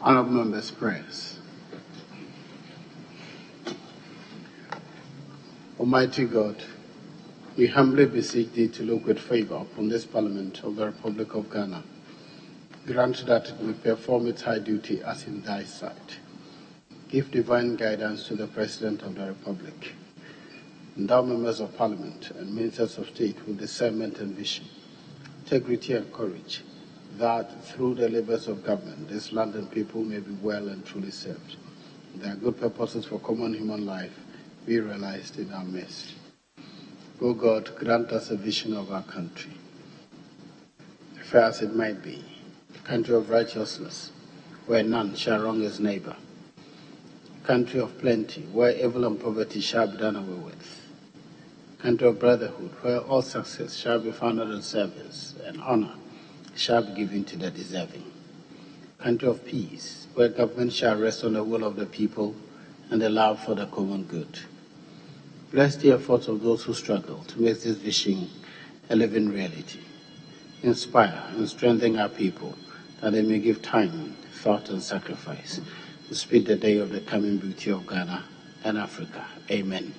Honourable members' prayers. Almighty God, we humbly beseech thee to look with favour upon this Parliament of the Republic of Ghana. Grant that it may perform its high duty as in thy sight. Give divine guidance to the President of the Republic. Endow members of Parliament and ministers of state with discernment and vision, integrity and courage, that through the labours of government, this land and people may be well and truly served. Their good purposes for common human life be realized in our midst. O God, grant us a vision of our country, fair as it might be, a country of righteousness, where none shall wrong his neighbour, a country of plenty, where evil and poverty shall be done away with, a country of brotherhood, where all success shall be founded on service and honour shall be given to the deserving, a country of peace, where government shall rest on the will of the people and the love for the common good. Bless the efforts of those who struggle to make this vision a living reality. Inspire and strengthen our people that they may give time, thought, and sacrifice to speed the day of the coming beauty of Ghana and Africa. Amen.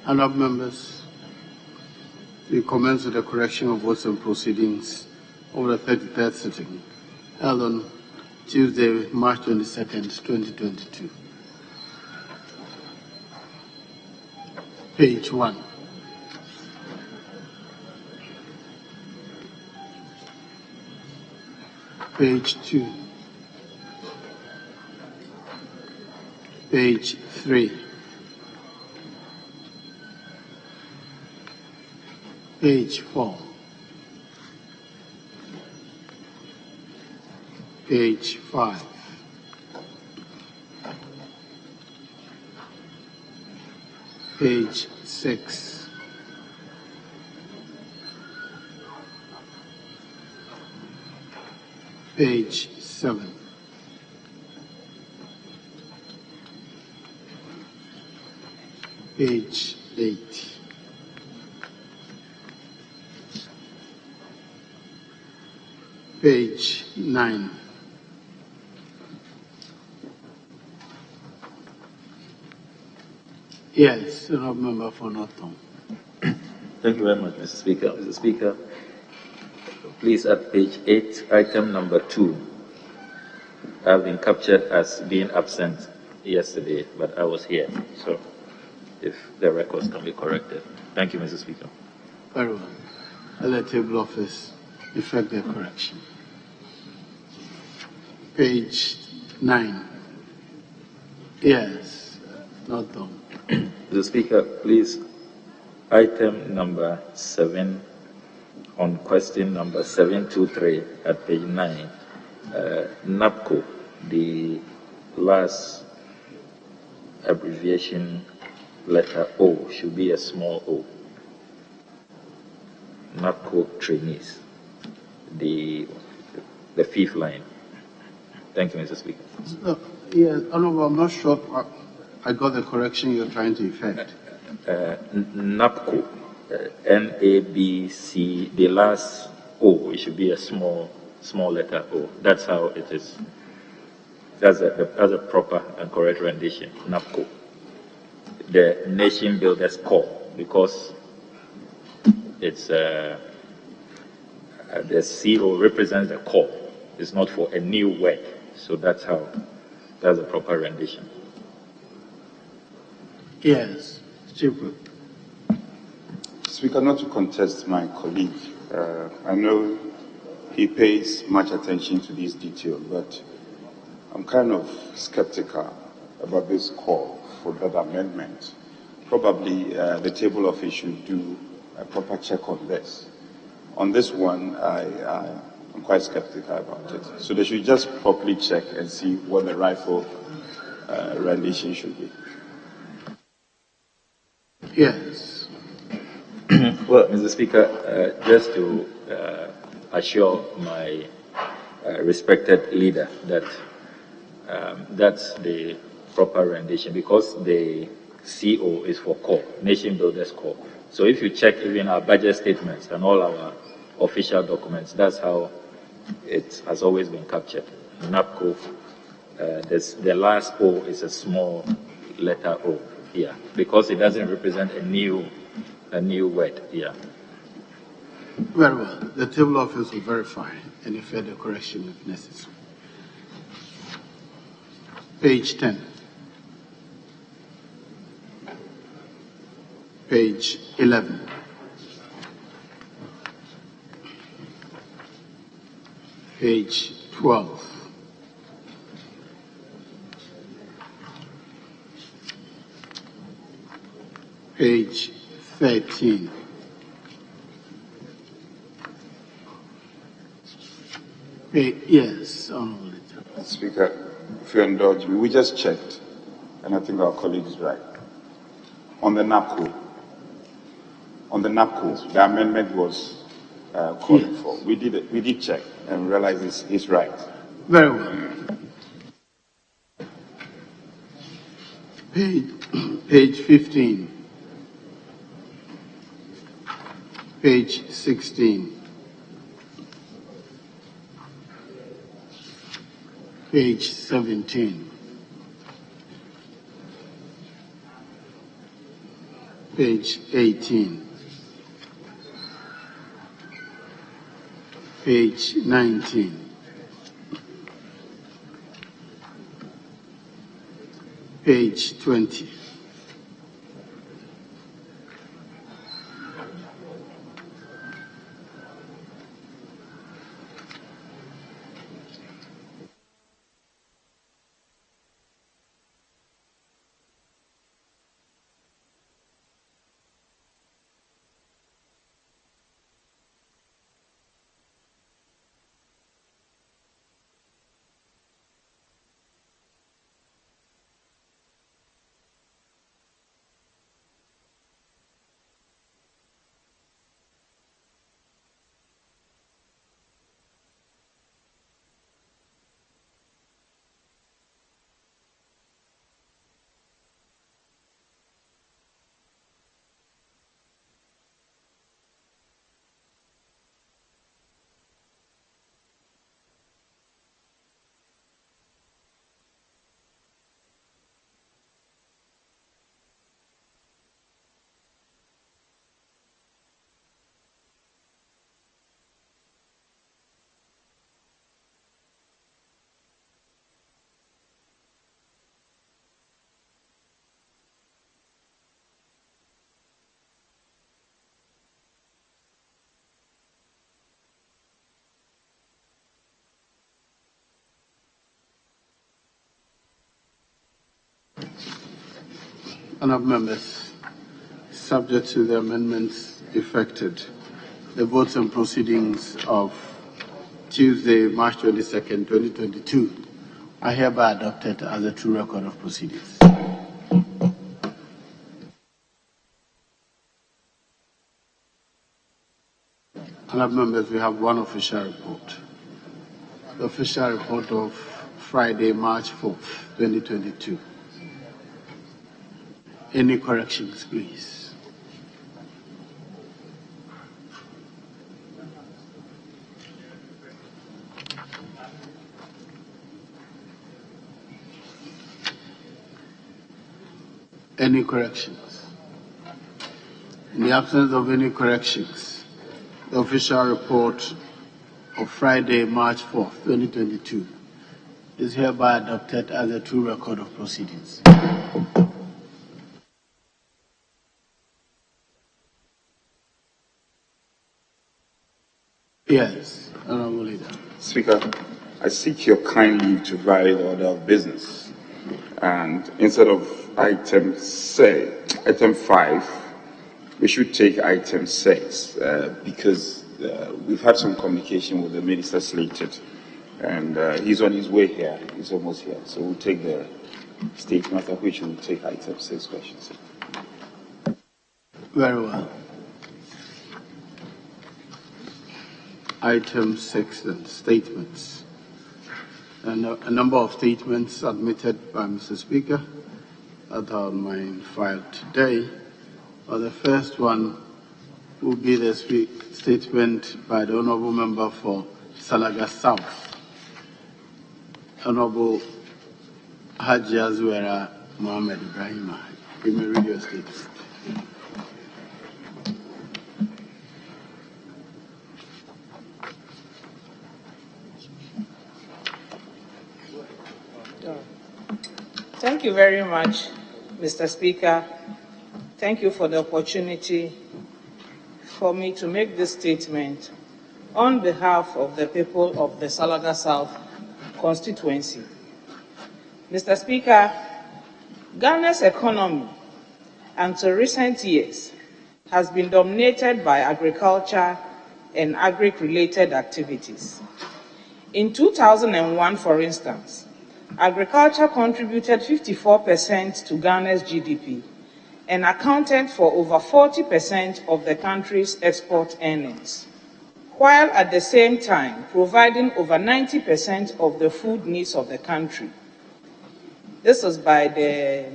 Honourable members, we commence with the correction of votes and proceedings of the 33rd sitting, held on Tuesday, March 22nd, 2022. Page 1. Page 2. Page 3. Page 4. Page 5. Page 6. Page 7. Page 8. Page 9. Yes, Honourable Member for Northern. Thank you very much, Mr. Speaker. Mr. Speaker, please at page 8, item number 2. I've been captured as being absent yesterday, but I was here. So if the records can be corrected. Thank you, Mr. Speaker. Very well. Let the table office effect the correction. Page 9. Yes, not done. Mr. Speaker, please, item number 7 on question number 723 at page 9. NAPCO, the last abbreviation letter O should be a small o. NAPCO trainees, the fifth line. Thank you, Mr. Speaker. Yes, Honourable, I'm not sure I got the correction you're trying to effect. NAPCO, N-A-B-C, the last O, it should be a small letter O. That's how it is. That's a proper and correct rendition, NAPCO. The Nation Builders Corps, because it's the CO represents the core. It's not for a new word. So that's a proper rendition. Yes, Chief Whip. Speaker, not to contest my colleague, I know he pays much attention to these details, but I'm kind of skeptical about this call for that amendment. Probably the table office should do a proper check on this. On this one, I'm quite skeptical about it. So they should just properly check and see what the rightful rendition should be. Yes. Well, Mr. Speaker, just to assure my respected leader that that's the proper rendition, because the CO is for core, Nation Builders Core. So if you check even our budget statements and all our official documents, that's how it has always been captured. NAPCO, the last O is a small letter O here, because it doesn't represent a new word here. Very well. The table office will verify any further correction if necessary. Page 10. Page 11. Page 12. Page 13. Yes, Honorable. Speaker, if you indulge me, we just checked, and I think our colleague is right. On the NAPCO, the amendment was called for. We did check and realized he's right. Very well. Page 15. Page 16. Page 17. Page 18. Page 19. Page 20. Honourable members, subject to the amendments effected, the votes and proceedings of Tuesday, March 22nd, 2022 are hereby adopted as a true record of proceedings. Honourable members, we have one official report. The official report of Friday, March 4th, 2022. Any corrections, please? Any corrections? In the absence of any corrections, the official report of Friday, March 4th, 2022 is hereby adopted as a true record of proceedings. Yes, Honourable Leader. Speaker, I seek your kind leave to vary the order of business. And instead of item 5, we should take item 6 because we've had some communication with the minister slated, and he's on his way here. He's almost here. So we'll take the statement after which we'll take item 6 questions. Very well. Item 6 and statements. And a number of statements submitted by Mr. Speaker that are on my file today. The first one will be the statement by the Honourable Member for Salaga South, Honourable Haji Azuera Mohammed Ibrahima. You may read your statement. Thank you very much, Mr. Speaker. Thank you for the opportunity for me to make this statement on behalf of the people of the Salaga South constituency. Mr. Speaker, Ghana's economy until recent years has been dominated by agriculture and agric-related activities. In 2001, for instance, agriculture contributed 54% to Ghana's GDP and accounted for over 40% of the country's export earnings, while at the same time providing over 90% of the food needs of the country. This is by the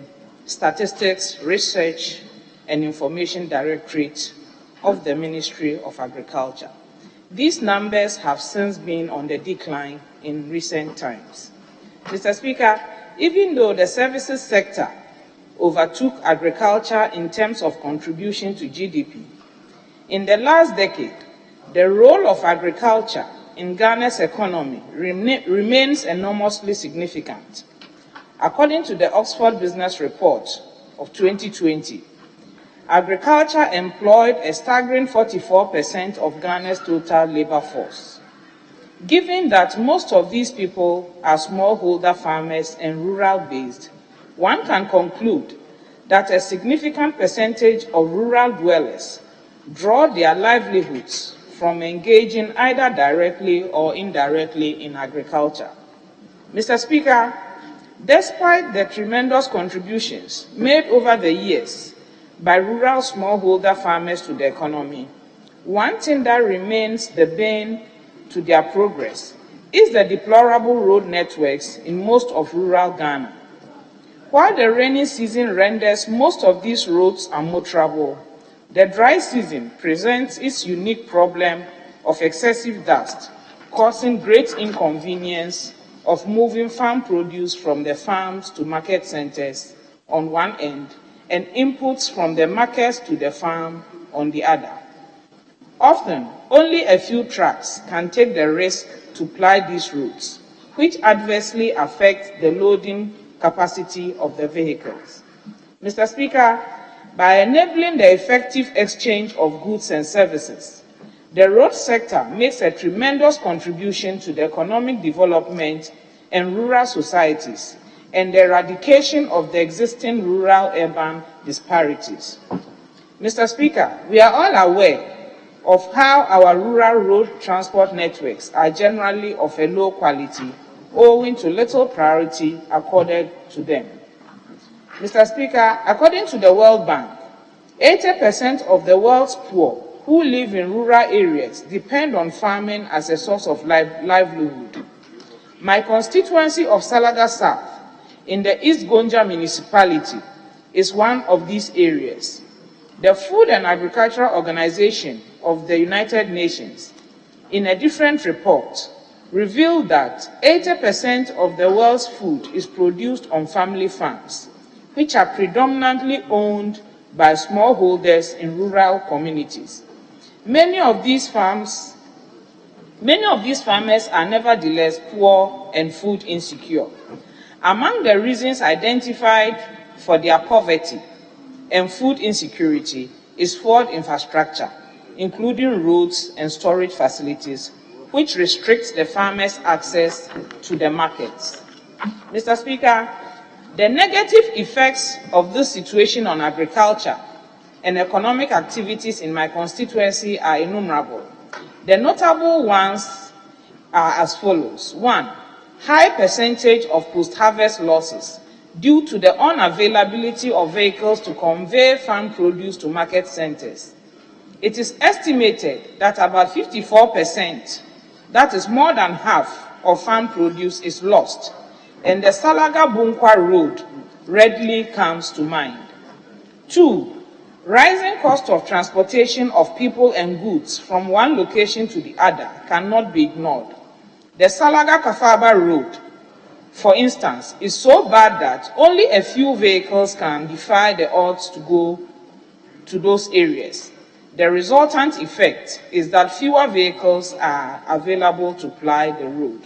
Statistics, Research and Information Directorate of the Ministry of Agriculture. These numbers have since been on the decline in recent times. Mr. Speaker, even though the services sector overtook agriculture in terms of contribution to GDP, in the last decade, the role of agriculture in Ghana's economy remains enormously significant. According to the Oxford Business Report of 2020, agriculture employed a staggering 44% of Ghana's total labor force. Given that most of these people are smallholder farmers and rural-based, one can conclude that a significant percentage of rural dwellers draw their livelihoods from engaging either directly or indirectly in agriculture. Mr. Speaker, despite the tremendous contributions made over the years by rural smallholder farmers to the economy, one thing that remains the bane to their progress is the deplorable road networks in most of rural Ghana. While the rainy season renders most of these roads unmotorable, the dry season presents its unique problem of excessive dust, causing great inconvenience of moving farm produce from the farms to market centers on one end and inputs from the markets to the farm on the other. Often, only a few trucks can take the risk to ply these routes, which adversely affect the loading capacity of the vehicles. Mr. Speaker, by enabling the effective exchange of goods and services, the road sector makes a tremendous contribution to the economic development and rural societies and the eradication of the existing rural-urban disparities. Mr. Speaker, we are all aware of how our rural road transport networks are generally of a low quality, owing to little priority accorded to them. Mr. Speaker, according to the World Bank, 80% of the world's poor who live in rural areas depend on farming as a source of livelihood. My constituency of Salaga South in the East Gonja municipality is one of these areas. The Food and Agricultural Organization of the United Nations, in a different report, revealed that 80% of the world's food is produced on family farms, which are predominantly owned by smallholders in rural communities. Many of these farmers are nevertheless poor and food insecure. Among the reasons identified for their poverty and food insecurity is poor infrastructure, including roads and storage facilities, which restricts the farmers' access to the markets. Mr. Speaker, the negative effects of this situation on agriculture and economic activities in my constituency are innumerable. The notable ones are as follows. 1, high percentage of post-harvest losses due to the unavailability of vehicles to convey farm produce to market centers. It is estimated that about 54%, that is more than half of farm produce, is lost, and the Salaga-Bunkwa Road readily comes to mind. 2. Rising cost of transportation of people and goods from one location to the other cannot be ignored. The Salaga-Kafaba Road, for instance, is so bad that only a few vehicles can defy the odds to go to those areas. The resultant effect is that fewer vehicles are available to ply the road.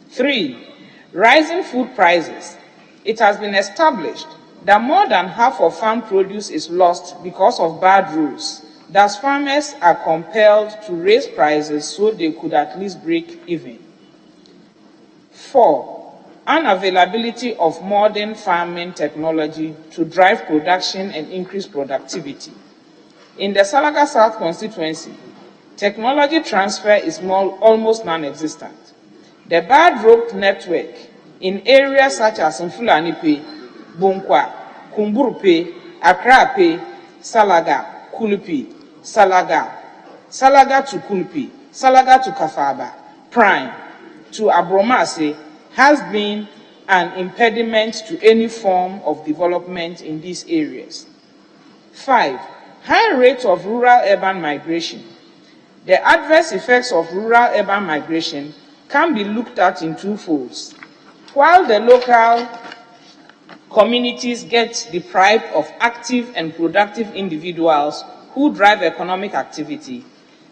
3. Rising food prices. It has been established that more than half of farm produce is lost because of bad rules. Thus, farmers are compelled to raise prices so they could at least break even. 4. Unavailability of modern farming technology to drive production and increase productivity. In the Salaga South constituency, technology transfer is almost non-existent. The bad road network in areas such as Mfulanipe, Bunkwa, Kumburupe, Akrape, Salaga, Kulupi, Salaga to Kulupi, Salaga to Kafaba, Prime to Abromase has been an impediment to any form of development in these areas. 5. High rates of rural-urban migration. The adverse effects of rural-urban migration can be looked at in two folds. While the local communities get deprived of active and productive individuals who drive economic activity,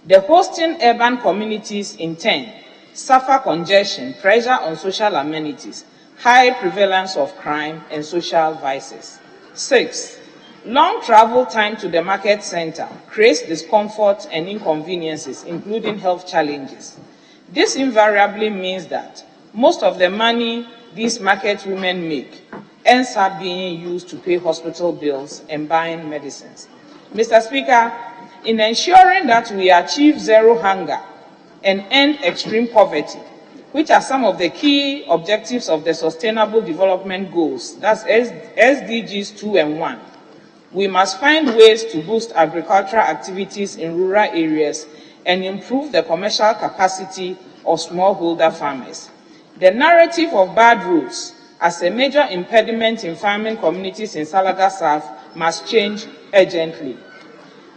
the hosting urban communities in turn suffer congestion, pressure on social amenities, high prevalence of crime, and social vices. 6. Long travel time to the market center creates discomfort and inconveniences, including health challenges. This invariably means that most of the money these market women make ends up being used to pay hospital bills and buying medicines. Mr. Speaker, in ensuring that we achieve zero hunger and end extreme poverty, which are some of the key objectives of the Sustainable Development Goals, that's SDGs 2 and 1, we must find ways to boost agricultural activities in rural areas and improve the commercial capacity of smallholder farmers. The narrative of bad roads as a major impediment in farming communities in Salaga South must change urgently.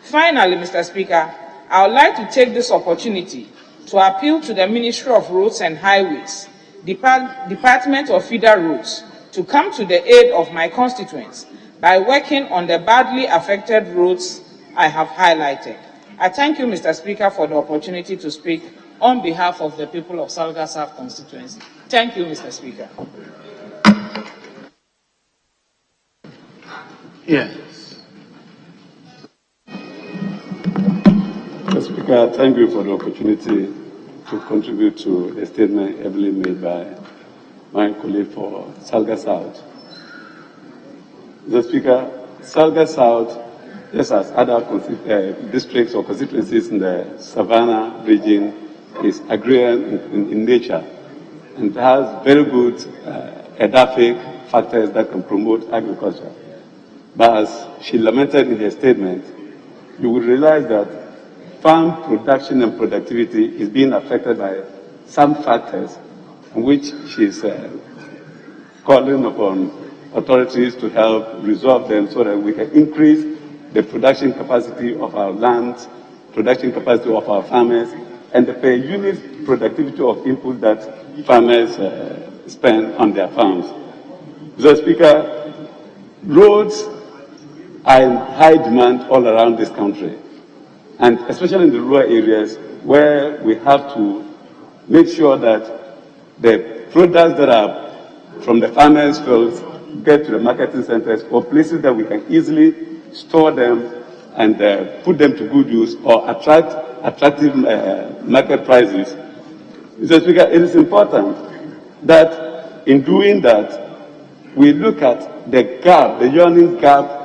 Finally, Mr. Speaker, I would like to take this opportunity to appeal to the Ministry of Roads and Highways, Department of Feeder Roads, to come to the aid of my constituents by working on the badly affected roads I have highlighted. I thank you, Mr. Speaker, for the opportunity to speak on behalf of the people of Salaga South constituency. Thank you, Mr. Speaker. Yes. Mr. Speaker, thank you for the opportunity to contribute to a statement heavily made by my colleague for Salaga South. Mr. Speaker, Salaga South, just as other districts or constituencies in the Savannah region, is agrarian in nature and has very good edaphic factors that can promote agriculture. But as she lamented in her statement, you will realize that farm production and productivity is being affected by some factors, in which she is calling upon authorities to help resolve them so that we can increase the production capacity of our lands, production capacity of our farmers, and the per unit productivity of input that farmers spend on their farms. Mr. Speaker, roads are in high demand all around this country, and especially in the rural areas where we have to make sure that the products that are from the farmers' fields get to the marketing centers or places that we can easily store them and put them to good use or attractive market prices. Mr. Speaker, it is important that in doing that, we look at the gap, the yawning gap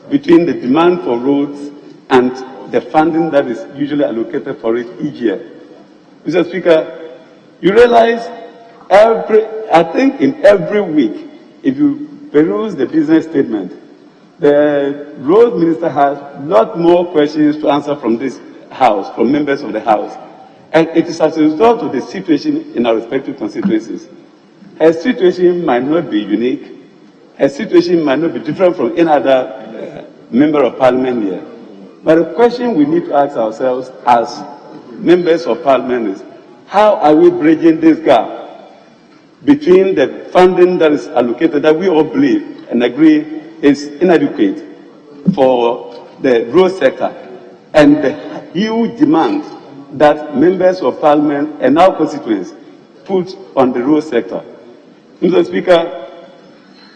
between the demand for roads and the funding that is usually allocated for it each year. Mr. Speaker, you realize I think in every week, if you peruse the business statement, The road minister has a lot more questions to answer from this House, from members of the House. And it is as a result of the situation in our respective constituencies. Her situation might not be unique. Her situation might not be different from any other member of parliament here. But the question we need to ask ourselves as members of parliament is, how are we bridging this gap between the funding that is allocated, that we all believe and agree is inadequate for the road sector, and the huge demand that members of parliament and our constituents put on the road sector? Mr. Speaker,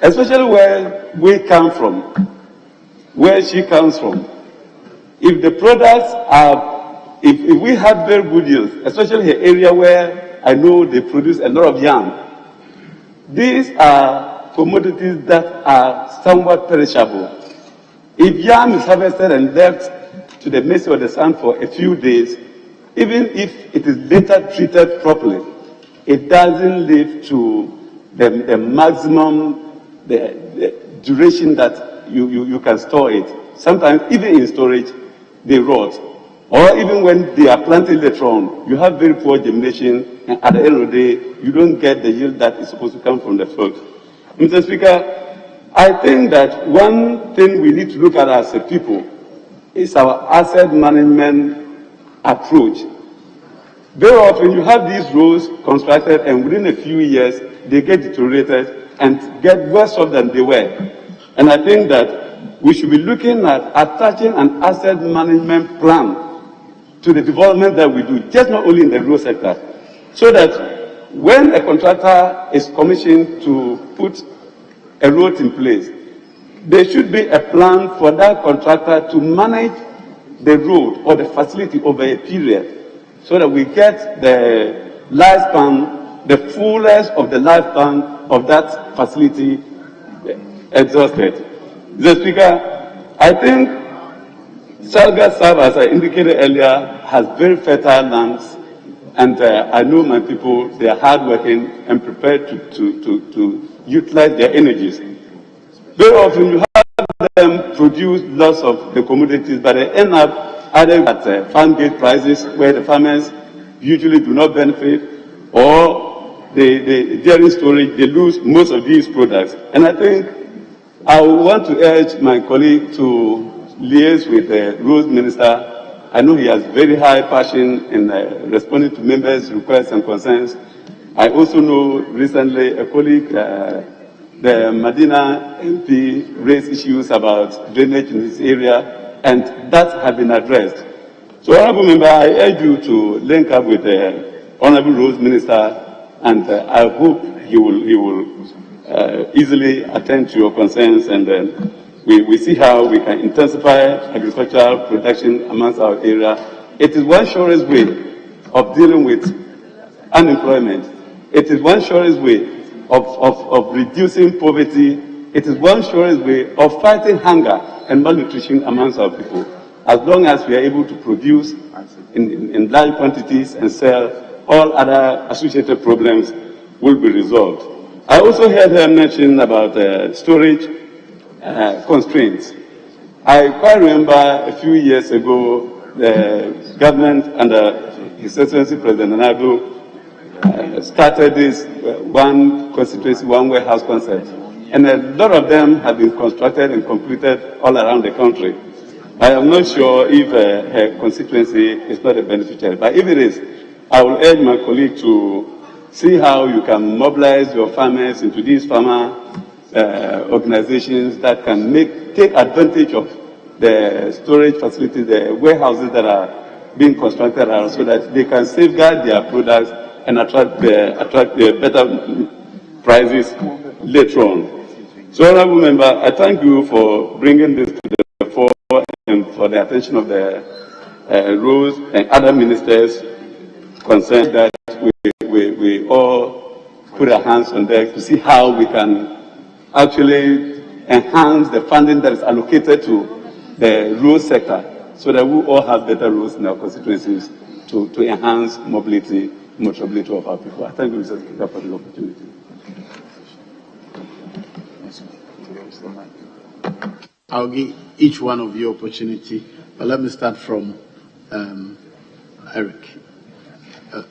especially where we come from, where she comes from, if the products are, if we have very good yields, especially an area where I know they produce a lot of yam, these are commodities that are somewhat perishable. If yam is harvested and left to the mercy of the sun for a few days, even if it is later treated properly, it doesn't live to the maximum, the duration that you can store it. Sometimes, even in storage, they rot. Or even when they are planted later on, you have very poor germination, and at the end of the day, you don't get the yield that is supposed to come from the field. Mr. Speaker, I think that one thing we need to look at as a people is our asset management approach. Very often you have these roads constructed and within a few years they get deteriorated and get worse off than they were. And I think that we should be looking at attaching an asset management plan to the development that we do, just not only in the road sector, so that when a contractor is commissioned to put a road in place, there should be a plan for that contractor to manage the road or the facility over a period, so that we get the lifespan, the fullest of the lifespan of that facility exhausted. Mr. Speaker, I think Salga South, as I indicated earlier, has very fertile lands, and I know my people, they are hardworking and prepared to utilize their energies. Very often you have them produce lots of the commodities, but they end up either at farm gate prices where the farmers usually do not benefit, or during storage they lose most of these products. And I think I want to urge my colleague to liaise with the roads minister. I know he has very high passion in responding to members' requests and concerns. I also know recently a colleague, the Medina MP, raised issues about drainage in this area, and that has been addressed. So, Honourable Member, I urge you to link up with the Honourable Roads Minister, and I hope he will easily attend to your concerns, and then we see how we can intensify agricultural production amongst our area. It is one surest way of dealing with unemployment. It is one surest way of reducing poverty. It is one surest way of fighting hunger and malnutrition amongst our people. As long as we are able to produce in large quantities and sell, all other associated problems will be resolved. I also heard her mention about storage constraints. I quite remember a few years ago, the government under His Excellency President Nadu started this one constituency, one warehouse concept. And a lot of them have been constructed and completed all around the country. I am not sure if her constituency is not a beneficiary, but if it is, I will urge my colleague to see how you can mobilize your farmers into these farmer organizations that can take advantage of the storage facilities, the warehouses that are being constructed around, so that they can safeguard their products and attract better prices later on. So, Honourable Member, I thank you for bringing this to the fore and for the attention of the roads and other ministers concerned, that we all put our hands on deck to see how we can actually enhance the funding that is allocated to the road sector, so that we all have better roads in our constituencies to enhance mobility of our people. I thank you, Mr. Speaker, for the opportunity. I'll give each one of you opportunity, but let me start from Eric.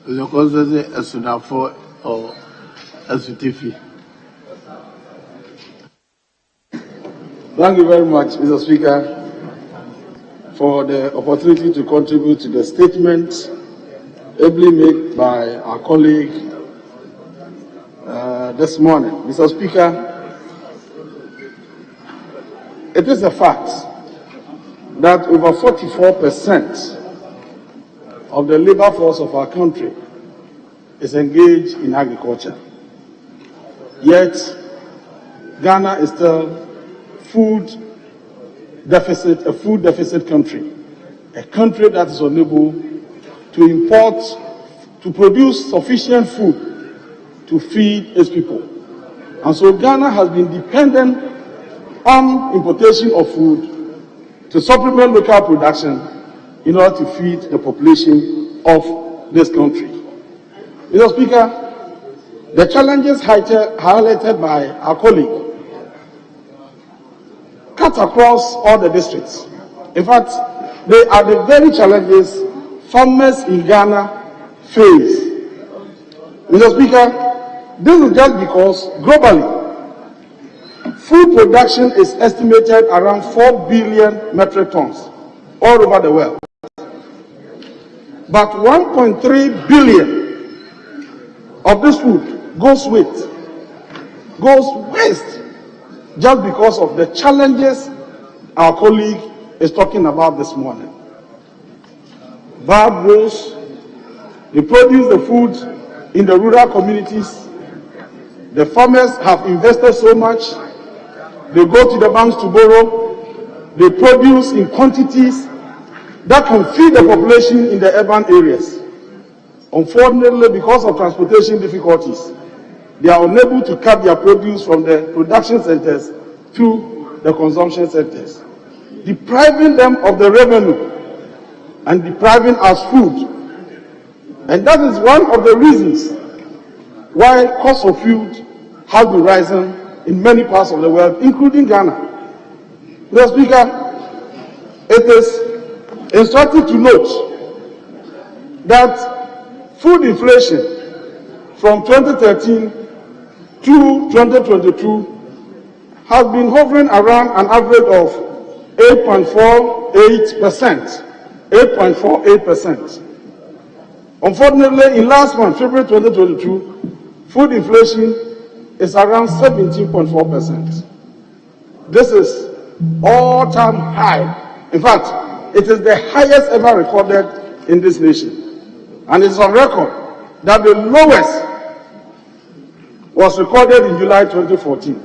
Sunafo or Asutifi. Thank you very much, Mr. Speaker, for the opportunity to contribute to the statement ably made by our colleague this morning. Mr. Speaker, it is a fact that over 44% of the labor force of our country is engaged in agriculture. Yet, Ghana is still a food deficit country, a country that is unable to produce sufficient food to feed its people. And so Ghana has been dependent on importation of food to supplement local production in order to feed the population of this country. Mr. Speaker, the challenges highlighted by our colleague cut across all the districts. In fact, they are the very challenges farmers in Ghana face. Mr. Speaker, this is just because globally, food production is estimated around 4 billion metric tons all over the world. But 1.3 billion of this food goes waste just because of the challenges our colleague is talking about this morning. Bad roads, they produce the food in the rural communities. The farmers have invested so much. They go to the banks to borrow. They produce in quantities that can feed the population in the urban areas. Unfortunately, because of transportation difficulties, they are unable to cut their produce from the production centers to the consumption centers, depriving them of the revenue and depriving us food. And that is one of the reasons why cost of food has been rising in many parts of the world, including Ghana. Mr. Speaker, it is instructive to note that food inflation from 2013 to 2022 has been hovering around an average of 8.48%. 8.48%. Unfortunately, in last month, February 2022, food inflation is around 17.4%. This is all-time high. In fact, it is the highest ever recorded in this nation. And it's on record that the lowest was recorded in July 2014.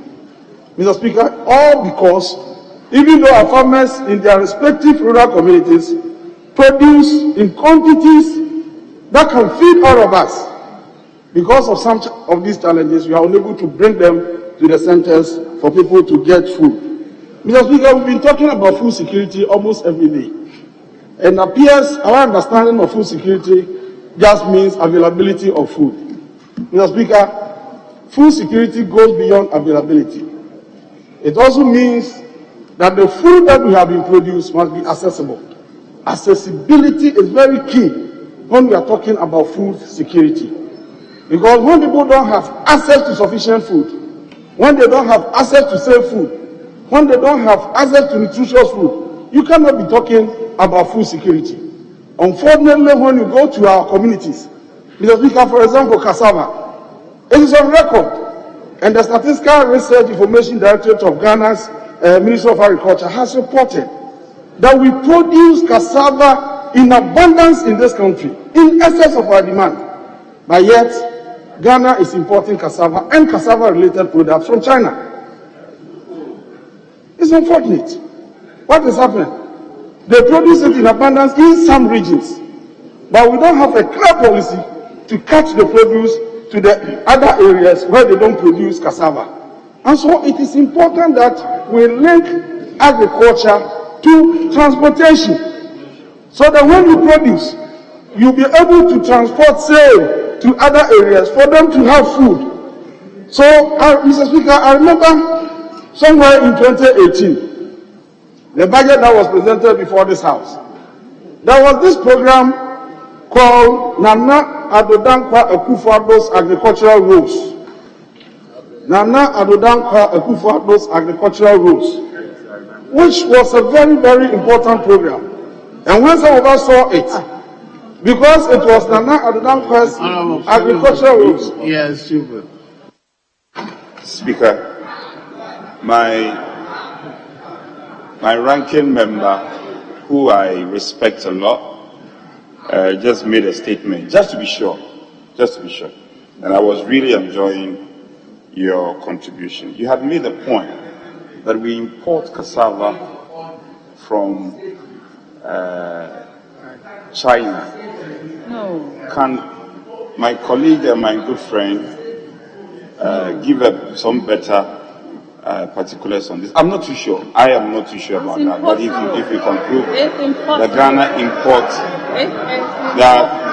Mr. Speaker, all because even though our farmers in their respective rural communities produce in quantities that can feed all of us, because of some of these challenges, we are unable to bring them to the centers for people to get food. Mr. Speaker, we've been talking about food security almost every day. And it appears our understanding of food security just means availability of food. Mr. Speaker, food security goes beyond availability. It also means that the food that we have been produced must be accessible. Accessibility is very key when we are talking about food security. Because when people don't have access to sufficient food, when they don't have access to safe food, when they don't have access to nutritious food, you cannot be talking about food security. Unfortunately, when you go to our communities, Mr. Speaker, for example, cassava, it is on record, and the Statistical Research Information Directorate of Ghana's Ministry of Agriculture has reported that we produce cassava in abundance in this country, in excess of our demand. But yet, Ghana is importing cassava and cassava-related products from China. It's unfortunate. What is happening? They produce it in abundance in some regions, but we don't have a clear policy to catch the produce to the other areas where they don't produce cassava. And so it is important that we link agriculture to transportation, so that when you produce, you'll be able to transport, say, to other areas for them to have food. So, Mr. Speaker, I remember somewhere in 2018, the budget that was presented before this House, there was this program called Nana Addo Dankwa Akufo-Addo's Agricultural Rules. Nana Addo Dankwa Akufo-Addo's Agricultural Rules, which was a very, very important program. And when some of us saw it, because it was Nana Addo Dankwa's Agricultural Rules. Yes, super. Speaker, my ranking member, who I respect a lot, just made a statement, just to be sure. And I was really enjoying your contribution. You had made the point that we import cassava from China. No. Can my colleague and my good friend give some better particulars on this? I'm not too sure. I am not too sure about that. But if you can prove that Ghana imports that.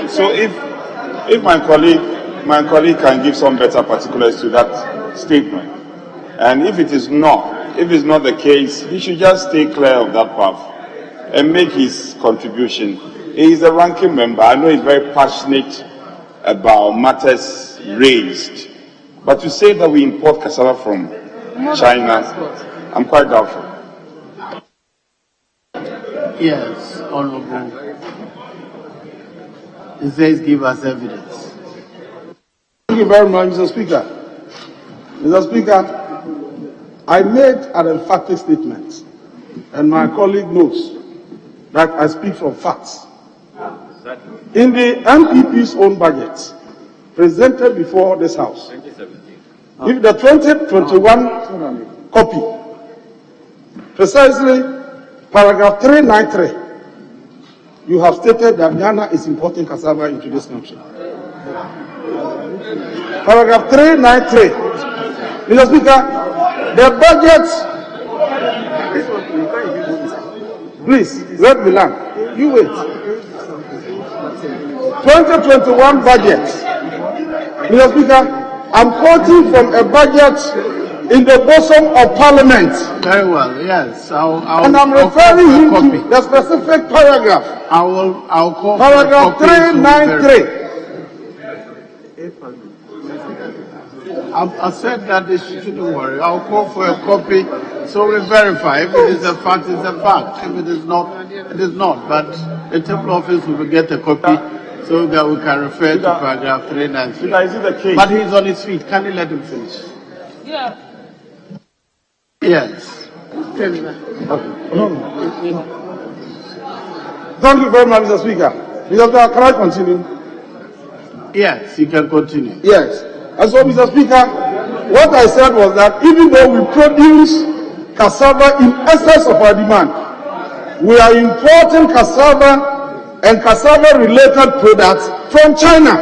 So if my colleague can give some better particulars to that statement, and if it is not the case, he should just stay clear of that path and make his contribution. He is a ranking member. I know he's very passionate about matters raised, but to say that we import cassava from China, I'm quite doubtful. Yes, Honorable. He says give us evidence. Thank you very much, Mr. Speaker. Mr. Speaker, I made an emphatic statement, and my colleague knows that I speak from facts. In the NPP's own budget presented before this House, if the 2021 copy, precisely paragraph 393, you have stated that Ghana is importing cassava into this country. Paragraph 393. Mr. Speaker, the budget. Please, let me land. You wait. 2021 budget. Mr. Speaker, I'm quoting from a budget in the bosom of Parliament. Very well, yes. And I'm referring him to the specific paragraph. I'll call paragraph 393. I said that they shouldn't worry. I'll call for a copy so we verify. If it is a fact, it's a fact. If it is not, it is not. But the temple office will get a copy so that we can refer to paragraph 393. Is it the case? But he's on his feet. Can you let him finish? Yeah. Yes. Thank you very much, Mr. Speaker. Mr. Speaker, can I continue? Yes, you can continue. Yes. And so, Mr. Speaker, what I said was that even though we produce cassava in excess of our demand, we are importing cassava and cassava-related products from China.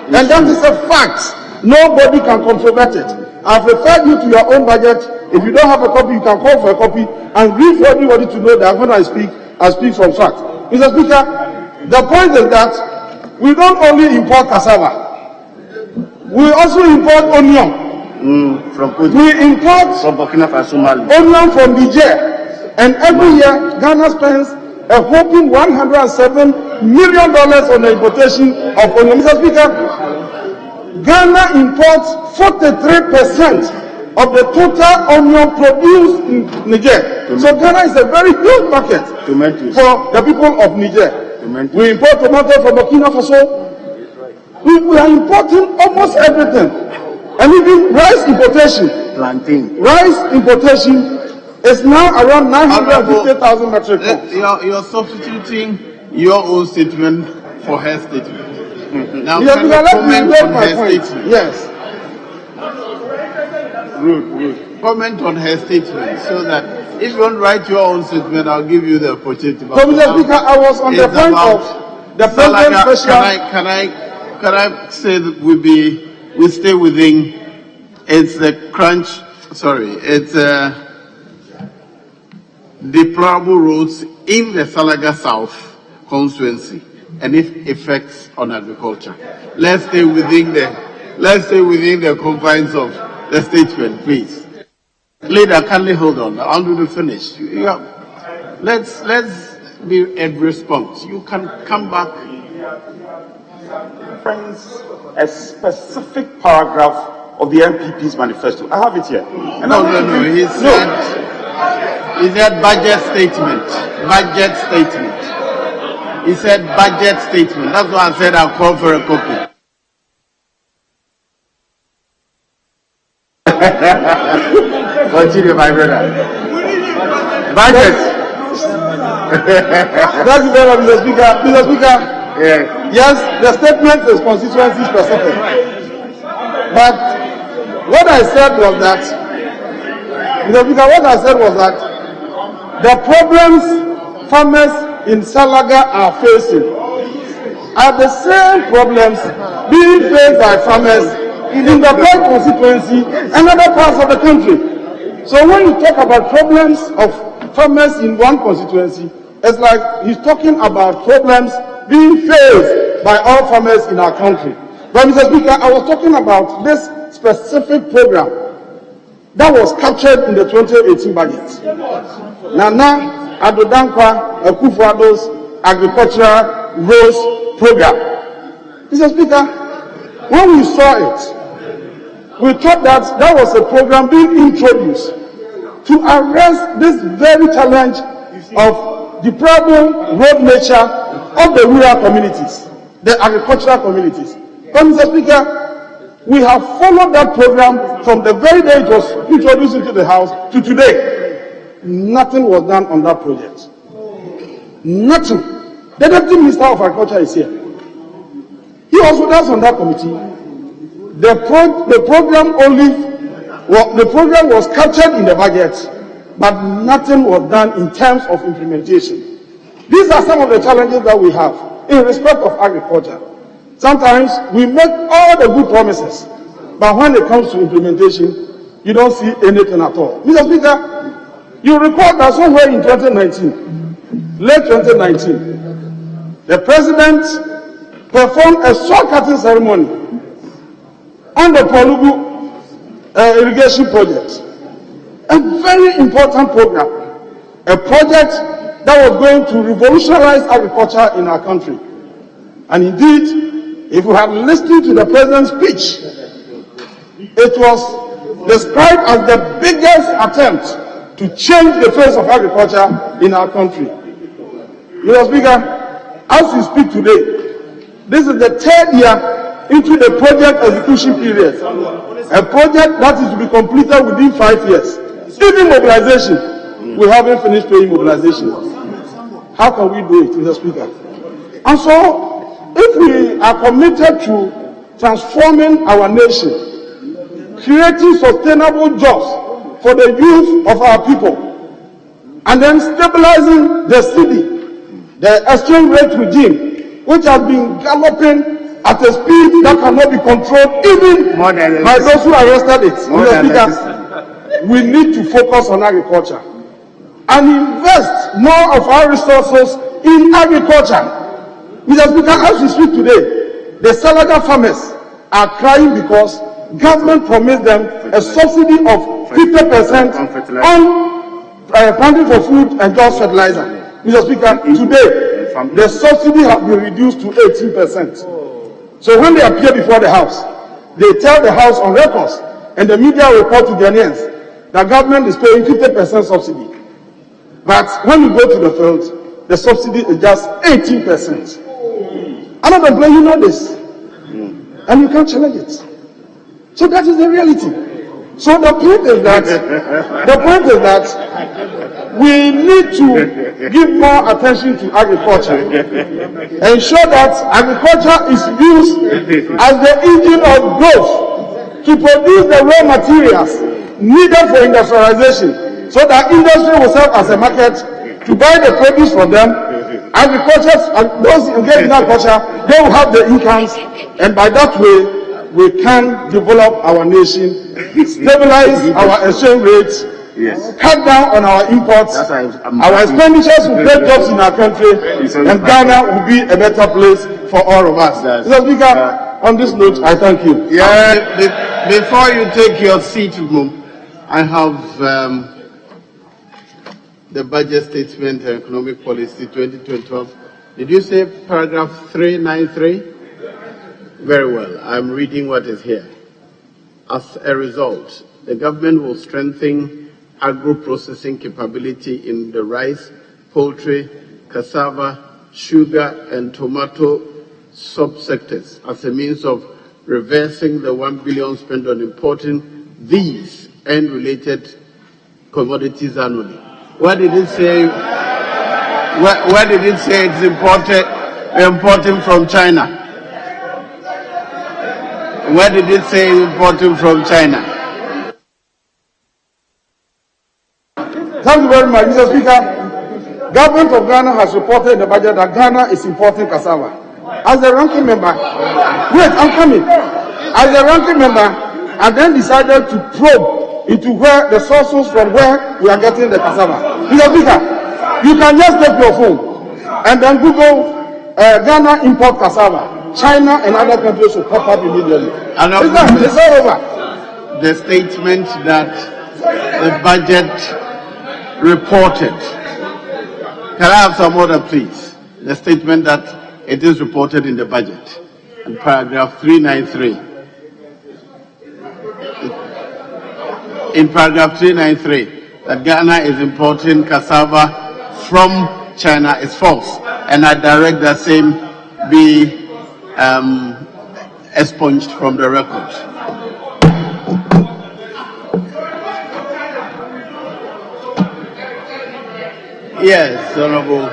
And that is a fact. Nobody can controvert it. I've referred you to your own budget. If you don't have a copy, you can call for a copy and read for everybody to know that when I speak from fact. Mr. Speaker, the point is that we don't only import cassava. We also import onion. We import from Burkina Faso, onion from Niger. And every year, Ghana spends a whopping $107 million on the importation of onion. Mr. Speaker, Ghana imports 43% of the total onion produced in Niger. So Ghana is a very huge market for the people of Niger. We import tomato from Burkina Faso. We are importing almost everything. And even rice importation. Plantain. Rice importation is now around 950,000 metric tons. You're substituting your own statement for her statement. Now, yes, can you comment on her statement? Yes. Rude. Comment on her statement so that if you don't write your own statement, I'll give you the opportunity. So, Mr. Speaker, I was on the point of the president's special. Can I say that we stay within? It's the crunch. Sorry, it's deplorable roads in the Salaga South constituency and its effects on agriculture. Let's stay within the let's stay within the confines of the statement, please. Leader, kindly hold on. I'll do the finish. Let's be a response. You can come back. Friends, a specific paragraph of the MPP's manifesto. I have it here. No. He said budget statement. Budget statement. He said budget statement. That's why I said I'll call for a copy. Continue, my brother. Budget. That's the very Mr. Speaker. Mr. Speaker. Yes, the statement is constituency specific. But what I said was that, Mr. Speaker, the problems farmers in Salaga are facing are the same problems being faced by farmers in the Black constituency and other parts of the country. So when you talk about problems of farmers in one constituency, it's like he's talking about problems being faced by all farmers in our country. But Mr. Speaker, I was talking about this specific program that was captured in the 2018 budget. Nana Adodankwa Akufo-Addo's agricultural roads program. Mr. Speaker, when we saw it, we thought that that was a program being introduced to arrest this very challenge of depriving road nature of the rural communities, the agricultural communities. But Mr. Speaker, we have followed that program from the very day it was introduced into the House to today. Nothing was done on that project. Nothing. The Deputy Minister of Agriculture is here. He was with us on that committee. The program was captured in the budget, but nothing was done in terms of implementation. These are some of the challenges that we have in respect of agriculture. Sometimes we make all the good promises, but when it comes to implementation, you don't see anything at all. Mr. Speaker, you recall that somewhere in 2019, late 2019, the President performed a soil cutting ceremony on the Polugu irrigation project. A very important program. A project that was going to revolutionize agriculture in our country. And indeed, if you have listened to the President's speech, it was described as the biggest attempt to change the face of agriculture in our country. Mr. Speaker, as we speak today, this is the third year into the project execution period. A project that is to be completed within 5 years. Even mobilization, we haven't finished paying mobilization. How can we do it, Mr. Speaker? And so, if we are committed to transforming our nation, creating sustainable jobs for the youth of our people, and then stabilizing the city, the exchange rate regime, which has been galloping at a speed that cannot be controlled even by those who arrested it. Mr. Speaker, we need to focus on agriculture and invest more of our resources in agriculture. Mr. Speaker, as we speak today, the Salaga farmers are crying because government promised them a subsidy of 50% on planting for food and just fertilizer. Mr. Speaker, today, the subsidy has been reduced to 18%. So when they appear before the House, they tell the House on records, and the media report to Ghanaians that government is paying 50% subsidy. But when you go to the field, the subsidy is just 18%. Another blame, you know this, and you can't challenge it. So that is the reality. So the point is that we need to give more attention to agriculture. Ensure that agriculture is used as the engine of growth to produce the raw materials needed for industrialization, so that industry will serve as a market to buy the produce from them. Agriculture, those engaged in agriculture, they will have the incomes, and by that way, we can develop our nation, stabilize our exchange rates, cut down on our imports, our expenditures will create jobs in our country, and Ghana will be a better place for all of us. Mr. Speaker, On this note, I thank you. Yeah, before you take your seat, I have the budget statement and economic policy 2012. Did you say paragraph 393? Very well. I'm reading what is here. As a result, the government will strengthen agro-processing capability in the rice, poultry, cassava, sugar, and tomato subsectors as a means of reversing the 1 billion spent on importing these and related commodities annually. Where did it say? Where did it say it's importing from China? Where did it say importing from China? Thank you very much, Mr. Speaker. Government of Ghana has reported in the budget that Ghana is importing cassava. As a ranking member, wait, I'm coming. As a ranking member, I then decided to probe into where the sources from where we are getting the cassava. Mr. Speaker, you can just take your phone and then Google Ghana import cassava. China and other countries will pop up immediately. It's all over. The statement that the budget reported. Can I have some order, please? The statement that it is reported in the budget, in paragraph 393. In paragraph 393, that Ghana is importing cassava from China is false, and I direct that same be expunged from the record. Yes, Honorable.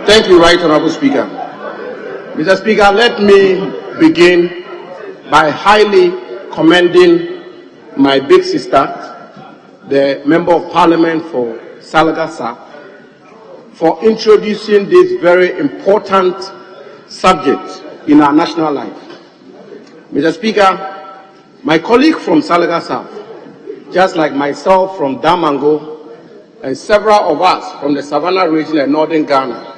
Thank you, Right Honorable Speaker. Mr. Speaker, let me begin by highly commending my big sister, the Member of Parliament for Salagasa, for introducing this very important subject in our national life. Mr. Speaker, my colleague from Salaga South, just like myself from Damango, and several of us from the Savannah region and northern Ghana,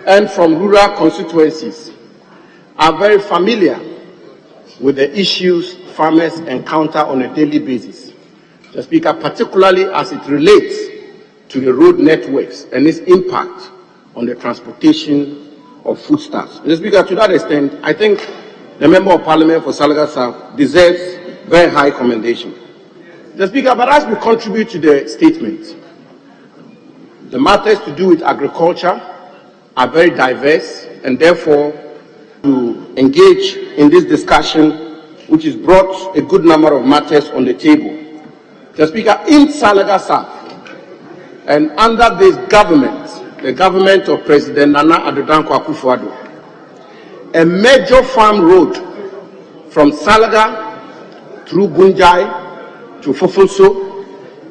and from rural constituencies, are very familiar with the issues farmers encounter on a daily basis. Mr. Speaker, particularly as it relates to the road networks and its impact on the transportation of foodstuffs. Mr. Speaker, to that extent, I think the Member of Parliament for Salaga South deserves very high commendation. Mr. Speaker, but as we contribute to the statement, the matters to do with agriculture are very diverse, and therefore to engage in this discussion, which has brought a good number of matters on the table. Mr. Speaker, in Salaga South, and under this government, the government of President Nana Addo Dankwa Akufo-Addo, a major farm road from Salaga through Bunjai to Fofonso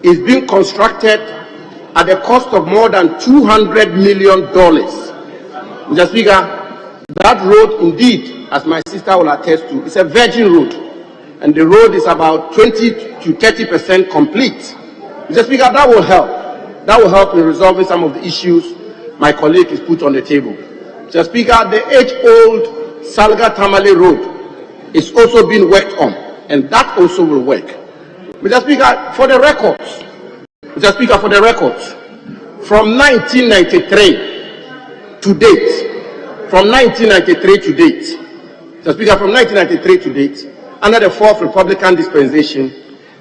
is being constructed at a cost of more than $200 million. Mr. Speaker, that road indeed, as my sister will attest to, is a virgin road, and the road is about 20 to 30% complete. Mr. Speaker, that will help. That will help in resolving some of the issues my colleague has put on the table. Mr. Speaker, the age-old Salga-Tamale Road is also being worked on, and that also will work. Mr. Speaker, for the records, from 1993 to date, Mr. Speaker, from 1993 to date, under the fourth Republican dispensation,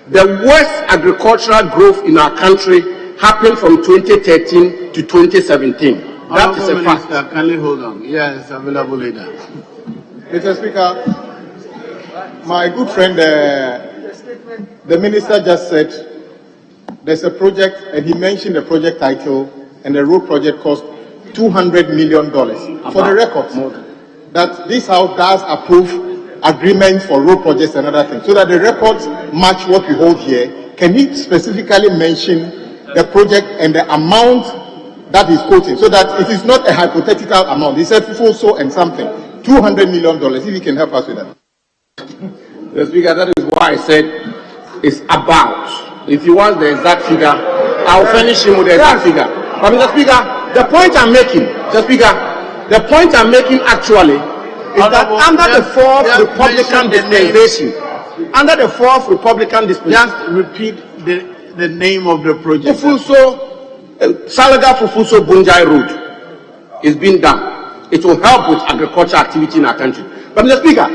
the worst agricultural growth in our country happened from 2013 to 2017. That is a fact. Minister, kindly hold on. Yes, available leader. Mr. Speaker, my good friend, the minister just said there's a project, and he mentioned the project title, and the road project cost $200 million. For the record, that this House does approve agreements for road projects and other things, so that the records match what we hold here. Can he specifically mention the project and the amount that he's quoting, so that it is not a hypothetical amount? He said so and something, $200 million, if he can help us with that. Mr. Speaker, that is why I said it's about. If he wants the exact figure, I'll furnish him with the exact figure. But Mr. Speaker, the point I'm making, Mr. Speaker, The point I'm making actually is that under the fourth Republican dispensation, Just repeat the name of the project. Salaga Fufuso Bunjai Road is being done. It will help with agriculture activity in our country. But Mr. Speaker,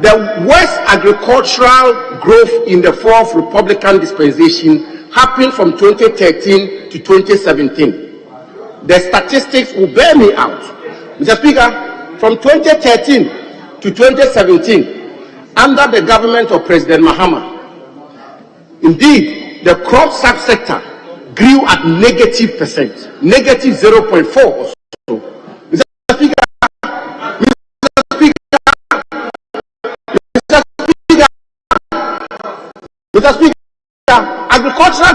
the worst agricultural growth in the fourth Republican dispensation happened from 2013 to 2017. The statistics will bear me out. Mr. Speaker, from 2013 to 2017, under the government of President Mahama, indeed, the crop subsector grew at -%, -0.4 or so. Mr. Speaker, agricultural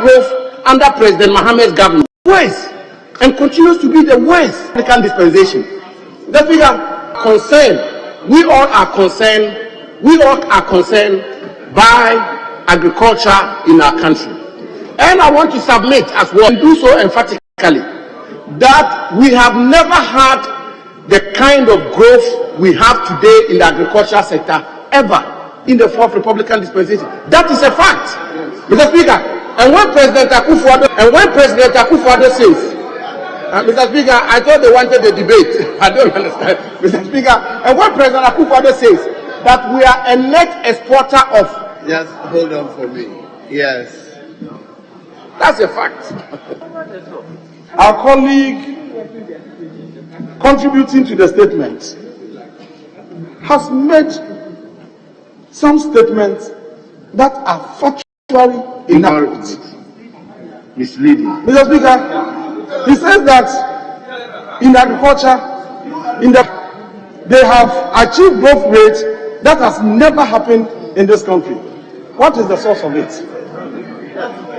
growth under President Mahama's government worse and continues to be the worst Republican dispensation. Mr. Speaker, we all are concerned by agriculture in our country. And I want to submit as well, and do so emphatically, that we have never had the kind of growth we have today in the agricultural sector ever in the fourth Republican dispensation. That is a fact. Mr. Speaker, and when President Akufo-Addo says, Mr. Speaker, I thought they wanted a debate. I don't understand. Mr. Speaker, and when President Akufo-Addo says that we are a net exporter of... Just hold on for me. Yes. That's a fact. Our colleague contributing to the statement has made some statements that are factually inaccurate. Misleading. Mr. Speaker, he says that in agriculture, they have achieved growth rate that has never happened in this country. What is the source of it?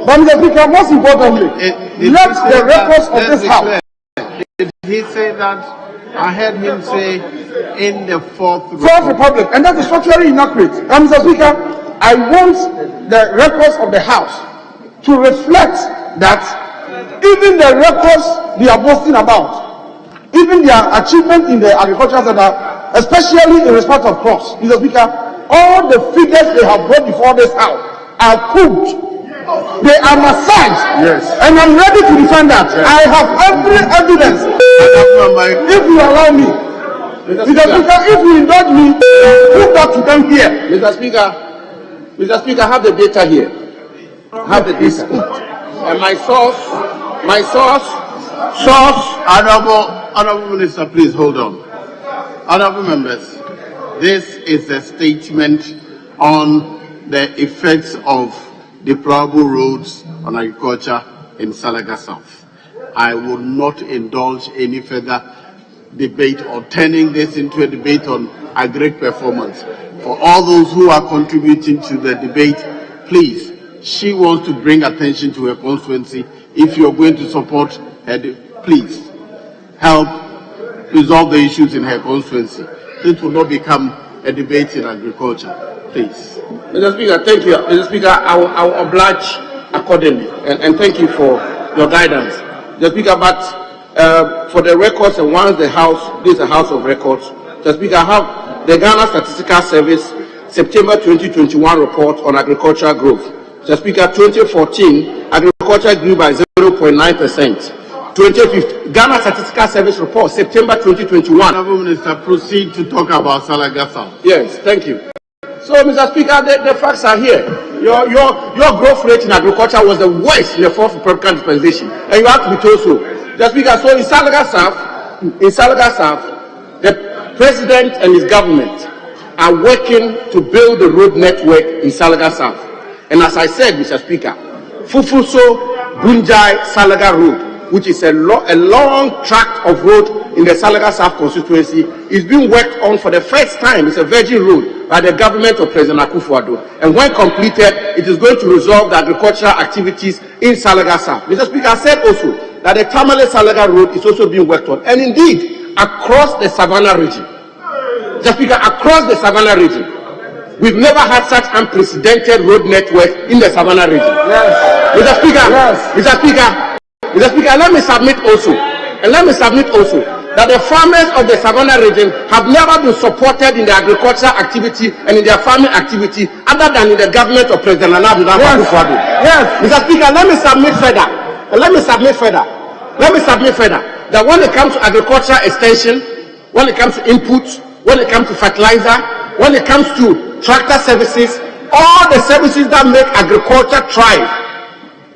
But Mr. Speaker, most importantly, let the records of this House. Did he say that? I heard him say in the fourth Republic, and that is factually inaccurate. And Mr. Speaker, I want the records of the House to reflect that even the records they are boasting about, even their achievement in the agricultural sector, especially in respect of crops, Mr. Speaker, all the figures they have brought before this House are cooked. They are massaged. Yes. And I'm ready to defend that. Yes. I have every evidence. If you allow me, Mr. Speaker, if you indulge me, put that to them here. Mr. Speaker, I have the data here. I have the data. And my source, Honorable Minister, please hold on. Honorable members, this is a statement on the effects of deplorable roads on agriculture in Salaga South. I will not indulge any further debate or turning this into a debate on agri performance. For all those who are contributing to the debate, please, she wants to bring attention to her constituency. If you're going to support her, please help resolve the issues in her constituency. This will not become a debate in agriculture. Please. Mr. Speaker, thank you. Mr. Speaker, I will oblige accordingly, and thank you for your guidance. Mr. Speaker, but for the records, and once the House, this is a House of Records, Mr. Speaker, I have the Ghana Statistical Service September 2021 report on agricultural growth. Mr. Speaker, 2014, agriculture grew by 0.9%. 2015, Ghana Statistical Service report, September 2021. Honorable Minister, proceed to talk about Salaga South. Yes, thank you. So, Mr. Speaker, the facts are here. Your growth rate in agriculture was the worst in the fourth Republican dispensation, and you have to be told so. Mr. Speaker, so in Salaga South, the President and his government are working to build the road network in Salaga South. And as I said, Mr. Speaker, Fufuso Bunjai Salaga Road, which is a long tract of road in the Salaga South constituency, is being worked on for the first time. It's a virgin road by the government of President Akufo-Addo. And when completed, it is going to resolve the agricultural activities in Salaga South. Mr. Speaker, I said also that the Tamale-Salaga Road is also being worked on. And indeed, across the Savannah region. Mr. Speaker, across the Savannah region, we've never had such unprecedented road network in the Savannah region. Yes. Mr. Speaker, yes. Mr. Speaker, let me submit also And let me submit also that the farmers of the Savannah region have never been supported in their agricultural activity and in their farming activity other than in the government of President Nana Akufo-Addo. Yes. Mr. Speaker, let me submit further. That when it comes to agricultural extension, when it comes to inputs, when it comes to fertilizer, when it comes to tractor services, all the services that make agriculture thrive,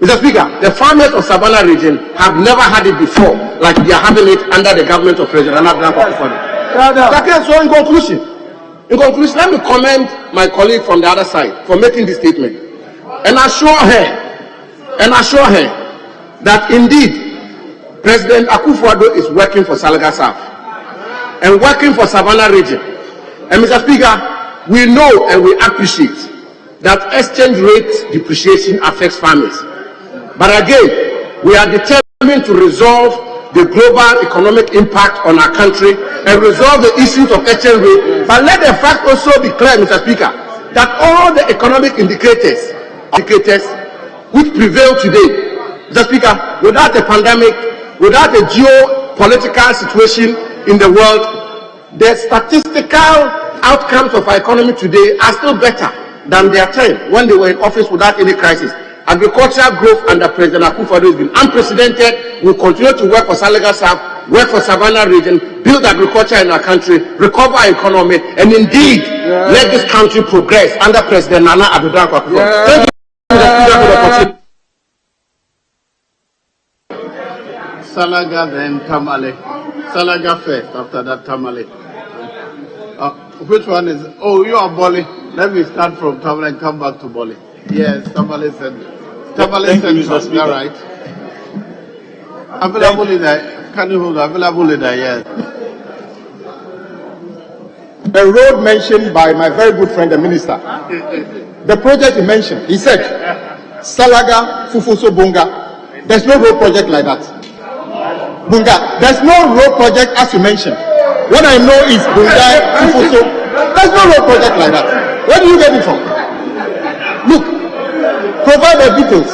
Mr. Speaker, the farmers of Savannah region have never had it before, like they are having it under the government of President Nana Akufo-Addo. So in conclusion, let me commend my colleague from the other side for making this statement and assure her that indeed President Akufo-Addo is working for Salga South and working for Savannah region. And Mr. Speaker, we know and we appreciate that exchange rate depreciation affects farmers. But again, we are determined to resolve the global economic impact on our country and resolve the issues of exchange rate. But let the fact also be clear, Mr. Speaker, that all the economic indicators which prevail today, Mr. Speaker, without a pandemic, without a geopolitical situation in the world, the statistical outcomes of our economy today are still better than their time when they were in office without any crisis. Agricultural growth under President Akufo-Addo has been unprecedented. We continue to work for Salga South, work for Savannah region, build agriculture in our country, recover our economy, and indeed let this country progress under President Nana Akufo-Addo. Thank you, Mr. Speaker, for the opportunity. Salaga, then Tamale. Salaga first, after that Tamale. Which one is? Oh, you are Boli. Let me start from Tamale and come back to Boli. Yes, Tamale said. Tamale said, Mr. Right. Available in there. Can you hold available in there? Yes. The road mentioned by my very good friend, the minister. The project he mentioned, he said, Salaga, Fufuso, Bunga. There's no road project like that. Bunga. There's no road project as you mentioned. What I know is Bunga, Fufuso. There's no road project like that. Where do you get it from? Look, provide the details.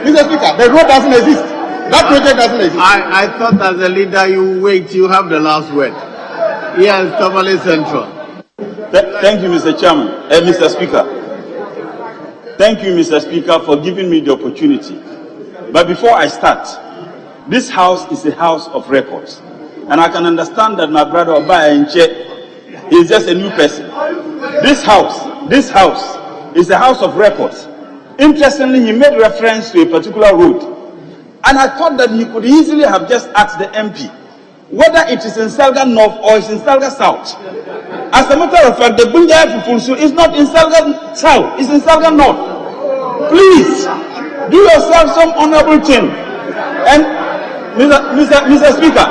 Mr. Speaker, the road doesn't exist. That project doesn't exist. I thought as a leader you wait, you have the last word. Yes, Tamale Central. Thank you, Mr. Chairman. Mr. Speaker. Thank you, Mr. Speaker, for giving me the opportunity. But before I start, this house is a house of records. And I can understand that my brother Obaya Nche is just a new person. This house is a house of records. Interestingly, he made reference to a particular road. And I thought that he could easily have just asked the MP whether it is in Salga North or it's in Salga South. As a matter of fact, the Bunjaya Fufulsu is not in Salga South, it's in Salga North. Please, do yourself some honorable thing. And Mr. Speaker,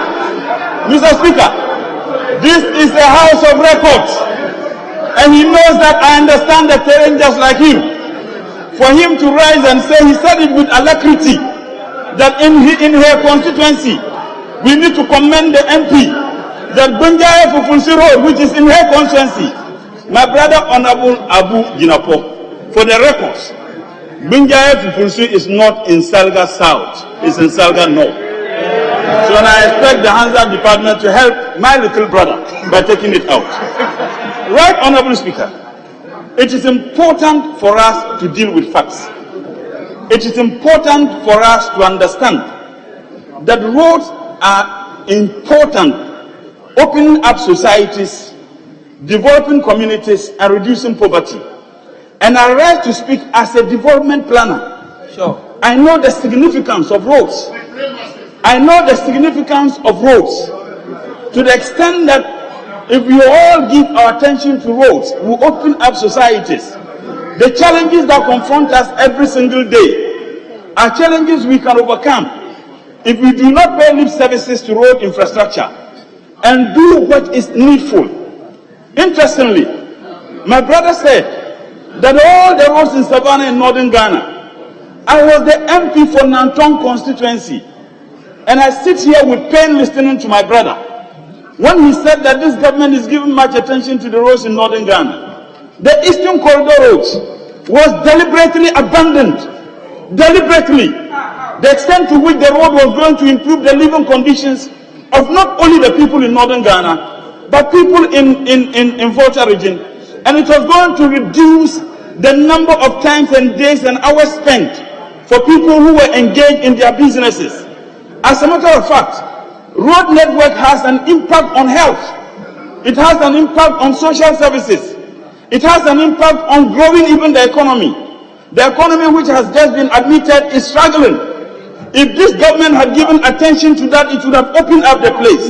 this is a house of records. And he knows that I understand the terrain just like him. For him to rise and say, he said it with alacrity, that in her constituency, we need to commend the MP, that Bunjaya Fufulsi Road, which is in her constituency, my brother Honorable Abu Jinapo, for the records, Bunjaya Fufulsi is not in Salga South, it's in Salga North. So I expect the Hansa department to help my little brother by taking it out. Right, Honorable Speaker, it is important for us to deal with facts. It is important for us to understand that roads are important, opening up societies, developing communities, and reducing poverty. And I rise to speak as a development planner. Sure. I know the significance of roads. I know the significance of roads to the extent that if we all give our attention to roads, we open up societies. The challenges that confront us every single day are challenges we can overcome if we do not pay lip services to road infrastructure and do what is needful. Interestingly, my brother said that all the roads in Savannah in northern Ghana, I was the MP for Nantong constituency, and I sit here with pain listening to my brother when he said that this government is giving much attention to the roads in northern Ghana. The Eastern Corridor roads was deliberately abandoned. Deliberately. the extent to which the road was going to improve the living conditions of not only the people in northern Ghana, but people in Volta region. And it was going to reduce the number of times and days and hours spent for people who were engaged in their businesses. As a matter of fact, road network has an impact on health. It has an impact on social services. It has an impact on growing even the economy. The economy, which has just been admitted, is struggling. If this government had given attention to that, it would have opened up the place.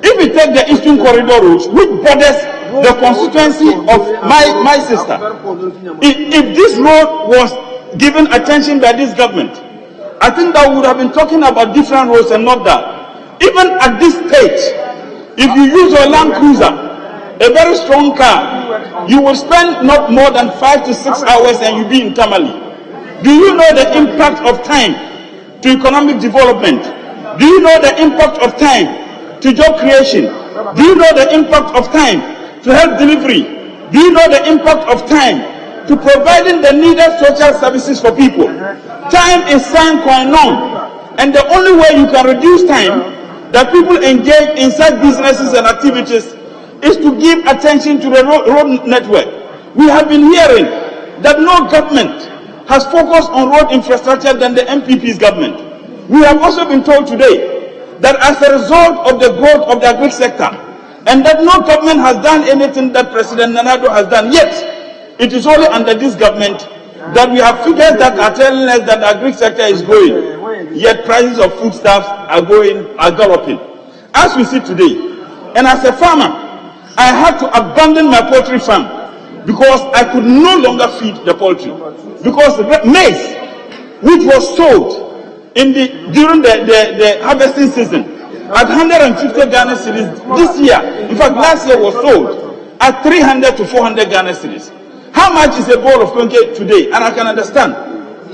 If we take the Eastern Corridor route, which borders the constituency of my sister, if this road was given attention by this government, I think that we would have been talking about different roads and not that. Even at this stage, if you use your Land Cruiser, a very strong car, you will spend not more than 5 to 6 hours and you'll be in Tamale. Do you know the impact of time to economic development? Do you know the impact of time to job creation? Do you know the impact of time to health delivery? Do you know the impact of time to providing the needed social services for people? Time is sine qua non, and the only way you can reduce time that people engage in such businesses and activities is to give attention to the road network. We have been hearing that no government has focused on road infrastructure than the MPP's government. We have also been told today that as a result of the growth of the agri sector, and that no government has done anything that President Nana Addo has done, yet it is only under this government that we have figures that are telling us that the agri sector is growing, yet prices of foodstuffs are galloping. As we see today, and as a farmer, I had to abandon my poultry farm because I could no longer feed the poultry. Because maize, which was sold during the harvesting season at 150 Ghana cedis this year, in fact last year was sold at 300 to 400 Ghana cedis. How much is a bowl of kenke today? And I can understand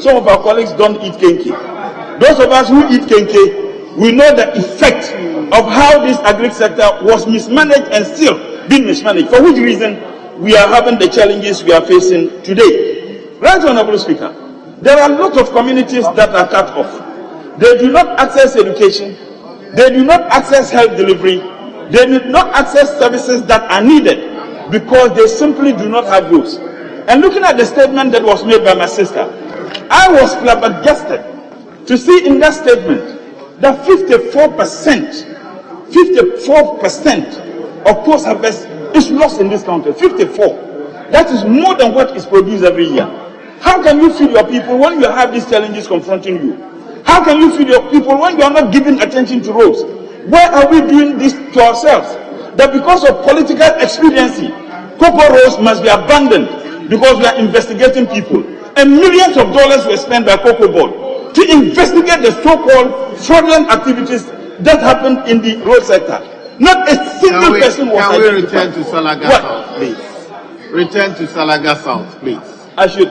some of our colleagues don't eat kenke. Those of us who eat kenke, we know the effect of how this agri sector was mismanaged and still being mismanaged, for which reason we are having the challenges we are facing today. Right, Honorable Speaker, there are a lot of communities that are cut off. They do not access education, they do not access health delivery, they do not access services that are needed because they simply do not have roads. And looking at the statement that was made by my sister, I was flabbergasted to see in that statement that 54% of post-harvest is lost in this country. 54. That is more than what is produced every year. How can you feed your people when you have these challenges confronting you? How can you feed your people when you are not giving attention to roads? Why are we doing this to ourselves? That because of political expediency, cocoa roads must be abandoned because we are investigating people. And millions of dollars were spent by Cocoa Board to investigate the so-called fraudulent activities that happened in the road sector. Not a single person was identified. Can we return to Salaga South, please? Return to Salaga South, please. I should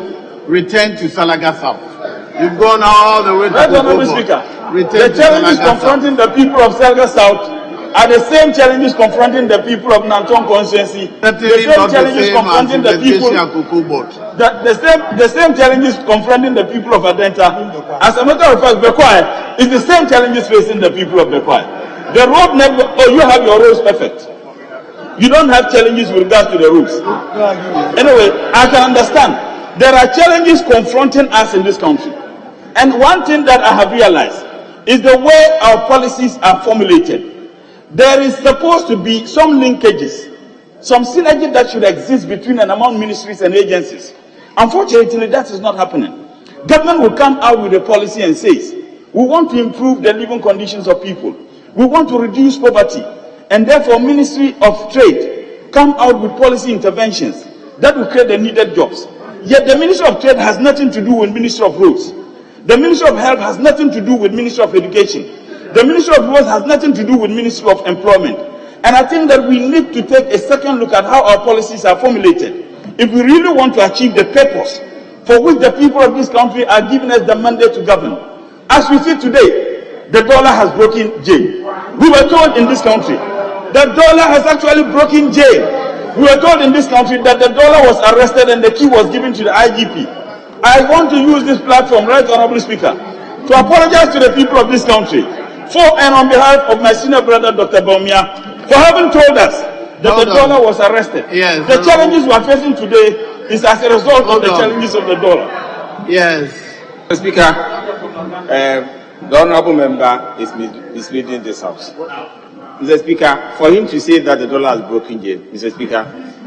return to Salaga South. You've gone all the way to Honorable Speaker, the challenges confronting the people of Salaga South are the same challenges confronting the people of Nanton Constituency. The same challenges confronting the people. The same challenges confronting the people of Adenta. As a matter of fact, Bekwai is the same challenges facing the people of Bekwai. The road network. Oh, you have your roads perfect. You don't have challenges with regards to the roads. Anyway, I can understand. There are challenges confronting us in this country. And one thing that I have realized is the way our policies are formulated. There is supposed to be some linkages, some synergy that should exist between and among ministries and agencies. Unfortunately, that is not happening. Government will come out with a policy and says, we want to improve the living conditions of people. We want to reduce poverty. And therefore, Ministry of Trade come out with policy interventions that will create the needed jobs. Yet the Ministry of Trade has nothing to do with Ministry of Roads. The Ministry of Health has nothing to do with Ministry of Education. The Ministry of Roads has nothing to do with Ministry of Employment. And I think that we need to take a second look at how our policies are formulated. If we really want to achieve the purpose for which the people of this country are giving us the mandate to govern. As we see today, the dollar has broken jail. We were told in this country that dollar has actually broken jail. We were told in this country that the dollar was arrested and the key was given to the IGP. I want to use this platform, Right Honorable Speaker, to apologize to the people of this country for and on behalf of my senior brother, Dr. Baumia, for having told us that the dollar was arrested. Yes, the challenges we are facing today is as a result of the challenges of the dollar. Yes. Mr. Speaker, the honorable member is misleading this House. Mr. Speaker, for him to say that the dollar has broken jail, Mr. Speaker,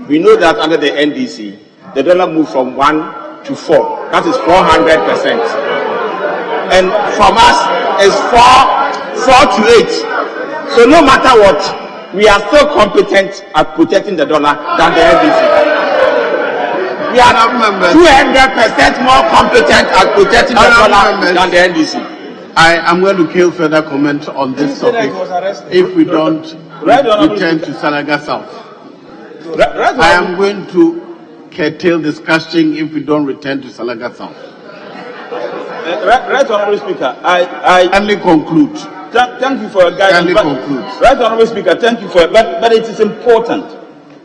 we know that under the NDC, the dollar moved from 1 to 4. That is 400%. And from us, it's 4 to 8. So no matter what, we are still competent at protecting the dollar than the NDC. We are 200% more competent at protecting the dollar than the NDC. I am going to kill further comment on this topic if we don't return to Salaga South. I am going to curtail discussion if we don't return to Salaga South. Right, Honorable Speaker, I only conclude. Thank you for your guidance. Right, Honorable Speaker, thank you for it. But it is important.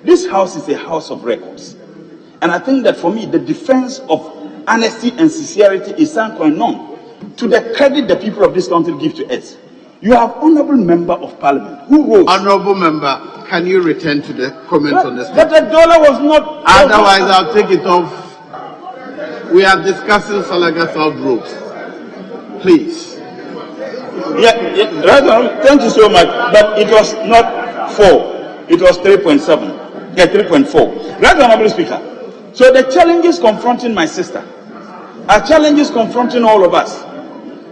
This House is a house of records. And I think that for me, the defense of honesty and sincerity is sine qua non to the credit the people of this country give to us. You have honorable member of parliament who wrote. Honorable member, can you return to the comment on this? But the dollar was not. Otherwise, I'll take it off. We are discussing Salaga South roads. Please. Right, thank you so much. But it was not 4. It was 3.7. Yeah, 3.4. Right, Honorable Speaker. So the challenges confronting my sister are challenges confronting all of us.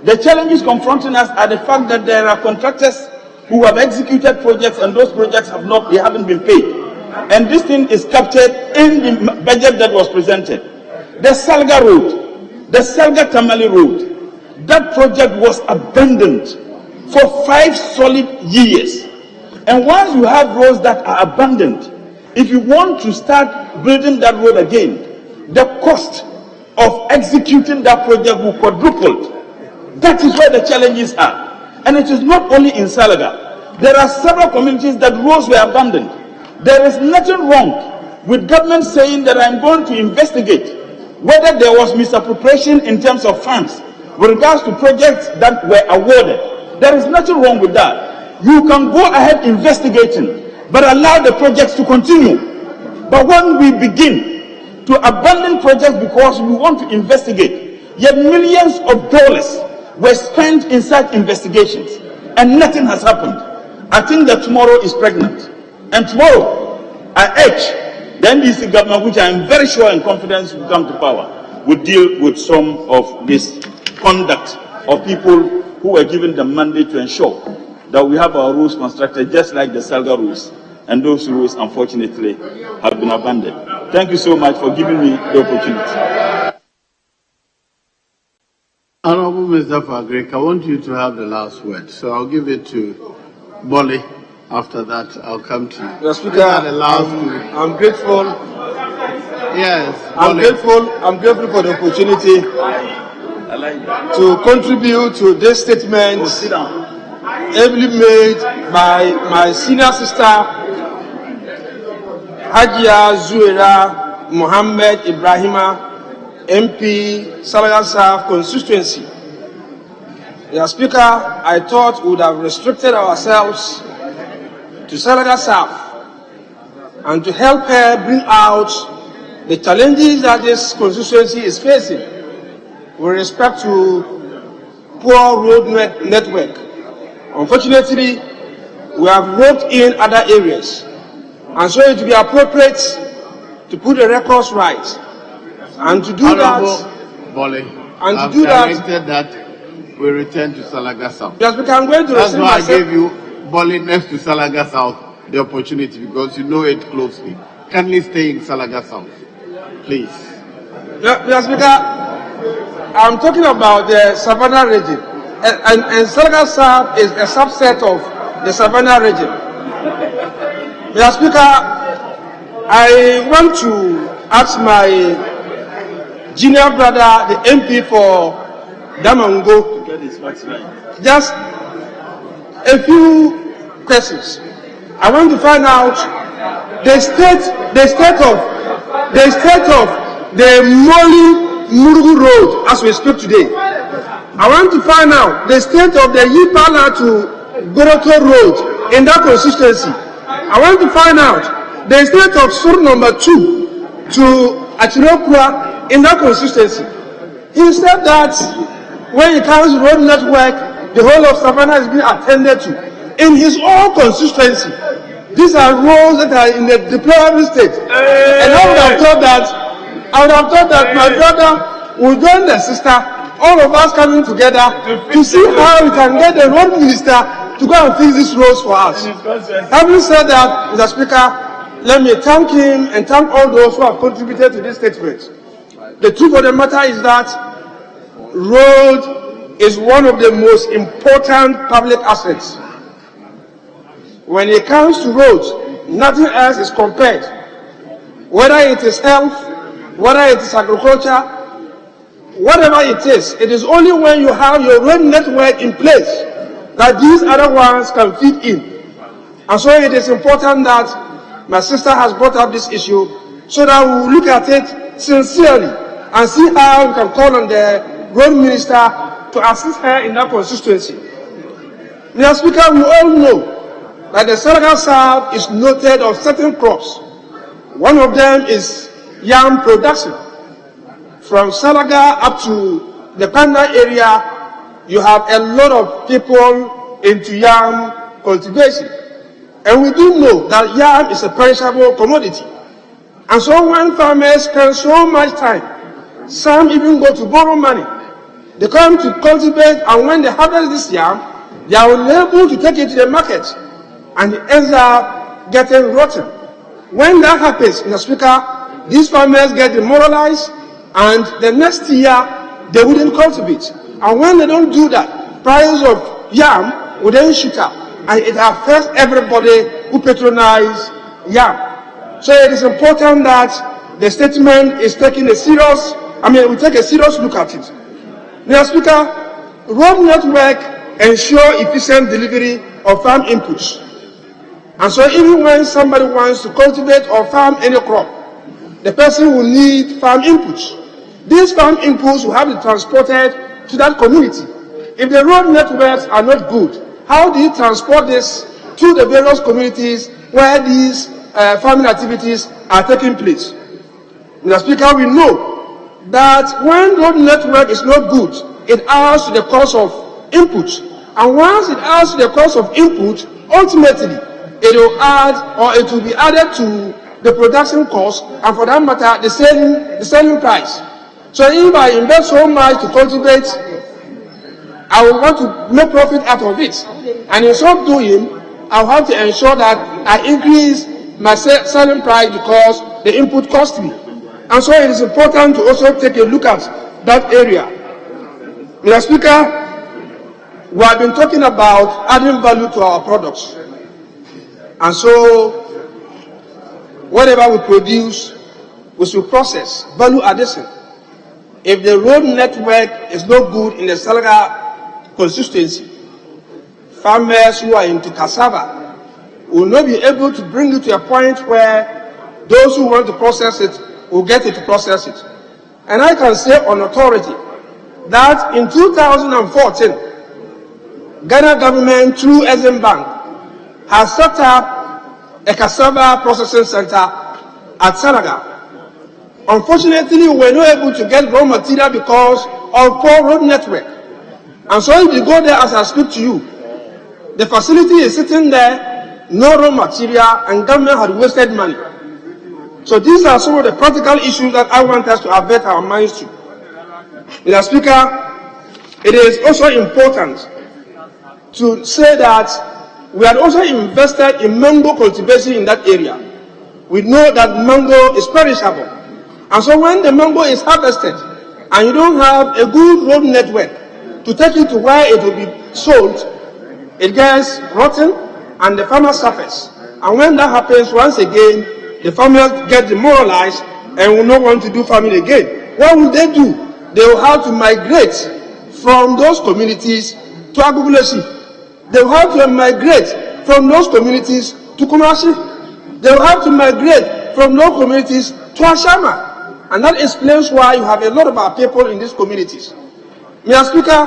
The challenges confronting us are the fact that there are contractors who have executed projects and those projects haven't been paid. And this thing is captured in the budget that was presented. The Salga Road, the Salga Tamale Road, that project was abandoned for 5 solid years. And once you have roads that are abandoned, if you want to start building that road again, the cost of executing that project will quadruple. That is where the challenges are. And it is not only in Salaga. There are several communities that roads were abandoned. There is nothing wrong with government saying that I'm going to investigate whether there was misappropriation in terms of funds with regards to projects that were awarded. There is nothing wrong with that. You can go ahead investigating, but allow the projects to continue. But when we begin to abandon projects because we want to investigate, yet millions of dollars were spent in such investigations, and nothing has happened. I think that tomorrow is pregnant. And tomorrow, I urge the NDC government, which I am very sure and confident will come to power, will deal with some of this conduct of people who were given the mandate to ensure that we have our rules constructed just like the Salga rules. And those rules, unfortunately, have been abandoned. Thank you so much for giving me the opportunity. Honorable Mr. Fagrik, I want you to have the last word. So I'll give it to Bolly. After that, I'll come to you. Mr. Speaker, I'm grateful. Yes, I'm grateful for the opportunity to contribute to this statement ably made by my senior sister, Hajia Zuera Mohammed Ibrahima, MP, Salaga South Constituency. Mr. Speaker, I thought we would have restricted ourselves to Salaga South and to help her bring out the challenges that this constituency is facing with respect to poor road network. Unfortunately, we have roped in other areas, and so it will be appropriate to put the records right. And to do that, we return to Salaga South. Yes, because I'm going to. That's why I gave you Bolly next to Salaga South the opportunity, because you know it closely. Kindly stay in Salaga South, please. Yes, because I'm talking about the Savannah region, and Salaga South is a subset of the Savannah region. Mr. Speaker, I want to ask my junior brother, the MP for Damango, just a few questions. I want to find out the state of the Moli Murugu Road as we speak today. I want to find out the state of the Yipala to Goroto Road in that constituency. I want to find out the state of Sur number 2 to Achirokwa in that constituency. He said that when it comes to road network, the whole of Savannah is being attended to. In his own constituency, these are roads that are in a deplorable state. And I would have thought that my brother will join the sister, all of us coming together to see how we can get the road minister to go and fix these roads for us. Having said that, Mr. Speaker, let me thank him and thank all those who have contributed to this statement. The truth of the matter is that road is one of the most important public assets. When it comes to roads, nothing else is compared. Whether it is health, whether it is agriculture, whatever it is only when you have your road network in place that these other ones can fit in. And so it is important that my sister has brought up this issue so that we will look at it sincerely and see how we can call on the road minister to assist her in that constituency. Mr. Speaker, we all know that the Salaga South is noted of certain crops. One of them is Yam Production. From Salaga up to the Panda area, you have a lot of people into yam cultivation. And we do know that yam is a perishable commodity. And so when farmers spend so much time, some even go to borrow money. They come to cultivate, and when they harvest this yam, they are unable to take it to the market. And it ends up getting rotten. When that happens, Mr. Speaker, these farmers get demoralized, and the next year, they wouldn't cultivate. And when they don't do that, price of yam will then shoot up. And it affects everybody who patronize yam. So it is important that the statement is taking we take a serious look at it. Mr. Speaker, road network ensure efficient delivery of farm inputs. And so even when somebody wants to cultivate or farm any crop, the person will need farm inputs. These farm inputs will have to be transported to that community. If the road networks are not good, how do you transport this to the various communities where these farming activities are taking place? Mr. Speaker, we know that when road network is not good, it adds to the cost of input. And once it adds to the cost of input, ultimately it will be added to the production cost, and for that matter, the selling price. So if I invest so much to cultivate, I will want to make profit out of it. And in so doing, I'll have to ensure that I increase my selling price because the input cost me. And so it is important to also take a look at that area. Mr. Speaker, we have been talking about adding value to our products. And so whatever we produce, we should process value addition. If the road network is not good in the Salaga constituency, farmers who are into cassava will not be able to bring it to a point where those who want to process it will get it to process it. And I can say on authority that in 2014, Ghana government through Exim Bank has set up a cassava processing center at Salaga. Unfortunately, we were not able to get raw material because of poor road network. And so if you go there as I speak to you, the facility is sitting there, no raw material, and government had wasted money. So these are some of the practical issues that I want us to avert our minds to. Mr. Speaker, it is also important to say that we had also invested in mango cultivation in that area. We know that mango is perishable. And so when the mango is harvested and you don't have a good road network to take it to where it will be sold, it gets rotten and the farmer suffers. And when that happens, once again, the farmers get demoralized and will not want to do farming again. What will they do? They will have to migrate from those communities to Agboguleshi. They will have to migrate from those communities to Kumashi. They will have to migrate from those communities to Ashama. And that explains why you have a lot of our people in these communities. Mr. Speaker,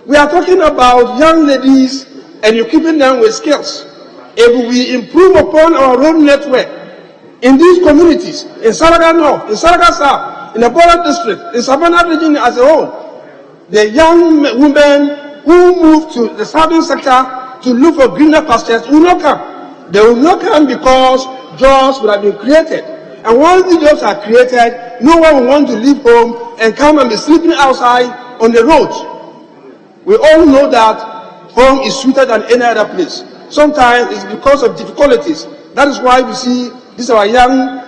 We are talking about young ladies and equipping them with skills. If we improve upon our road network in these communities, in Salaga North, in Salaga South, in the Border District, in Savannah region as a whole, the young women who move to the southern sector to look for greener pastures will not come. They will not come because jobs will have been created. And once the jobs are created, no one will want to leave home and come and be sleeping outside on the roads. We all know that home is sweeter than any other place. Sometimes it's because of difficulties. That is why we see these are our young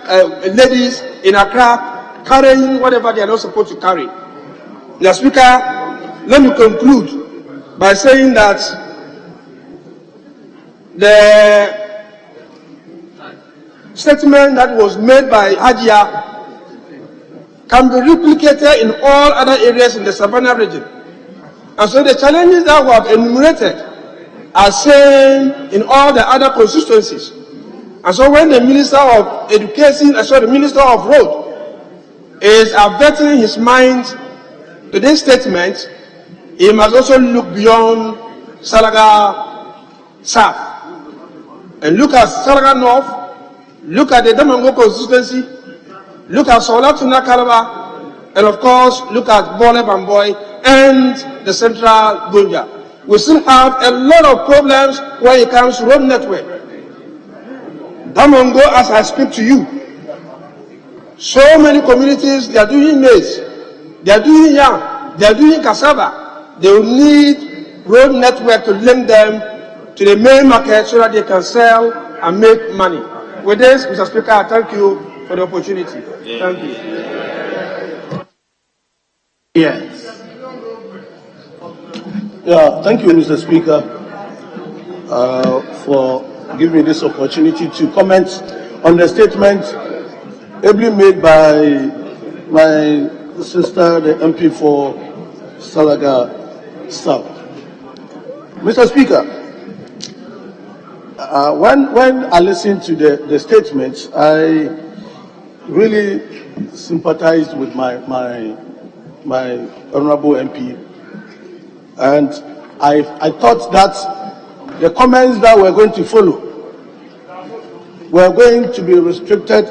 ladies in Accra carrying whatever they are not supposed to carry. Mr. Speaker, let me conclude by saying that the statement that was made by Hajia can be replicated in all other areas in the Savannah region. And so the challenges that we have enumerated are same in all the other constituencies. And so when the Minister of Education, the Minister of Road is averting his mind to this statement, he must also look beyond Salaga South and look at Salaga North, look at the Damango constituency, look at Solatuna Kalaba, and of course look at Bole Bamboy and the Central Gunja. We still have a lot of problems when it comes to road network. Damango, as I speak to you, so many communities, they are doing maize, they are doing yam, they are doing cassava. They will need road network to link them to the main market so that they can sell and make money. With this, Mr. Speaker, I thank you for the opportunity. Thank you. Yes. Yeah, thank you, Mr. Speaker, for giving me this opportunity to comment on the statement ably made by my sister, the MP for Salaga South. Mr. Speaker, when I listened to the statements, I really sympathized with my honorable MP. And I thought that the comments that were going to follow were going to be restricted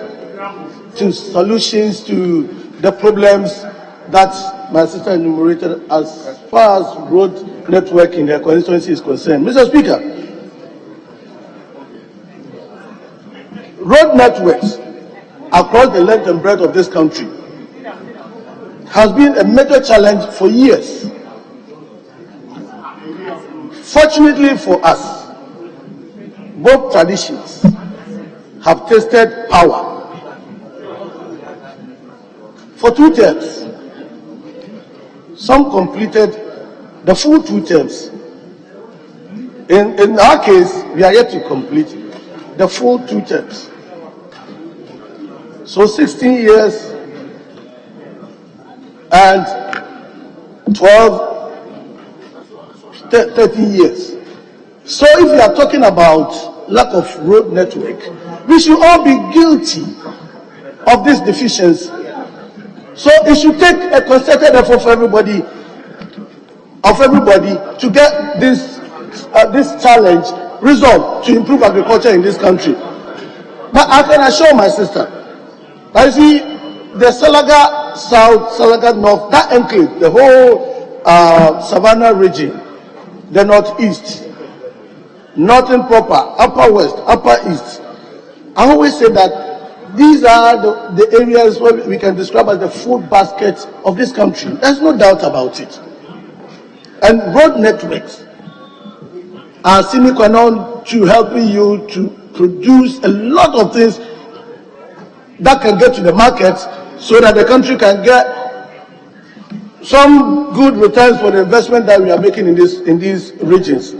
to solutions to the problems that my sister enumerated as far as road network in her constituency is concerned. Mr. Speaker, road networks across the length and breadth of this country has been a major challenge for years. Fortunately for us, both traditions have tasted power for 2 terms. Some completed the full 2 terms. In our case, we are yet to complete the full 2 terms. So 16 years and 13 years. So if we are talking about lack of road network, we should all be guilty of this deficiency. So it should take a concerted effort for everybody to get this challenge resolved to improve agriculture in this country. But I can assure my sister, I see the Salaga South, Salaga North, that enclave, the whole Savannah region, the Northeast, Northern proper, Upper West, Upper East. I always say that these are the areas where we can describe as the food basket of this country. There's no doubt about it. And road networks are sine qua non to helping you to produce a lot of things that can get to the market so that the country can get some good returns for the investment that we are making in these regions.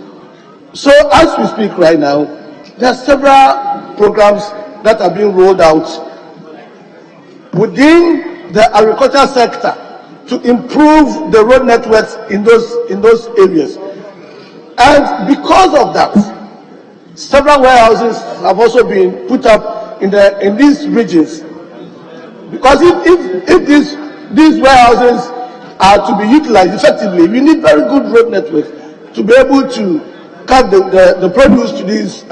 So as we speak right now, there are several programs that are being rolled out within the agricultural sector to improve the road networks in those areas. And because of that, several warehouses have also been put up in these regions. Because if these warehouses are to be utilized effectively, we need very good road networks to be able to cut the produce to these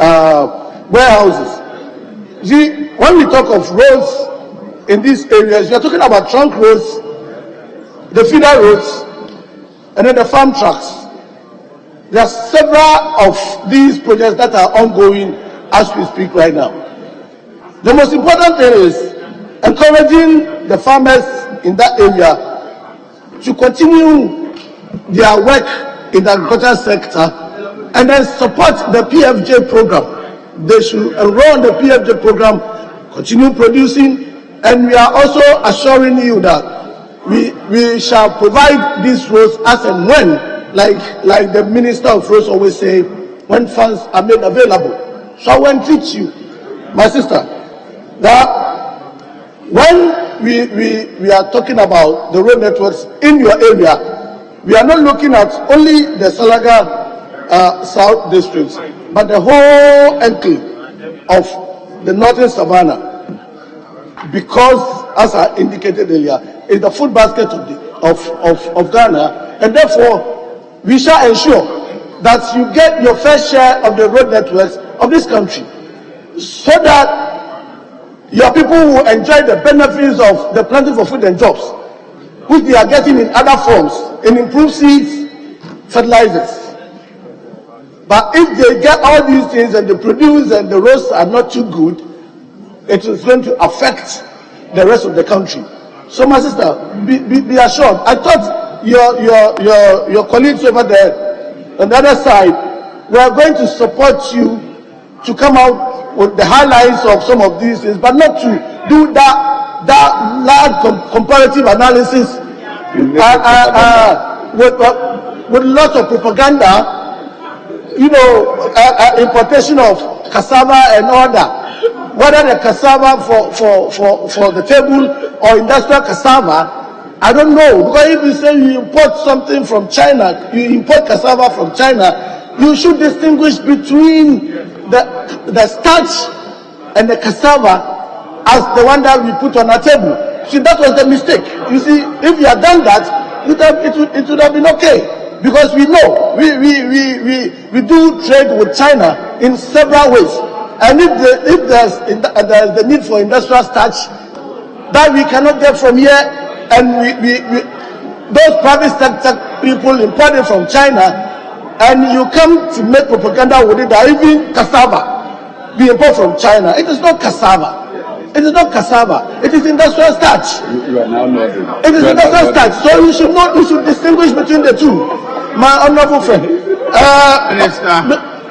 warehouses. See, when we talk of roads in these areas, we are talking about trunk roads, the feeder roads, and then the farm tracks. There are several of these projects that are ongoing as we speak right now. The most important thing is encouraging the farmers in that area to continue their work in the agricultural sector and then support the PFJ program. They should enroll in the PFJ program, continue producing, and we are also assuring you that we shall provide these roads as and when, like the Minister of Roads always say, when funds are made available. So I will teach you, my sister, that when we are talking about the road networks in your area, we are not looking at only the Salaga South districts, but the whole enclave of the northern savannah, because, as I indicated earlier, is the food basket of Ghana, and therefore we shall ensure that you get your fair share of the road networks of this country, so that your people will enjoy the benefits of the plentiful food and jobs, which they are getting in other forms, in improved seeds, fertilizers. But if they get all these things and the produce and the roads are not too good, it is going to affect the rest of the country. So, my sister, be assured. I thought your colleagues over there on the other side were going to support you to come out with the highlights of some of these things, but not to do that large comparative analysis with lots of propaganda. You know, importation of cassava and all that. Whether the cassava for the table or industrial cassava, I don't know. Because if you say you import something from China, you import cassava from China, you should distinguish between the starch and the cassava as the one that we put on our table. See, that was the mistake. You see, if you had done that, it would have been okay. Because we know we do trade with China in several ways, and if there's the need for industrial starch that we cannot get from here, and those private sector people import it from China, and you come to make propaganda with it that even cassava we import from China. It is not cassava. It is not cassava. It is industrial starch. You are now nodding. It is industrial starch. So you should distinguish between the two. My honorable friend. Minister,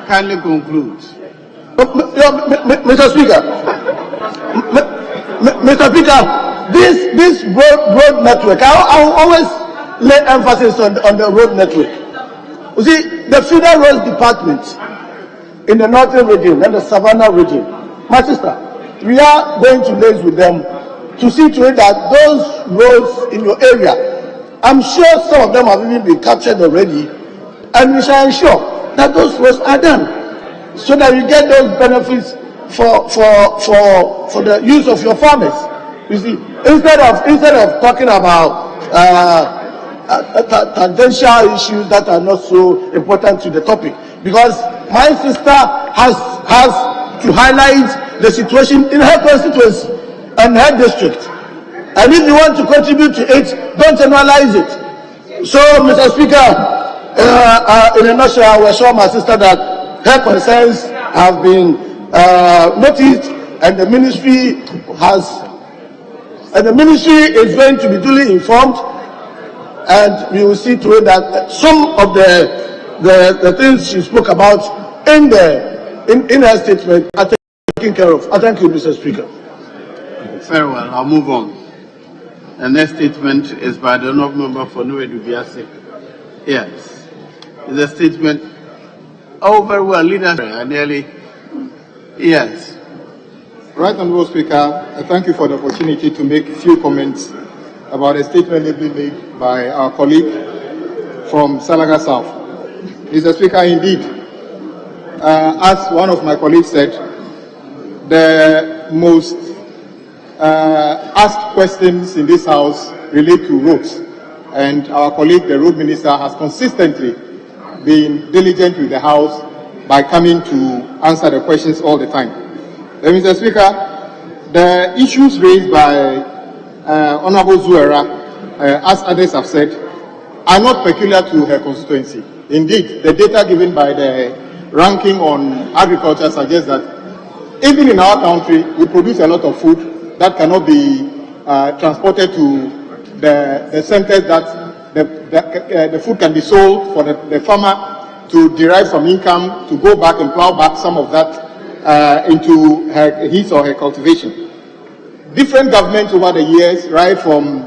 kindly conclude. Mr. Speaker. Mr. Speaker, this road network, I will always lay emphasis on the road network. You see, the feeder roads department in the northern region and the savannah region, my sister, we are going to liaise with them to see to it that those roads in your area, I'm sure some of them have even been captured already, and we shall ensure that those roads are done, so that you get those benefits for the use of your farmers. You see, instead of talking about tangential issues that are not so important to the topic, because my sister has to highlight the situation in her constituency and her district. And if you want to contribute to it, don't generalize it. So, Mr. Speaker, in a nutshell, I will assure my sister that her concerns have been noticed, and the ministry is going to be duly informed, and we will see to it that some of the things she spoke about in her statement are taken care of. I thank you, Mr. Speaker. Very well, I'll move on. The next statement is by the honourable member for Nuedu Biase. Yes. It's a statement. Oh, very well, leader. Nearly. Yes. Right, Honourable Speaker, I thank you for the opportunity to make a few comments about a statement made by our colleague from Salaga South. Mr. Speaker, indeed, as one of my colleagues said, the most asked questions in this House relate to roads. and our colleague, the road minister, has consistently been diligent with the House by coming to answer the questions all the time. Mr. Speaker, the issues raised by Honorable Zuera, as others have said, are not peculiar to her constituency. Indeed, the data given by the ranking on agriculture suggests that even in our country, we produce a lot of food that cannot be transported to the centers that the food can be sold for the farmer to derive some income, to go back and plow back some of that into his or her cultivation. Different governments over the years, right from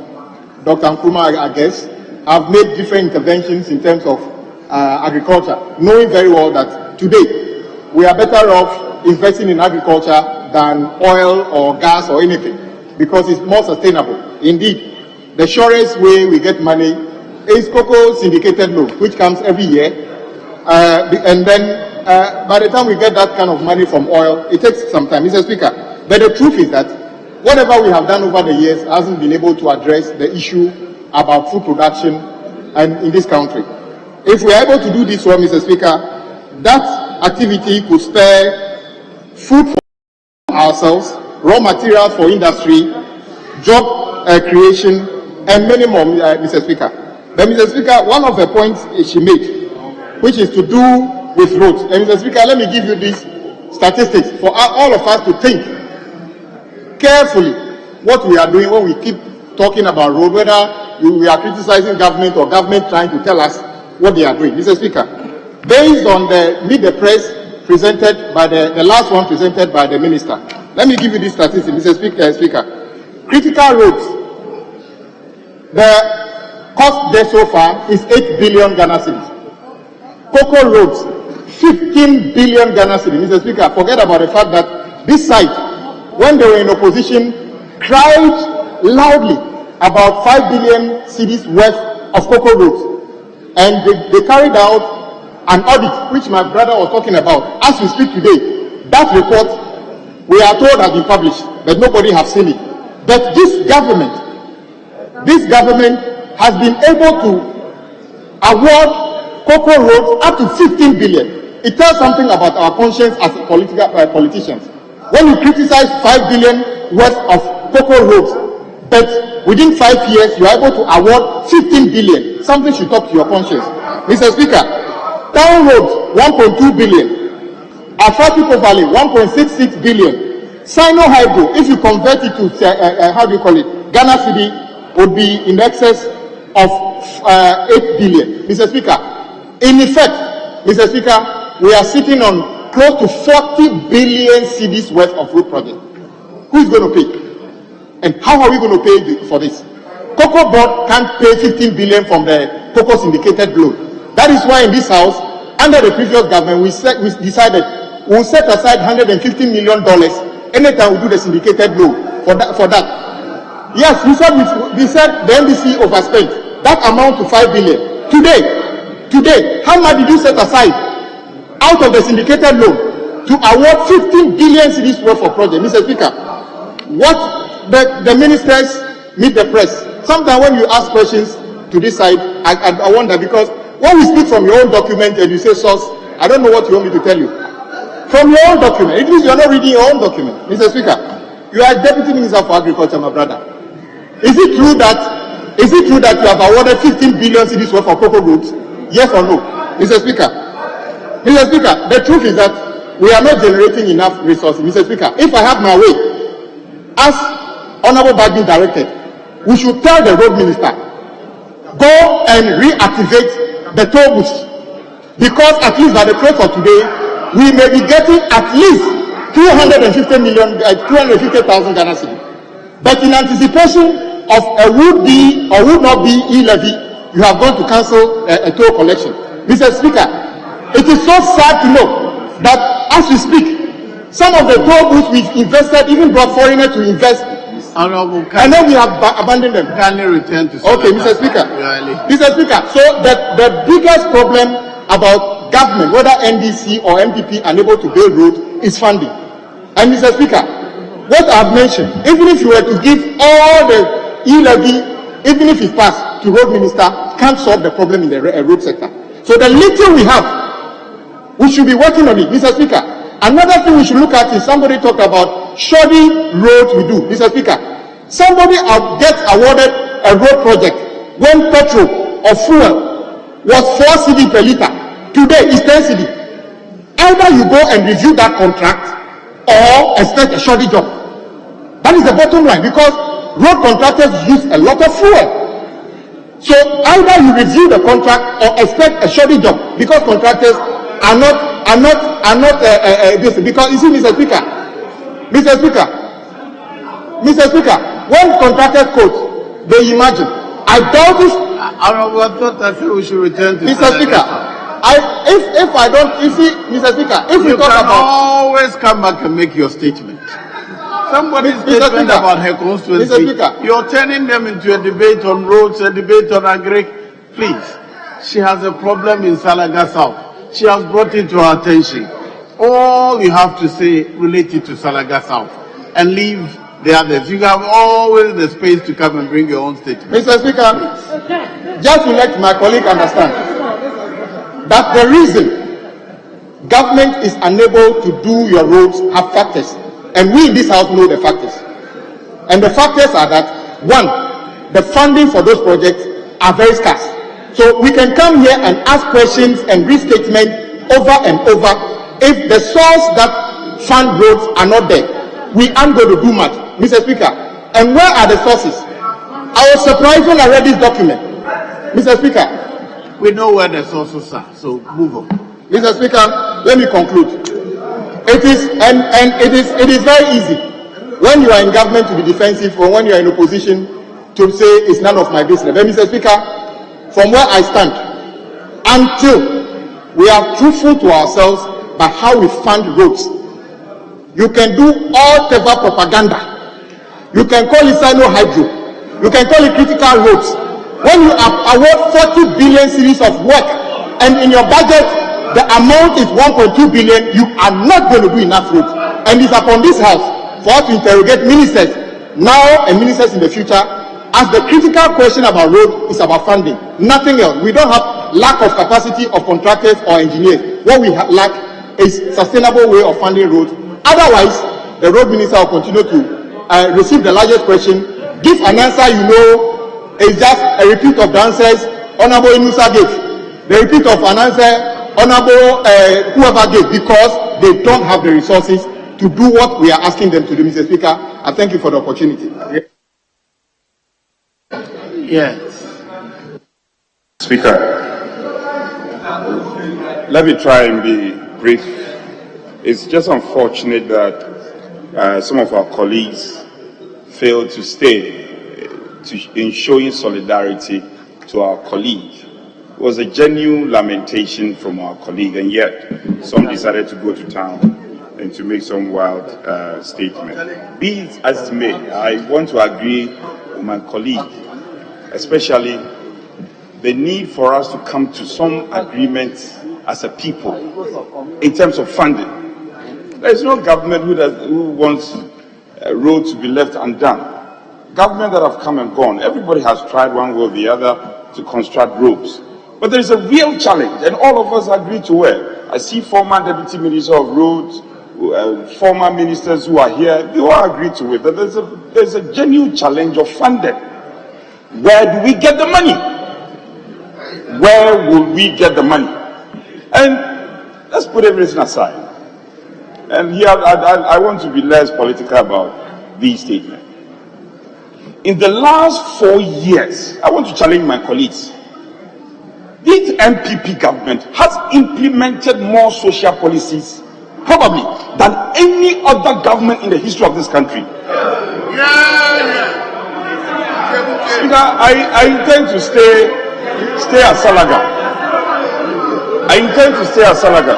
Dr. Nkrumah, I guess, have made different interventions in terms of agriculture, knowing very well that today we are better off investing in agriculture than oil or gas or anything, because it's more sustainable. Indeed, the surest way we get money is cocoa syndicated loan, which comes every year. And then by the time we get that kind of money from oil, it takes some time, Mr. Speaker. But the truth is that whatever we have done over the years hasn't been able to address the issue about food production and in this country. If we are able to do this well, Mr. Speaker, that activity could spare food for ourselves, raw materials for industry, job creation, and many more, Mr. Speaker. But, Mr. Speaker, one of the points she made, which is to do with roads. And, Mr. Speaker, let me give you these statistics for all of us to think carefully what we are doing when we keep talking about road, whether we are criticizing government or government trying to tell us what they are doing. Mr. Speaker, based on the Meet the Press presented by the last one presented by the minister, let me give you this statistic, Mr. Speaker. Critical roads, the cost there so far is 8 billion Ghana cedis. Cocoa roads, 15 billion Ghana cedis. Mr. Speaker, forget about the fact that this side, when they were in opposition, cried loudly about 5 billion cedis worth of cocoa roads. And they carried out an audit, which my brother was talking about. As we speak today, that report, we are told, has been published, but nobody has seen it. But this government has been able to award cocoa roads up to 15 billion. It tells something about our conscience as politicians. When you criticize 5 billion worth of cocoa roads, but within 5 years you are able to award 15 billion, something should talk to your conscience. Mr. Speaker, town roads 1.2 billion, Afratiko Valley 1.66 billion, Sino Hydro, if you convert it to Ghana cedi, would be in excess of 8 billion. Mr. Speaker, in effect, Mr. Speaker, we are sitting on close to 40 billion cedis worth of road project. Who is going to pay? And how are we going to pay for this? Cocoa Board can't pay 15 billion from the cocoa syndicated loan. That is why in this house, under the previous government, we decided we'll set aside $150 million anytime we do the syndicated loan for that. Yes, we said the NDC overspent. That amount to 5 billion. Today, how much did you set aside out of the syndicated loan to award 15 billion cedis worth of project? Mr. Speaker, what the ministers meet the press. Sometimes when you ask questions to this side, I wonder, because when we speak from your own document and you say source, I don't know what you want me to tell you. From your own document, it means you are not reading your own document. Mr. Speaker, you are Deputy Minister for Agriculture, my brother. Is it true that you have awarded 15 billion cedis worth of cocoa roads? Yes or no? Mr. Speaker, the truth is that we are not generating enough resources. Mr. Speaker, if I have my way, as Honorable Badin directed, we should tell the road minister, go and reactivate the toll booths, because at least by the close of today, we may be getting at least 250,000 Ghana cedis. But in anticipation of a would-be or would not be e-levy, you have gone to cancel a toll collection. Mr. Speaker, it is so sad to know that as we speak, some of the toll booths we've invested, even brought foreigners to invest, and then we have abandoned them. Can you return to okay, Mr. Speaker. Mr. Speaker, so the biggest problem about government, whether NDC or MPP, unable to build roads, is funding. And Mr. Speaker, what I've mentioned, even if you were to give all the e-levy, even if it passed, to road minister can't solve the problem in the road sector. So the little we have, we should be working on it, Mr. Speaker. Another thing we should look at is somebody talked about shoddy roads we do, Mr. Speaker. Somebody gets awarded a road project when petrol or fuel was 4 cedi per liter. Today it's 10 cedi. Either you go and review that contract or expect a shoddy job. That is the bottom line, because road contractors use a lot of fuel. So either you review the contract or expect a shoddy job, because contractors are not this. Because you see, Mr. Speaker, when contractors quote, they imagine. I doubt this. I thought I think we should return to Mr. Speaker. If I don't, you see, Mr. Speaker, if we talk about, always come back and make your statement. Somebody's statement about her constituency, you're turning them into a debate on roads, a debate on agri. Please, she has a problem in Salaga South. She has brought it to our attention. All you have to say related to Salaga South and leave the others. You have always the space to come and bring your own statement. Mr. Speaker, just to let my colleague understand that the reason government is unable to do your roads have factors. And we in this house know the factors. And the factors are that, one, the funding for those projects are very scarce. So we can come here and ask questions and read statements over and over. If the source that fund roads are not there, we aren't going to do much, Mr. Speaker. And where are the sources? I was surprised when I read this document, Mr. Speaker. We know where the sources are, so move on. Mr. Speaker, let me conclude. It is very easy when you are in government to be defensive, or when you are in opposition to say it's none of my business. But Mr. Speaker, from where I stand, until we are truthful to ourselves by how we fund roads, you can do all Teva propaganda. You can call it Sino Hydro. You can call it critical roads. When you award 40 billion series of work, and in your budget the amount is 1.2 billion, you are not going to do enough roads. And it's upon this house for us to interrogate ministers now and ministers in the future, as the critical question about road is about funding, nothing else. We don't have lack of capacity of contractors or engineers. What we lack is sustainable way of funding roads. Otherwise, the road minister will continue to receive the largest question, give an answer you know is just a repeat of the answers Honorable Inusa gave, the repeat of an answer Honorable whoever gave, because they don't have the resources to do what we are asking them to do. Mr. Speaker, I thank you for the opportunity. Yes. Speaker, let me try and be brief. It's just unfortunate that some of our colleagues failed to stay in showing solidarity to our colleague. It was a genuine lamentation from our colleague, and yet some decided to go to town and to make some wild statement. Be it as it may, I want to agree with my colleague, especially the need for us to come to some agreement as a people in terms of funding. There is no government who wants roads to be left undone. Government that have come and gone, everybody has tried one way or the other to construct roads. But there is a real challenge, and all of us agree to it. I see former Deputy Minister of Roads, former ministers who are here, they all agree to it, that there's a genuine challenge of funding. Where do we get the money? Where will we get the money? And let's put everything aside. And here, I want to be less political about these statements. In the last 4 years, I want to challenge my colleagues. This MPP government has implemented more social policies, probably, than any other government in the history of this country. Speaker, I intend to stay at Salaga. I intend to stay at Salaga.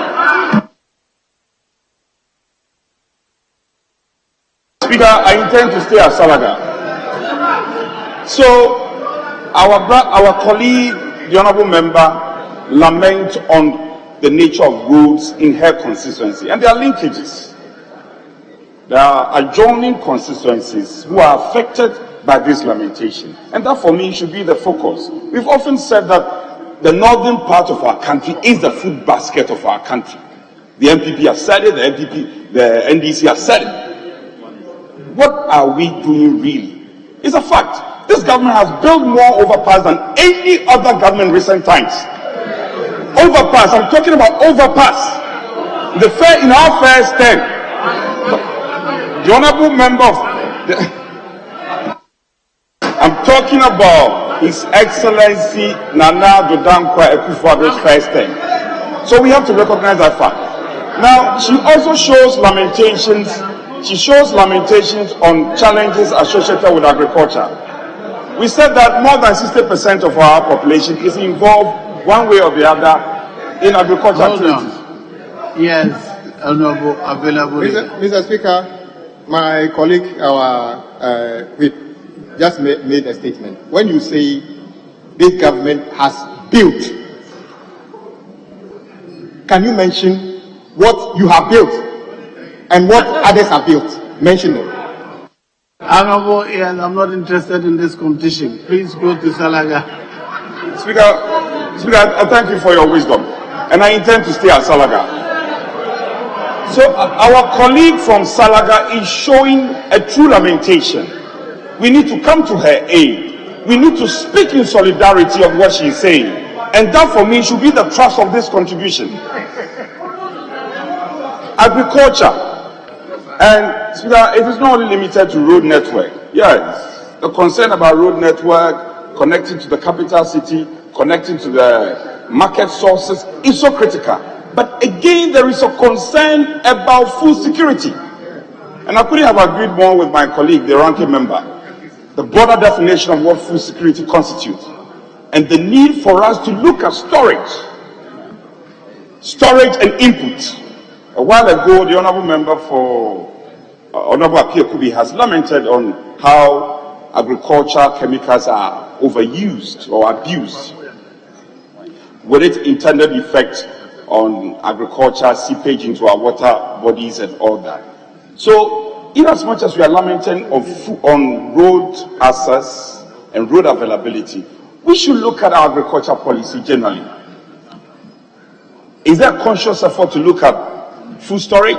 Speaker, I intend to stay at Salaga. So, our colleague, the honourable member, lament on the nature of roads in her constituency, and there are linkages. There are adjoining constituencies who are affected by this lamentation. And that for me should be the focus. We've often said that the northern part of our country is the food basket of our country. The MPP has said it, the NDC has said it. What are we doing really? It's a fact. This government has built more overpass than any other government in recent times. Overpass, I'm talking about overpass. In our first term, the honorable member of I'm talking about His Excellency Nana Addo Dankwa Akufo-Addo's first term. So we have to recognize that fact. Now, she also shows lamentations. She shows lamentations on challenges associated with agriculture. We said that more than 60% of our population is involved one way or the other in agriculture activities. Yes, honorable available. Mr. Speaker, my colleague, our whip, just made a statement. When you say this government has built, can you mention what you have built and what others have built? Mention them. Honorable, yes, I'm not interested in this competition. Please go to Salaga. Speaker, I thank you for your wisdom, and I intend to stay at Salaga. So our colleague from Salaga is showing a true lamentation. We need to come to her aid. We need to speak in solidarity of what she is saying. And that for me should be the thrust of this contribution. Agriculture. And Speaker, it is not only limited to road network. Yes, the concern about road network, connecting to the capital city, connecting to the market sources is so critical. But again, there is a concern about food security. And I couldn't have agreed more with my colleague, the ranking member. The broader definition of what food security constitutes. And the need for us to look at storage and input. A while ago, the honorable member for Honorable Apia Kubi has lamented on how agricultural chemicals are overused or abused, with its intended effect on agriculture, seepage into our water bodies and all that. So, in as much as we are lamenting on road access and road availability, we should look at our agriculture policy generally. Is there a conscious effort to look at food storage?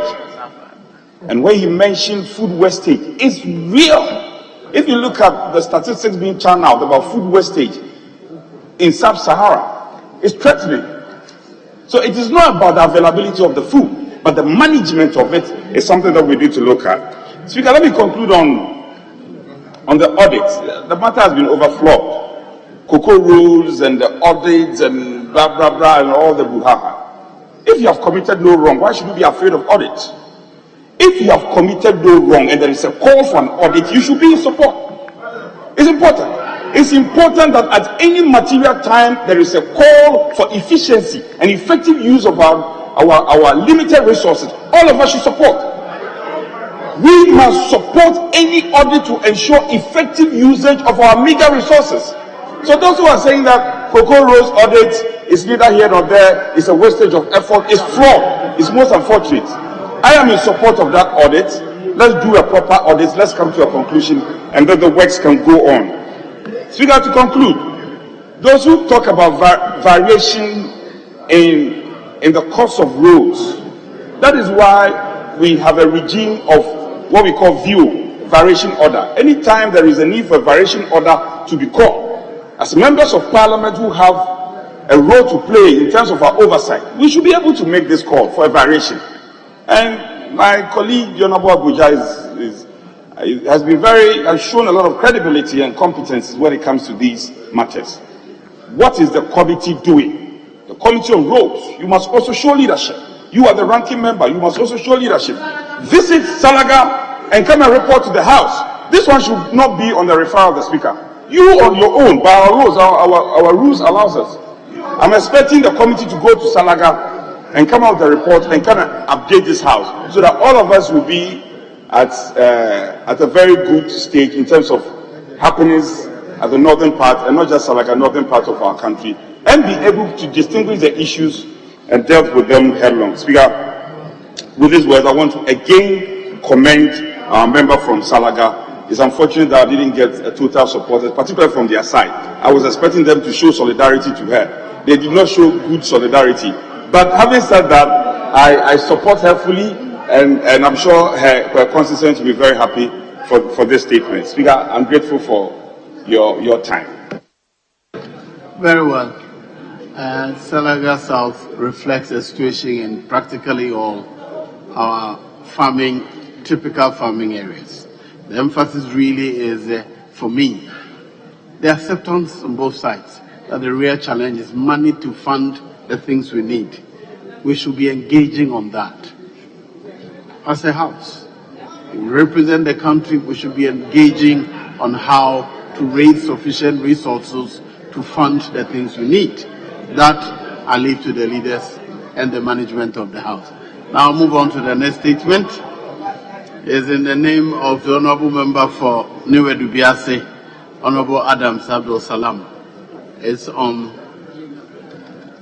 And when he mentioned food wastage, it's real. If you look at the statistics being channeled about food wastage in Sub-Sahara, it's threatening. So it is not about the availability of the food, but the management of it is something that we need to look at. Speaker, let me conclude on the audits. The matter has been overflowed. Cocoa rules and the audits and blah, blah, blah, and all the buhaha. If you have committed no wrong, why should you be afraid of audit? If you have committed no wrong and there is a call for an audit, you should be in support. It's important. It's important that at any material time there is a call for efficiency and effective use of our limited resources. All of us should support. We must support any audit to ensure effective usage of our meager resources. So those who are saying that Cocoa Rose audit is neither here nor there, it's a wastage of effort, is flawed, it's most unfortunate. I am in support of that audit. Let's do a proper audit, let's come to a conclusion, and then the works can go on. Speaker, to conclude, those who talk about variation in the cost of roads, that is why we have a regime of what we call VO, variation order. Anytime there is a need for a variation order to be called, as members of parliament who have a role to play in terms of our oversight, we should be able to make this call for a variation. And my colleague, Honorable Abuja, has shown a lot of credibility and competence when it comes to these matters. What is the committee doing? The Committee on Roads, you must also show leadership. You are the ranking member, you must also show leadership. Visit Salaga and come and report to the House. This one should not be on the referral of the Speaker. You on your own, by our rules, our rules allows us. I'm expecting the committee to go to Salaga and come out with a report and kind of update this House so that all of us will be at a very good stage in terms of happenings at the northern part, and not just like a northern part of our country, and be able to distinguish the issues and deal with them headlong. Speaker, with these words, I want to again commend our member from Salaga It's unfortunate that I didn't get a total support, particularly from their side. I was expecting them to show solidarity to her. They did not show good solidarity. But having said that, I support her fully, and I'm sure her constituents will be very happy for this statement. Speaker, I'm grateful for your time. Very well. Salaga South reflects the situation in practically all our typical farming areas. The emphasis really is, for me, the acceptance on both sides that the real challenge is money to fund the things we need. We should be engaging on that. As a house, we represent the country, we should be engaging on how to raise sufficient resources to fund the things we need. That I leave to the leaders and the management of the house. Now I'll move on to the next statement. Is in the name of the Honorable Member for New Edubiase, Honorable Adams Abdul Salam. It's on.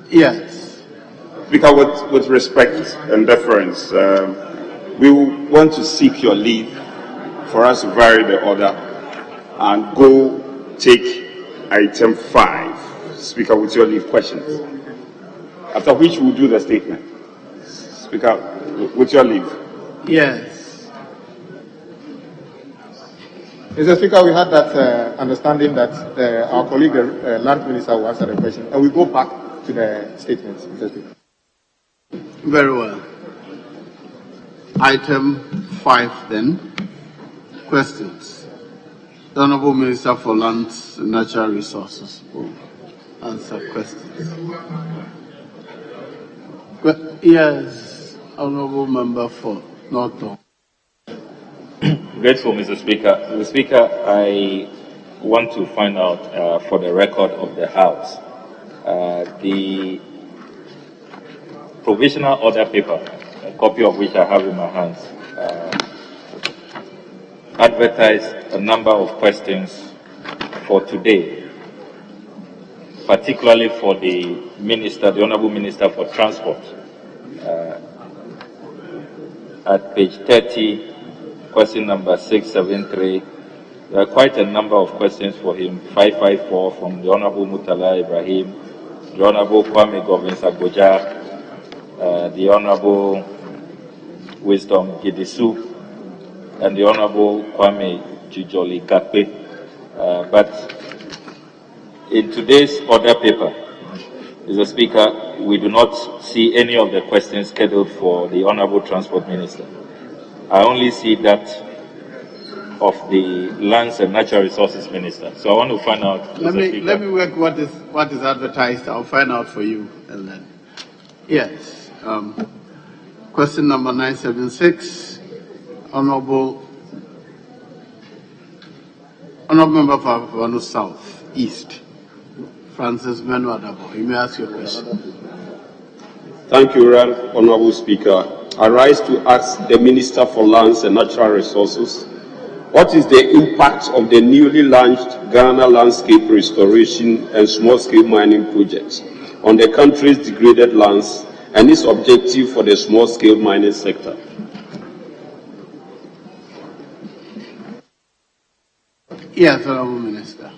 Yes. Speaker, with respect and deference, we want to seek your leave for us to vary the order and go take item 5. Speaker, with your leave, questions. After which we'll do the statement. Speaker, with your leave. Yes. Mr. Speaker, we had that understanding that our colleague, the Land Minister, will answer the question, and we go back to the statements, Mr. Speaker. Very well. Item 5 then. Questions. The Honourable Minister for Lands and Natural Resources will answer questions. Yes, Honourable Member for North. Grateful, Mr. Speaker. Mr. Speaker, I want to find out for the record of the House, the provisional order paper, a copy of which I have in my hands, advertised a number of questions for today, particularly for the Minister, the Honourable Minister for Transport. At page 30, question number 673, there are quite a number of questions for him. 554 from the Honourable Mutala Ibrahim, the Honourable Kwame Govins Agboja, the Honourable Wisdom Gidisu, and the Honourable Kwame Jijoli Gakpe. But in today's order paper, Mr. Speaker, we do not see any of the questions scheduled for the Honourable Transport Minister. I only see that of the Lands and Natural Resources Minister. So I want to find out. Let me work what is advertised. I'll find out for you, and then yes. Question number 976, Honourable Member for Havana South East, Francis Menuadabo. You may ask your question. Thank you, Honourable Speaker. I rise to ask the Minister for Lands and Natural Resources, what is the impact of the newly launched Ghana Landscape Restoration and Small-Scale Mining Project on the country's degraded lands and its objective for the small-scale mining sector? Yes, Honourable Minister.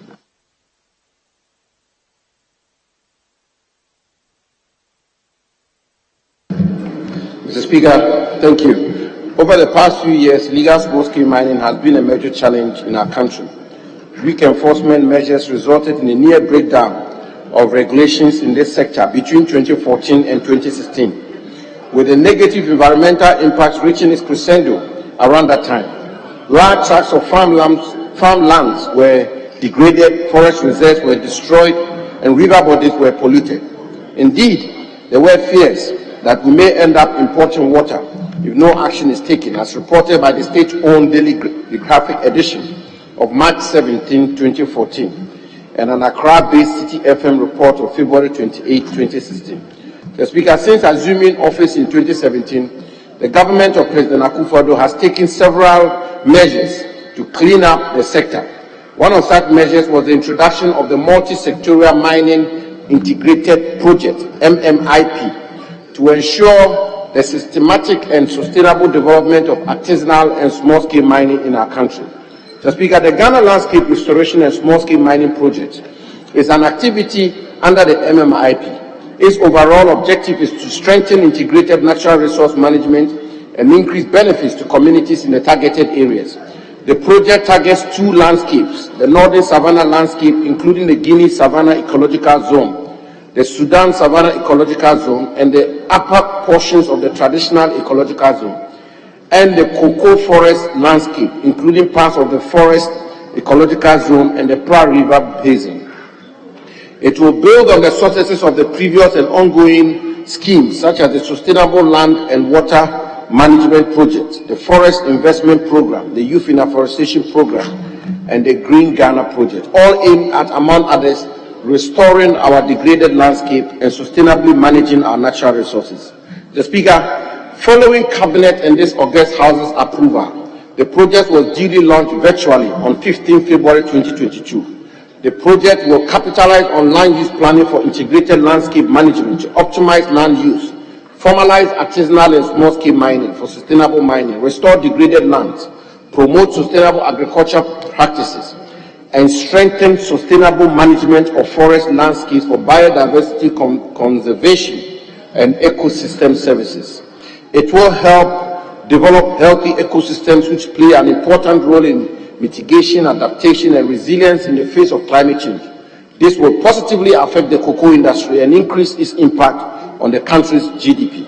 Mr. Speaker, thank you. Over the past few years, illegal small-scale mining has been a major challenge in our country. Weak enforcement measures resulted in a near breakdown of regulations in this sector between 2014 and 2016, with the negative environmental impacts reaching its crescendo around that time. Large tracts of farmlands were degraded, forest reserves were destroyed, and river bodies were polluted. Indeed, there were fears that we may end up importing water if no action is taken, as reported by the state-owned Daily Graphic edition of March 17, 2014, and an Accra-based City FM report of February 28, 2016. The Speaker, since assuming office in 2017, the government of President Akufo-Addo has taken several measures to clean up the sector. One of such measures was the introduction of the Multi-Sectorial Mining Integrated Project, MMIP, to ensure the systematic and sustainable development of artisanal and small-scale mining in our country. Mr. Speaker, the Ghana Landscape Restoration and Small-Scale Mining Project is an activity under the MMIP. Its overall objective is to strengthen integrated natural resource management and increase benefits to communities in the targeted areas. The project targets 2 landscapes, the Northern Savannah landscape, including the Guinea Savannah Ecological Zone, the Sudan Savannah Ecological Zone, and the upper portions of the Traditional Ecological Zone, and the Cocoa Forest landscape, including parts of the Forest Ecological Zone and the Pra River Basin. It will build on the successes of the previous and ongoing schemes, such as the Sustainable Land and Water Management Project, the Forest Investment Program, the Youth in Afforestation Program, and the Green Ghana Project, all aimed at, among others, restoring our degraded landscape and sustainably managing our natural resources. Mr. Speaker, following Cabinet and this August House's approval, the project was duly launched virtually on 15 February 2022. The project will capitalize on land use planning for integrated landscape management to optimize land use, formalize artisanal and small-scale mining for sustainable mining, restore degraded lands, promote sustainable agriculture practices, and strengthen sustainable management of forest landscapes for biodiversity conservation and ecosystem services. It will help develop healthy ecosystems which play an important role in mitigation, adaptation, and resilience in the face of climate change. This will positively affect the cocoa industry and increase its impact on the country's GDP.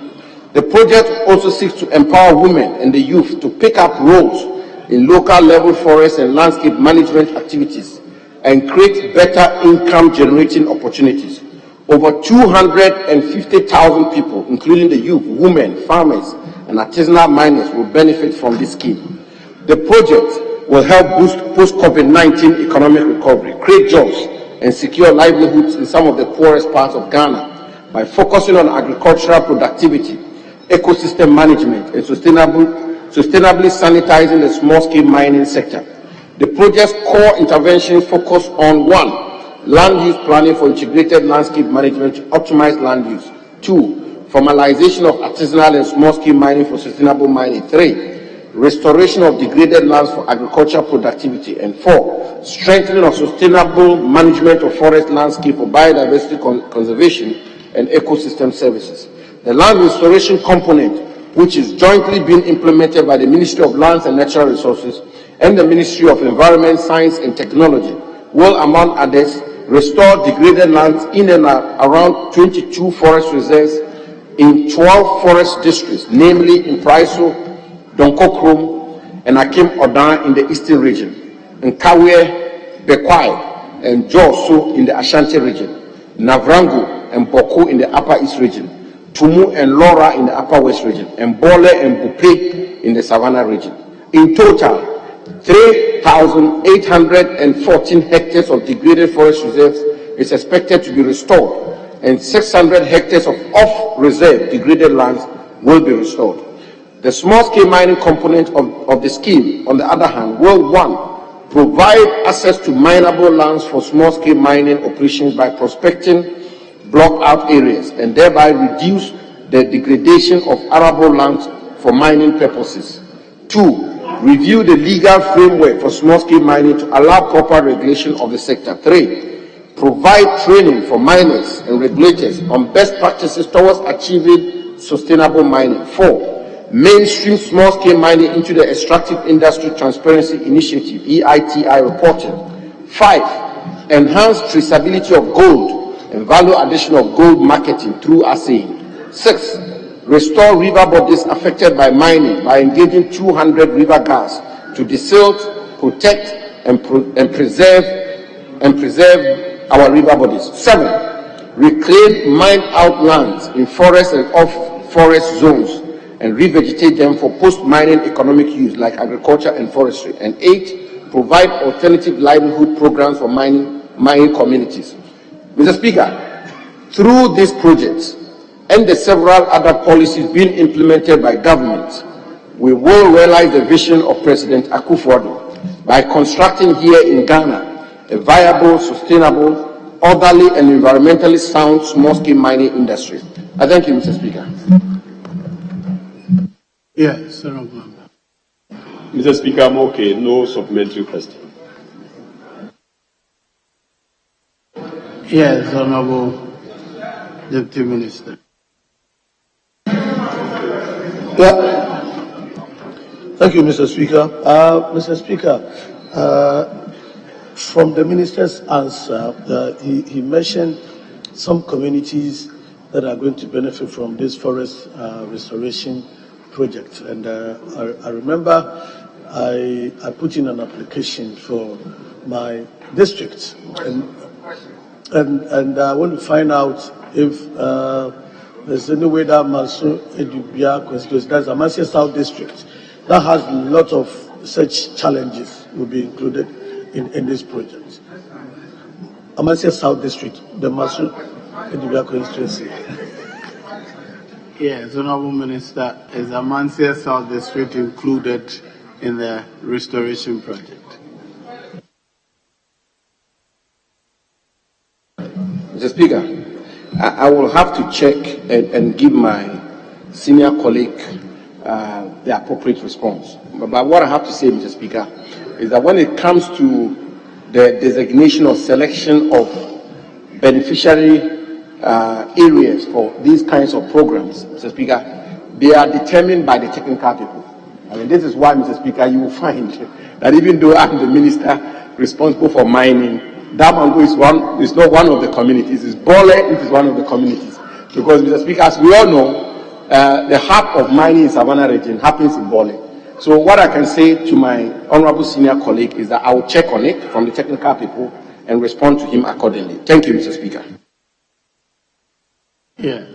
The project also seeks to empower women and the youth to pick up roles in local level forest and landscape management activities and create better income generating opportunities. Over 250,000 people, including the youth, women, farmers, and artisanal miners will benefit from this scheme. The project will help boost post-COVID-19 economic recovery, create jobs, and secure livelihoods in some of the poorest parts of Ghana by focusing on agricultural productivity, ecosystem management, and sustainably sanitizing the small-scale mining sector. The project's core interventions focus on 1. Land use planning for integrated landscape management to optimize land use. 2. Formalization of artisanal and small-scale mining for sustainable mining. 3. Restoration of degraded lands for agricultural productivity. And 4. Strengthening of sustainable management of forest landscape for biodiversity conservation and ecosystem services. The land restoration component, which is jointly being implemented by the Ministry of Lands and Natural Resources and the Ministry of Environment, Science and Technology, will, among others, restore degraded lands in and around 22 forest reserves in 12 forest districts, namely in Praiso, Donkokrom, and Akim Odan in the eastern region, and Kawe, Bekwai, and Joso in the Ashanti region, Navrango and Boko in the upper east region, Tumu and Laura in the upper west region, and Bole and Bupe in the Savannah region. In total, 3,814 hectares of degraded forest reserves is expected to be restored, and 600 hectares of off-reserve degraded lands will be restored. The small-scale mining component of the scheme, on the other hand, will 1. Provide access to mineable lands for small-scale mining operations by prospecting block-out areas and thereby reduce the degradation of arable lands for mining purposes. 2. Review the legal framework for small-scale mining to allow proper regulation of the sector. 3. Provide training for miners and regulators on best practices towards achieving sustainable mining. 4. Mainstream small-scale mining into the Extractive Industry Transparency Initiative (EITI) reporting. 5. Enhance traceability of gold and value addition of gold marketing through assaying. 6. Restore river bodies affected by mining by engaging 200 river guards to desilt, protect, and preserve our river bodies. 7. Reclaim mined-out lands in forest and off-forest zones and revegetate them for post-mining economic use like agriculture and forestry. And 8. Provide alternative livelihood programs for mining communities. Mr. Speaker, through these projects and the several other policies being implemented by government, we will realize the vision of President Akufo-Addo by constructing here in Ghana a viable, sustainable, orderly and environmentally sound small-scale mining industry. I thank you, Mr. Speaker. Yes, Honourable Member. Mr. Speaker, I'm okay. No supplementary question. Yes, Honorable Deputy Minister. Yeah. Thank you, Mr. Speaker. Mr. Speaker, from the minister's answer, he mentioned some communities that are going to benefit from this forest restoration project. And I remember I put in an application for my district, and I want to find out if there's any way that Masu Edubia constituency, that's Amasia South District, that has a lot of such challenges, will be included in this project. Amasia South District, the Masu Edubia constituency. Yes, Honorable Minister, is Amasia South District included in the restoration project? Mr. Speaker, I will have to check and give my senior colleague the appropriate response. But what I have to say, Mr. Speaker, is that when it comes to the designation or selection of beneficiary areas for these kinds of programs, Mr. Speaker, they are determined by the technical people. I mean, this is why, Mr. Speaker, you will find that even though I'm the minister responsible for mining, Damango is not one of the communities. It's Bole, which is one of the communities. Because, Mr. Speaker, as we all know, the heart of mining in Savannah region happens in Bole. So what I can say to my honorable senior colleague is that I will check on it from the technical people and respond to him accordingly. Thank you, Mr. Speaker. Yes.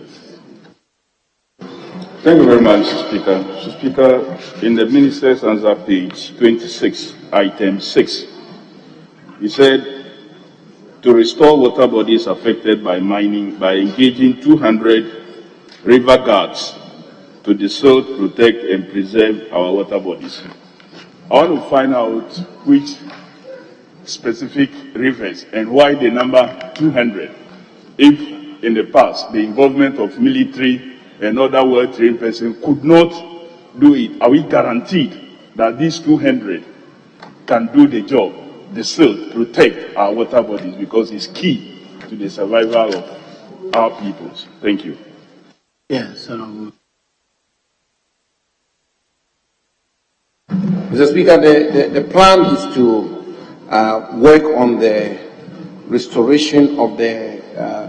Thank you very much, Mr. Speaker. Mr. Speaker, in the minister's answer, page 26, item 6, he said, to restore water bodies affected by mining by engaging 200 river guards to desilt, protect, and preserve our water bodies. I want to find out which specific rivers and why the number 200. If in the past the involvement of military and other well-trained persons could not do it, are we guaranteed that these 200 can do the job? The silt, protect our water bodies, because it's key to the survival of our peoples. Thank you. Yes, Honorable. Mr. Speaker, the plan is to work on the restoration of the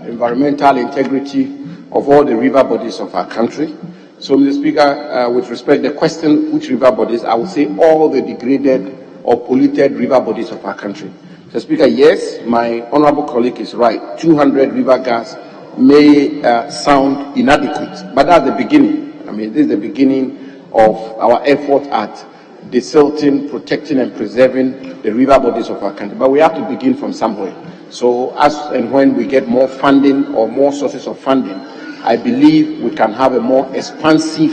environmental integrity of all the river bodies of our country. So, Mr. Speaker, with respect to the question, which river bodies, I would say all the degraded or polluted river bodies of our country. Mr. Speaker, yes, my honorable colleague is right. 200 river guards may sound inadequate, but that's the beginning. I mean, this is the beginning of our effort at desilting, protecting, and preserving the river bodies of our country. But we have to begin from somewhere. So, as and when we get more funding or more sources of funding, I believe we can have a more expansive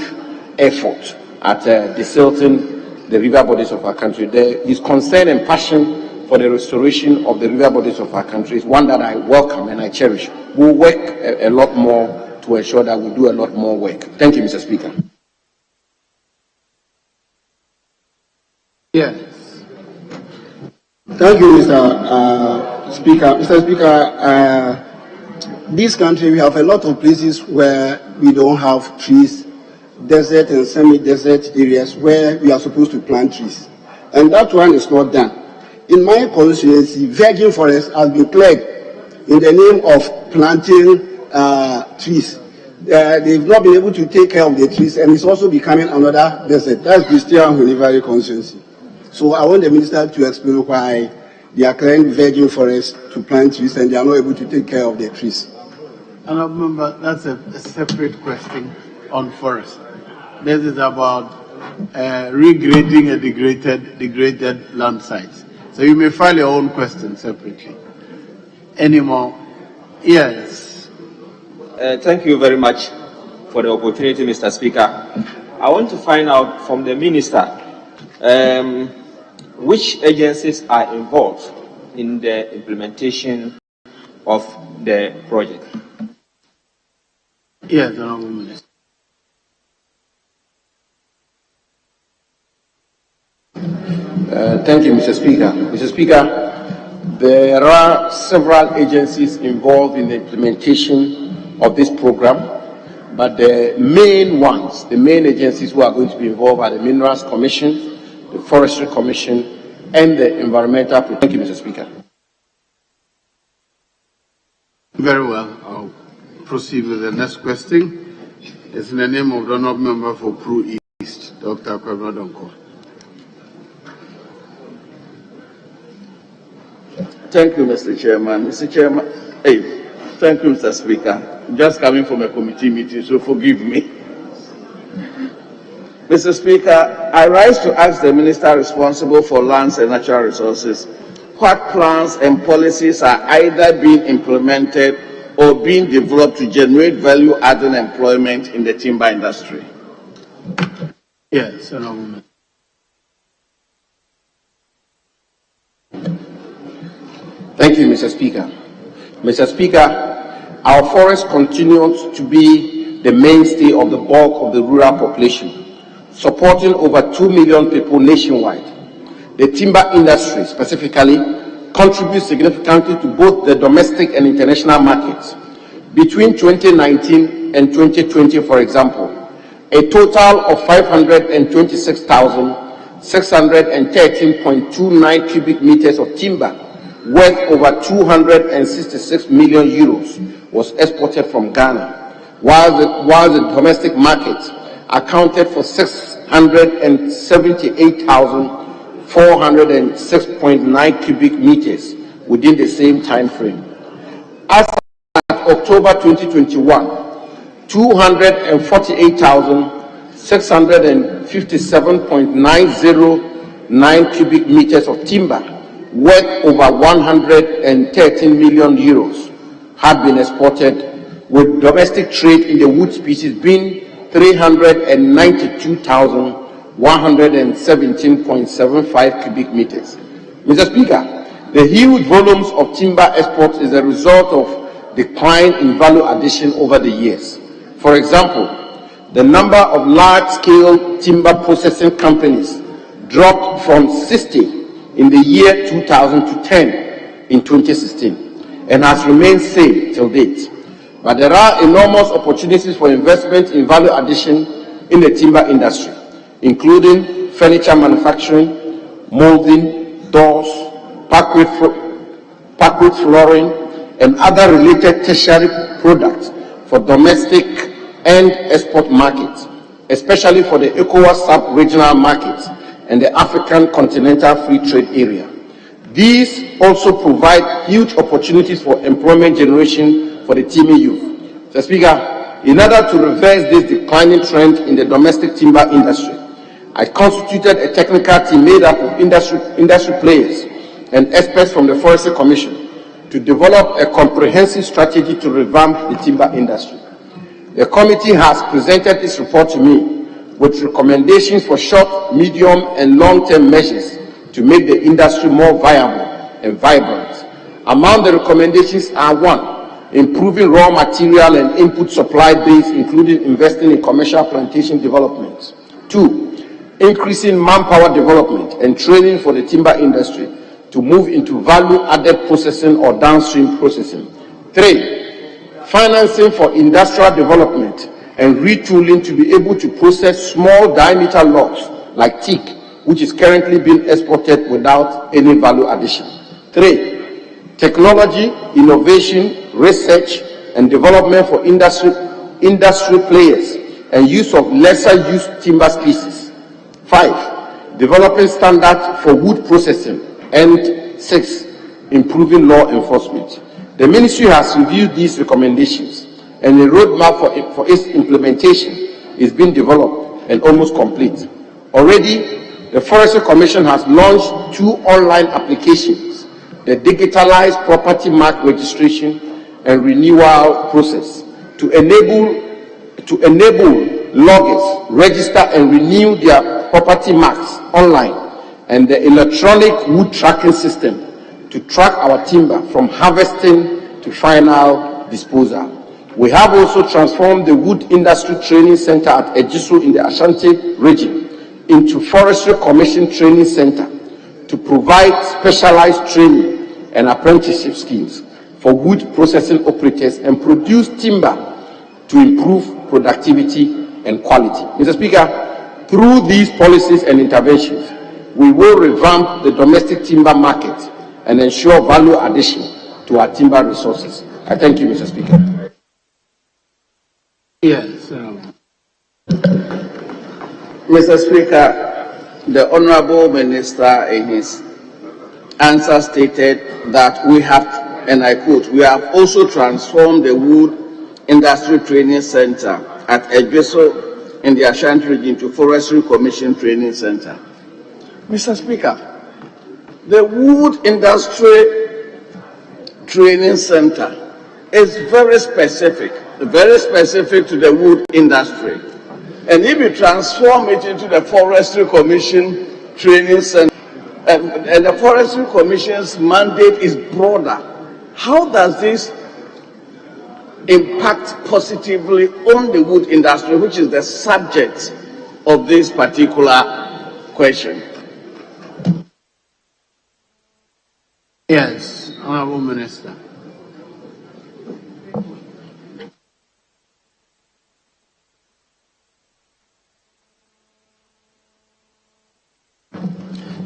effort at desilting the river bodies of our country. His concern and passion for the restoration of the river bodies of our country is one that I welcome and I cherish. We'll work a lot more to ensure that we do a lot more work. Thank you, Mr. Speaker. Yes. Thank you, Mr. Speaker. Mr. Speaker, this country, we have a lot of places where we don't have trees, desert and semi-desert areas where we are supposed to plant trees. And that one is not done. In my constituency, virgin forest has been cleared in the name of planting trees. They've not been able to take care of the trees, and it's also becoming another desert. That's Christian Hunivary constituency. So I want the minister to explain why they are clearing virgin forest to plant trees and they are not able to take care of the trees. And I remember that's a separate question on forest. This is about regrading a degraded land sites. So you may file your own question separately. Any more? Yes. Thank you very much for the opportunity, Mr. Speaker. I want to find out from the minister which agencies are involved in the implementation of the project. Yes, Honorable Minister. Thank you, Mr. Speaker. Mr. Speaker, there are several agencies involved in the implementation of this program, but the main ones, the main agencies who are going to be involved are the Minerals Commission, the Forestry Commission, and the Environmental Protection. Thank you, Mr. Speaker. Very well. I'll proceed with the next question. It's in the name of the Honourable Member for Pro East, Dr. Kwabena Donko. Thank you, Mr. Chairman. Mr. Chairman, thank you, Mr. Speaker. I'm just coming from a committee meeting, so forgive me. Mr. Speaker, I rise to ask the Minister responsible for lands and natural resources what plans and policies are either being implemented or being developed to generate value-adding employment in the timber industry. Yes, Honourable. Thank you, Mr. Speaker. Mr. Speaker, our forests continue to be the mainstay of the bulk of the rural population, supporting over 2 million people nationwide. The timber industry, specifically, contributes significantly to both the domestic and international markets. Between 2019 and 2020, for example, a total of 526,613.29 cubic meters of timber worth over 266 million euros was exported from Ghana, while the domestic market accounted for 678,406.9 cubic meters within the same time frame. As of October 2021, 248,657.909 cubic meters of timber worth over 113 million euros had been exported, with domestic trade in the wood species being 392,117.75 cubic meters. Mr. Speaker, the huge volumes of timber exports is a result of decline in value addition over the years. For example, the number of large-scale timber processing companies dropped from 60 in the year 2000 to 10 in 2016 and has remained same till date. But there are enormous opportunities for investment in value addition in the timber industry, including furniture manufacturing, molding, doors, parquet flooring, and other related tertiary products for domestic and export markets, especially for the ECOWAS sub-regional markets and the African Continental Free Trade Area. These also provide huge opportunities for employment generation for the teeming youth. Mr. Speaker, in order to reverse this declining trend in the domestic timber industry, I constituted a technical team made up of industry players and experts from the Forestry Commission to develop a comprehensive strategy to revamp the timber industry. The committee has presented its report to me with recommendations for short, medium, and long-term measures to make the industry more viable and vibrant. Among the recommendations are: 1, improving raw material and input supply base, including investing in commercial plantation development. 2, increasing manpower development and training for the timber industry to move into value-added processing or downstream processing. 3, financing for industrial development and retooling to be able to process small diameter logs like teak, which is currently being exported without any value addition. 3, technology, innovation, research, and development for industry players and use of lesser used timber species. 5, developing standards for wood processing. And 6, improving law enforcement. The ministry has reviewed these recommendations, and a roadmap for its implementation is being developed and almost complete. Already, the Forestry Commission has launched 2 online applications: the digitalized property mark registration and renewal process, to enable loggers register and renew their property marks online, and the electronic wood tracking system to track our timber from harvesting to final disposal. We have also transformed the Wood Industry Training Center at Ejisu in the Ashanti region into Forestry Commission Training Center to provide specialized training and apprenticeship schemes for wood processing operators and produce timber to improve productivity and quality. Mr. Speaker, through these policies and interventions, we will revamp the domestic timber market and ensure value addition to our timber resources. I thank you, Mr. Speaker. Yes. Mr. Speaker, the Honorable Minister in his answer stated that we have, and I quote, we have also transformed the Wood Industry Training Center at Ejeso in the Ashanti region to Forestry Commission Training Center. Mr. Speaker, the Wood Industry Training Center is very specific to the wood industry. And if you transform it into the Forestry Commission Training Center, and the Forestry Commission's mandate is broader, how does this impact positively on the wood industry, which is the subject of this particular question? Yes, Honorable Minister.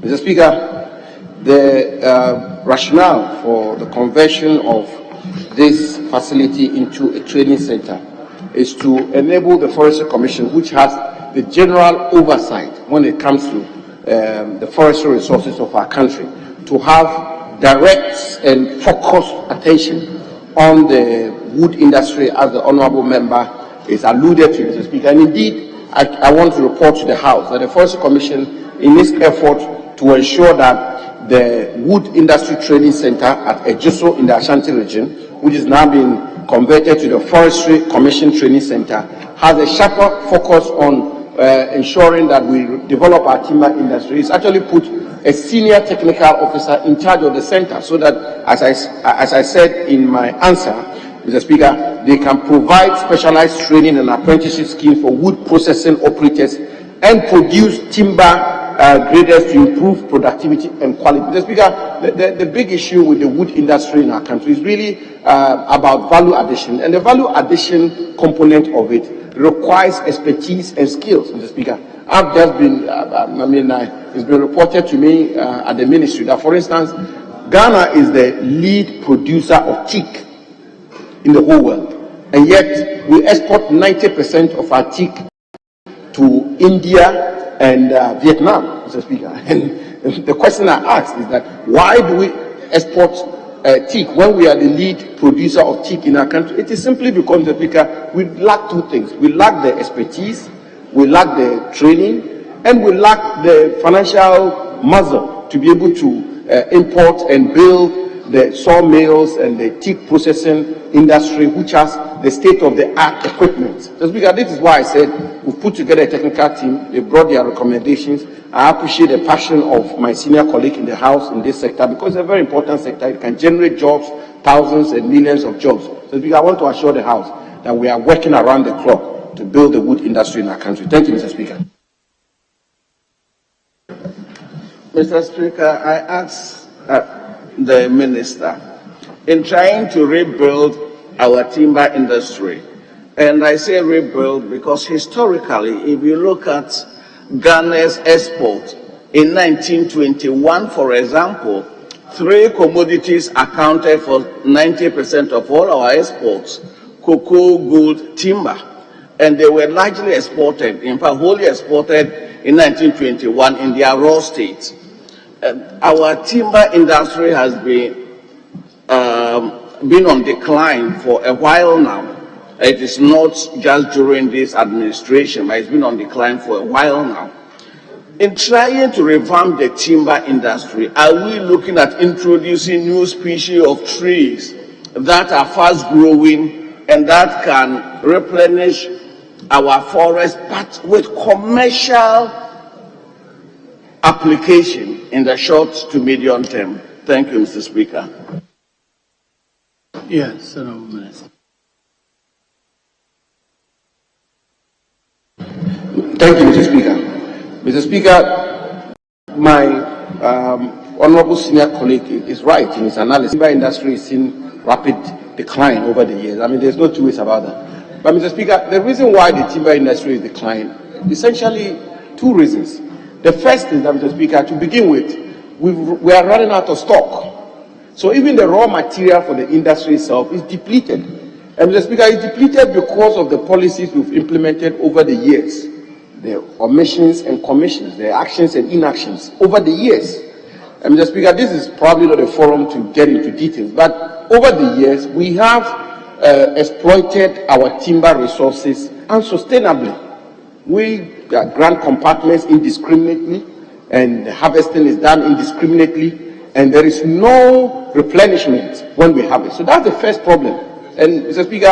Mr. Speaker, the rationale for the conversion of this facility into a training center is to enable the Forestry Commission, which has the general oversight when it comes to the forestry resources of our country, to have direct and focused attention on the wood industry, as the Honourable Member is alluded to, Mr. Speaker. And indeed, I want to report to the House that the Forestry Commission, in its effort to ensure that the Wood Industry Training Center at Ejeso in the Ashanti region, which is now being converted to the Forestry Commission Training Center, has a sharper focus on ensuring that we develop our timber industry. It's actually put a senior technical officer in charge of the center so that, as I said in my answer, Mr. Speaker, they can provide specialized training and apprenticeship schemes for wood processing operators and produce timber graders to improve productivity and quality. Mr. Speaker, the big issue with the wood industry in our country is really about value addition, and the value addition component of it requires expertise and skills, Mr. Speaker. I've just been, it's been reported to me at the ministry that, for instance, Ghana is the lead producer of teak in the whole world, and yet we export 90% of our teak to India and Vietnam, Mr. Speaker. And the question I ask is that why do we export teak when we are the lead producer of teak in our country? It is simply because, Mr. Speaker, we lack two things. We lack the expertise, we lack the training, and we lack the financial muscle to be able to import and build the sawmills and the teak processing industry, which has the state-of-the-art equipment. So, Speaker, this is why I said we've put together a technical team. They brought their recommendations. I appreciate the passion of my senior colleague in the House in this sector, because it's a very important sector. It can generate jobs, thousands and millions of jobs. So, Speaker, I want to assure the House that we are working around the clock to build the wood industry in our country. Thank you, Mr. Speaker. Mr. Speaker, I ask the Minister, in trying to rebuild our timber industry, and I say rebuild because historically, if you look at Ghana's export in 1921, for example, three commodities accounted for 90% of all our exports: cocoa, gold, timber, and they were largely exported, in fact, wholly exported in 1921 in their raw state. Our timber industry has been on decline for a while now. It is not just during this administration, but it's been on decline for a while now. In trying to revamp the timber industry, are we looking at introducing new species of trees that are fast growing and that can replenish our forests, but with commercial application in the short to medium term? Thank you, Mr. Speaker. Yes, Honourable Minister. Thank you, Mr. Speaker. Mr. Speaker, my honorable senior colleague is right in his analysis. The timber industry is in rapid decline over the years. I mean, there's no two ways about that. But, Mr. Speaker, the reason why the timber industry is declining, essentially two reasons. The first is that, Mr. Speaker, to begin with, we are running out of stock. So even the raw material for the industry itself is depleted. And, Mr. Speaker, it's depleted because of the policies we've implemented over the years. The omissions and commissions, the actions and inactions over the years. And, Mr. Speaker, this is probably not a forum to get into details, but over the years, we have exploited our timber resources unsustainably. We grant compartments indiscriminately, and the harvesting is done indiscriminately, and there is no replenishment when we harvest. So that's the first problem. And, Mr. Speaker,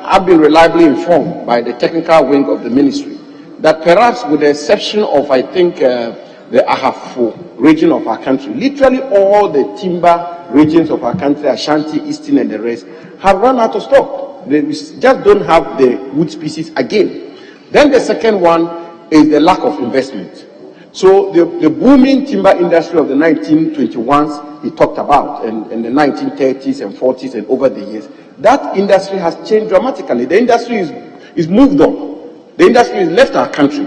I've been reliably informed by the technical wing of the ministry that perhaps with the exception of, I think, the Ahafo region of our country, literally all the timber regions of our country, Ashanti, Eastern, and the rest, have run out of stock. They just don't have the wood species again. Then the second one is the lack of investment. So the booming timber industry of the 1921s he talked about, and the 1930s and 40s and over the years, that industry has changed dramatically. The industry is moved on. The industry has left our country.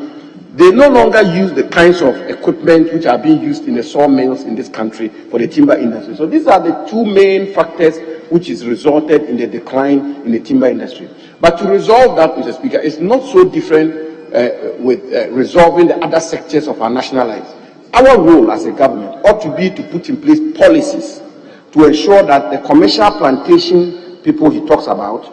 They no longer use the kinds of equipment which are being used in the sawmills in this country for the timber industry. So these are the two main factors which has resulted in the decline in the timber industry. But to resolve that, Mr. Speaker, it's not so different with resolving the other sectors of our national lives. Our role as a government ought to be to put in place policies to ensure that the commercial plantation people he talks about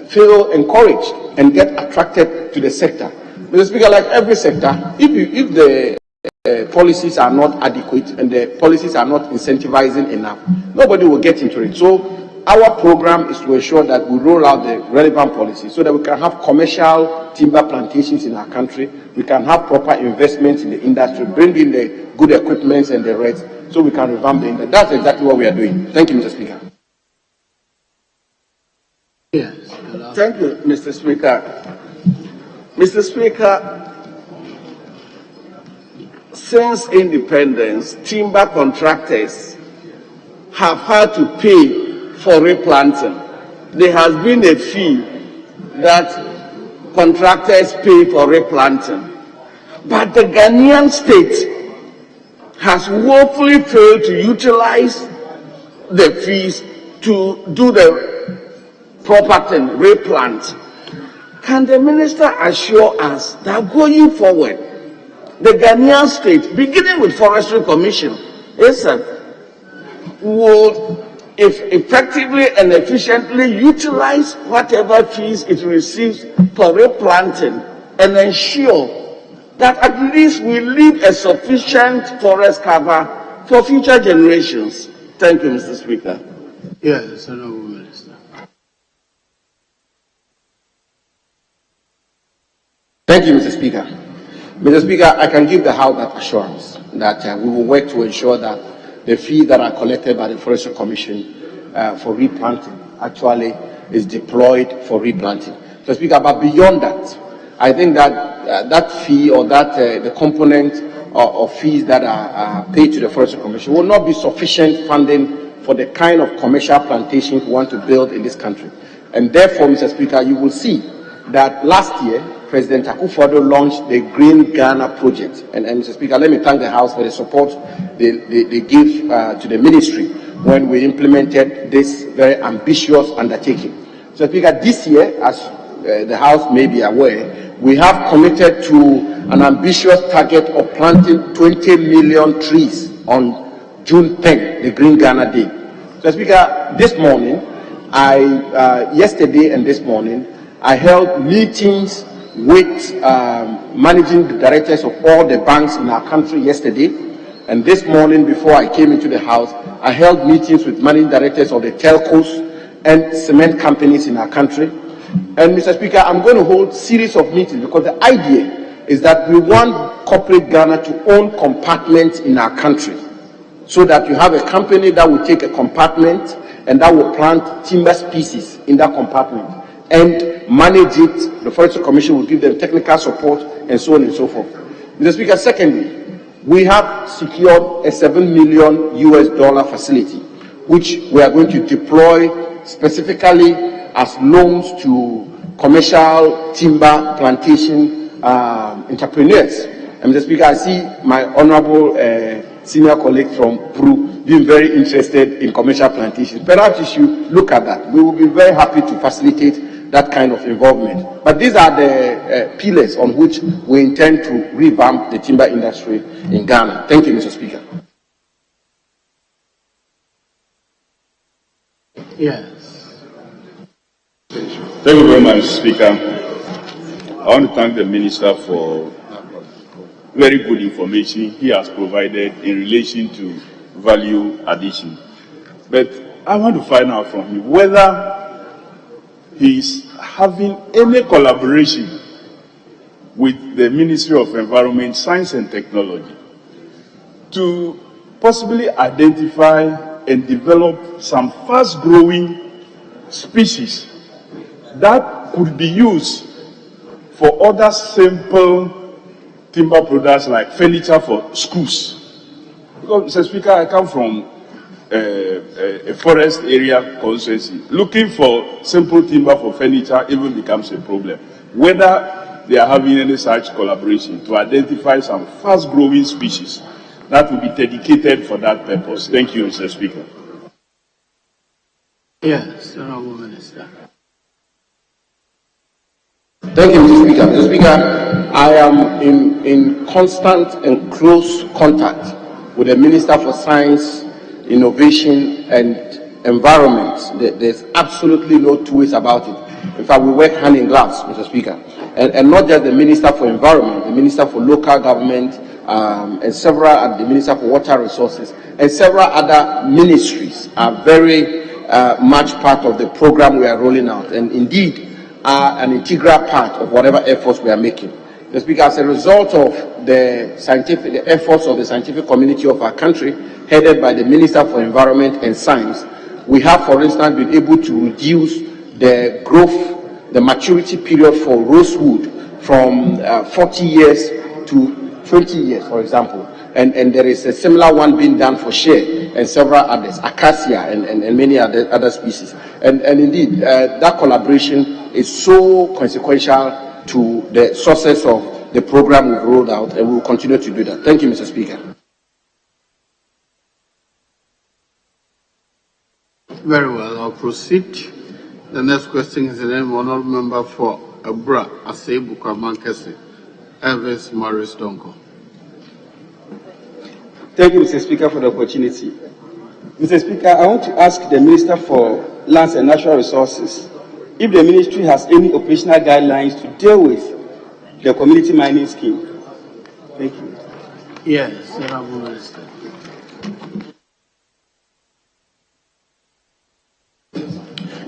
feel encouraged and get attracted to the sector. Mr. Speaker, like every sector, if the policies are not adequate and the policies are not incentivizing enough, nobody will get into it. So our program is to ensure that we roll out the relevant policies so that we can have commercial timber plantations in our country, we can have proper investments in the industry, bring in the good equipment and the rest, so we can revamp the industry. That's exactly what we are doing. Thank you, Mr. Speaker. Yes. Thank you, Mr. Speaker. Mr. Speaker, since independence, timber contractors have had to pay for replanting. There has been a fee that contractors pay for replanting. But the Ghanaian state has woefully failed to utilize the fees to do the proper thing, replant. Can the minister assure us that going forward, the Ghanaian state, beginning with Forestry Commission, will effectively and efficiently utilize whatever fees it receives for replanting and ensure that at least we leave a sufficient forest cover for future generations? Thank you, Mr. Speaker. Yes, Honourable Minister. Thank you, Mr. Speaker. Mr. Speaker, I can give the House that assurance that we will work to ensure that the fees that are collected by the Forestry Commission for replanting actually is deployed for replanting. Mr. Speaker, but beyond that, I think that that fee or that the component of fees that are paid to the Forestry Commission will not be sufficient funding for the kind of commercial plantations we want to build in this country. And therefore, Mr. Speaker, you will see that last year, President Akufo-Addo launched the Green Ghana project. And Mr. Speaker, let me thank the House for the support they give to the ministry when we implemented this very ambitious undertaking. Mr. Speaker, this year, as the House may be aware, we have committed to an ambitious target of planting 20 million trees on June 10, the Green Ghana Day. Mr. Speaker, this morning, yesterday and this morning, I held meetings with managing directors of all the banks in our country yesterday, and this morning before I came into the House, I held meetings with managing directors of the telcos and cement companies in our country. And Mr. Speaker, I'm going to hold a series of meetings because the idea is that we want corporate Ghana to own compartments in our country, so that you have a company that will take a compartment and that will plant timber species in that compartment and manage it. The Forestry Commission will give them technical support and so on and so forth. Mr. Speaker, secondly, we have secured a $7 million facility, which we are going to deploy specifically as loans to commercial timber plantation entrepreneurs. And Mr. Speaker, I see my honorable senior colleague from PRU being very interested in commercial plantations. Perhaps you should look at that. We will be very happy to facilitate that kind of involvement. But these are the pillars on which we intend to revamp the timber industry in Ghana. Thank you, Mr. Speaker. Yes. Thank you very much, Speaker. I want to thank the Minister for very good information he has provided in relation to value addition. But I want to find out from him whether he is having any collaboration with the Ministry of Environment, Science and Technology to possibly identify and develop some fast-growing species that could be used for other simple timber products like furniture for schools. Because, Mr. Speaker, I come from a forest area constituency. Looking for simple timber for furniture even becomes a problem. Whether they are having any such collaboration to identify some fast-growing species that will be dedicated for that purpose. Thank you, Mr. Speaker. Yes, Honourable Minister. Thank you, Mr. Speaker. Mr. Speaker, I am in constant and close contact with the Minister for Science, Innovation and Environment. There's absolutely no two ways about it. In fact, we work hand in glove, Mr. Speaker. And not just the Minister for Environment, the Minister for Local Government, and several, the Minister for Water Resources, and several other ministries are very much part of the program we are rolling out, and indeed are an integral part of whatever efforts we are making. The Speaker, as a result of the efforts of the scientific community of our country, headed by the Minister for Environment and Science, we have, for instance, been able to reduce the growth, the maturity period for rosewood from 40 years to 20 years, for example. And there is a similar one being done for shea and several others, acacia and many other species. And indeed, that collaboration is so consequential to the success of the program we've rolled out, and we will continue to do that. Thank you, Mr. Speaker. Very well, I'll proceed. The next question is the name of Honourable Member for Abra, Asebu Kwamankese, Elvis Morris Donko. Thank you, Mr. Speaker, for the opportunity. Mr. Speaker, I want to ask the Minister for Lands and Natural Resources if the ministry has any operational guidelines to deal with the community mining scheme. Thank you. Yes, Honourable Minister.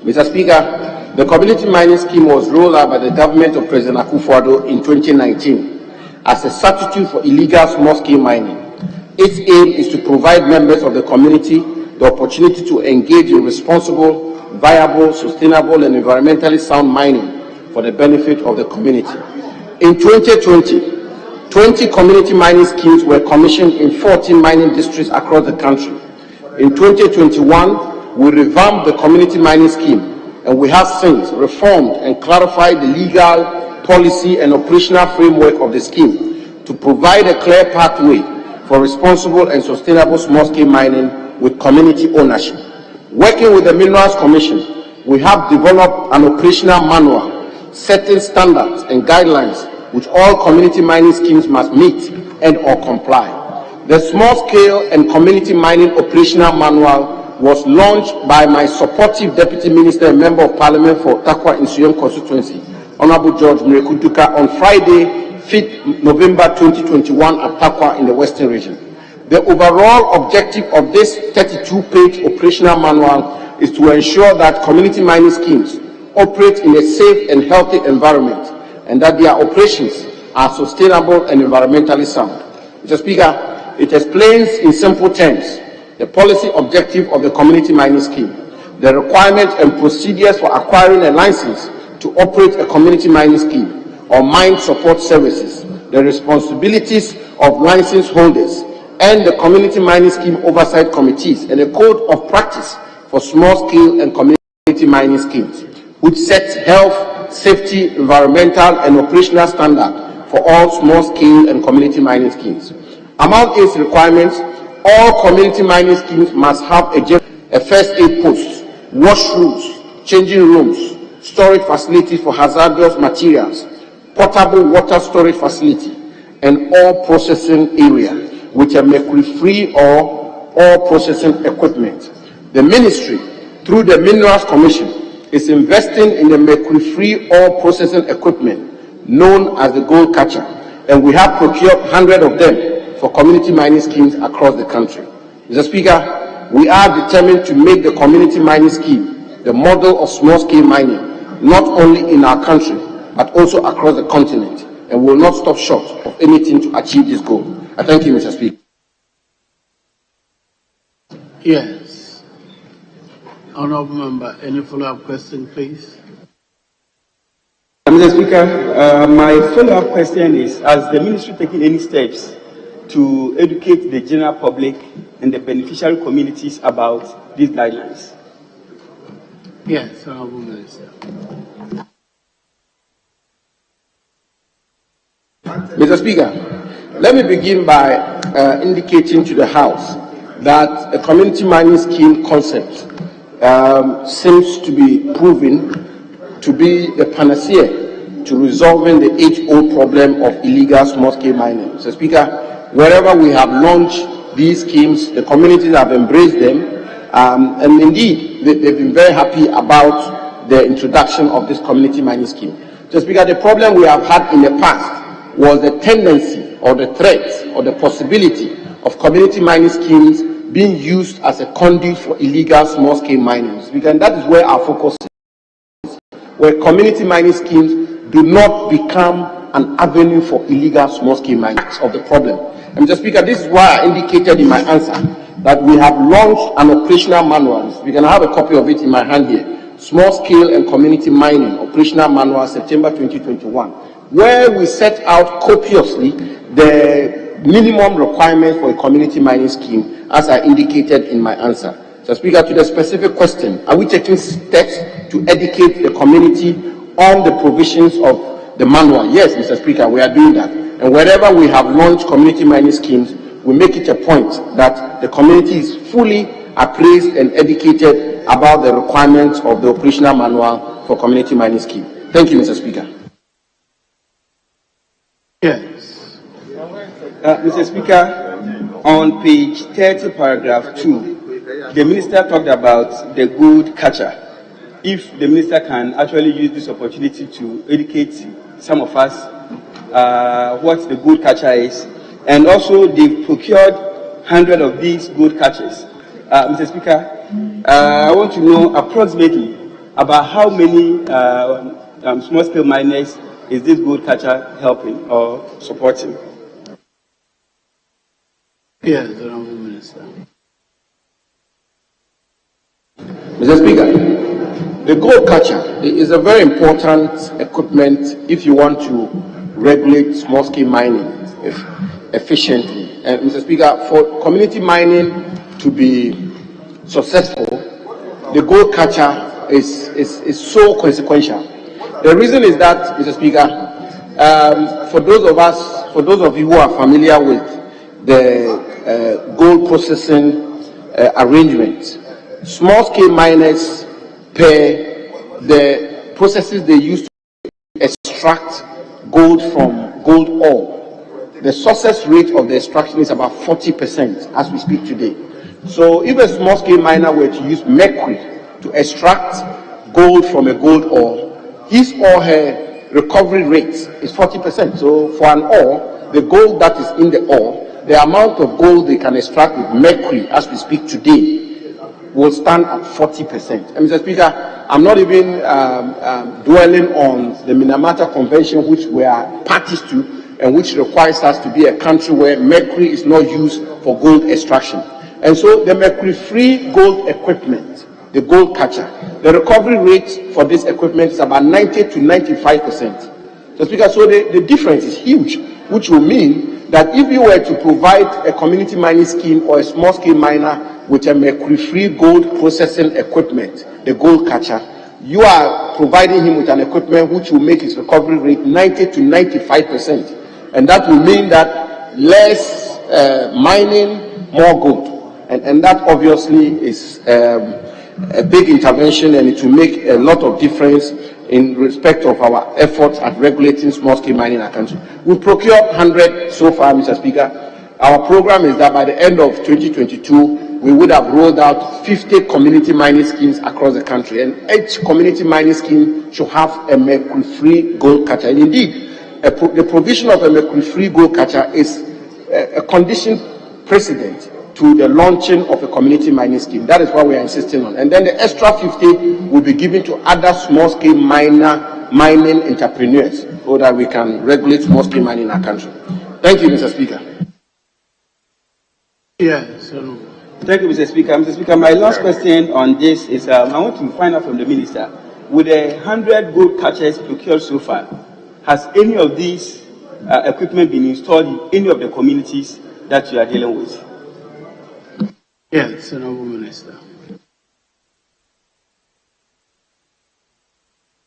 Mr. Speaker, the community mining scheme was rolled out by the government of President Akufo-Addo in 2019 as a substitute for illegal small-scale mining. Its aim is to provide members of the community the opportunity to engage in responsible, viable, sustainable, and environmentally sound mining for the benefit of the community. In 2020, 20 community mining schemes were commissioned in 14 mining districts across the country. In 2021, we revamped the community mining scheme, and we have since reformed and clarified the legal, policy, and operational framework of the scheme to provide a clear pathway for responsible and sustainable small-scale mining with community ownership. Working with the Minerals Commission, we have developed an operational manual setting standards and guidelines which all community mining schemes must meet and or comply. The small-scale and community mining operational manual was launched by my supportive Deputy Minister and Member of Parliament for Takwa Insuyem Constituency, Honorable George Mrekutuka, on Friday, 5th November 2021 at Takwa in the Western Region. The overall objective of this 32-page operational manual is to ensure that community mining schemes operate in a safe and healthy environment and that their operations are sustainable and environmentally sound. Mr. Speaker, it explains in simple terms the policy objective of the community mining scheme, the requirements and procedures for acquiring a license to operate a community mining scheme or mine support services, the responsibilities of license holders, and the community mining scheme oversight committees, and a code of practice for small-scale and community mining schemes, which sets health, safety, environmental, and operational standards for all small-scale and community mining schemes. Among its requirements, all community mining schemes must have a first aid post, washrooms, changing rooms, storage facilities for hazardous materials, portable water storage facility, and all processing area with a mercury-free or all processing equipment. The ministry, through the Minerals Commission, is investing in the mercury-free all processing equipment known as the gold catcher, and we have procured 100 of them for community mining schemes across the country. Mr. Speaker, we are determined to make the community mining scheme the model of small-scale mining, not only in our country, but also across the continent, and will not stop short of anything to achieve this goal. I thank you, Mr. Speaker. Yes. Honourable Member, any follow-up question, please? Mr. Speaker, my follow-up question is, has the ministry taken any steps to educate the general public and the beneficiary communities about these guidelines? Yes, Honourable Minister. Mr. Speaker, let me begin by indicating to the House that a community mining scheme concept seems to be proven to be the panacea to resolving the age-old problem of illegal small-scale mining. Mr. Speaker, wherever we have launched these schemes, the communities have embraced them, and indeed, they've been very happy about the introduction of this community mining scheme. Mr. Speaker, the problem we have had in the past was the tendency or the threat or the possibility of community mining schemes being used as a conduit for illegal small-scale mining. And that is where our focus is, where community mining schemes do not become an avenue for illegal small-scale mining of the problem. And Mr. Speaker, this is why I indicated in my answer that we have launched an operational manual. We can have a copy of it in my hand here. Small-scale and community mining operational manual, September 2021. Where we set out copiously the minimum requirements for a community mining scheme, as I indicated in my answer. So, Speaker, to the specific question, are we taking steps to educate the community on the provisions of the manual? Yes, Mr. Speaker, we are doing that. And wherever we have launched community mining schemes, we make it a point that the community is fully appraised and educated about the requirements of the operational manual for community mining scheme. Thank you, Mr. Speaker. Yes. Mr. Speaker, on page 30, paragraph 2, the minister talked about the gold catcher. If the minister can actually use this opportunity to educate some of us what the gold catcher is, and also they've procured 100 of these gold catchers. Mr. Speaker, I want to know approximately about how many small-scale miners is this gold catcher helping or supporting? Yes, Honourable Minister. Mr. Speaker, the gold catcher is a very important equipment if you want to regulate small-scale mining efficiently. And Mr. Speaker, for community mining to be successful, the gold catcher is so consequential. The reason is that, Mr. Speaker, for those of you who are familiar with the gold processing arrangement, small-scale miners pay the processes they use to extract gold from gold ore. The success rate of the extraction is about 40% as we speak today. So if a small-scale miner were to use mercury to extract gold from a gold ore, his or her recovery rate is 40%. So for an ore, the gold that is in the ore, the amount of gold they can extract with mercury as we speak today will stand at 40%. And Mr. Speaker, I'm not even dwelling on the Minamata Convention, which we are parties to, and which requires us to be a country where mercury is not used for gold extraction. And so the mercury-free gold equipment, the gold catcher, the recovery rate for this equipment is about 90 to 95%. So, Speaker, so the difference is huge. which will mean that if you were to provide a community mining scheme or a small-scale miner with a mercury-free gold processing equipment, the gold catcher, you are providing him with an equipment which will make his recovery rate 90 to 95%. And that will mean that less mining, more gold. And that obviously is a big intervention, and it will make a lot of difference in respect of our efforts at regulating small-scale mining in our country. We procured 100 so far, Mr. Speaker. Our program is that by the end of 2022, we would have rolled out 50 community mining schemes across the country, and each community mining scheme should have a mercury-free gold catcher. And indeed, the provision of a mercury-free gold catcher is a condition precedent to the launching of a community mining scheme. That is what we are insisting on. And then the extra 50 will be given to other small-scale mining entrepreneurs so that we can regulate small-scale mining in our country. Thank you, Mr. Speaker. Yes. Thank you, Mr. Speaker. Mr. Speaker, my last question on this is I want to find out from the minister, with the 100 gold catchers procured so far, has any of these equipment been installed in any of the communities that you are dealing with? Yes, Honourable Minister.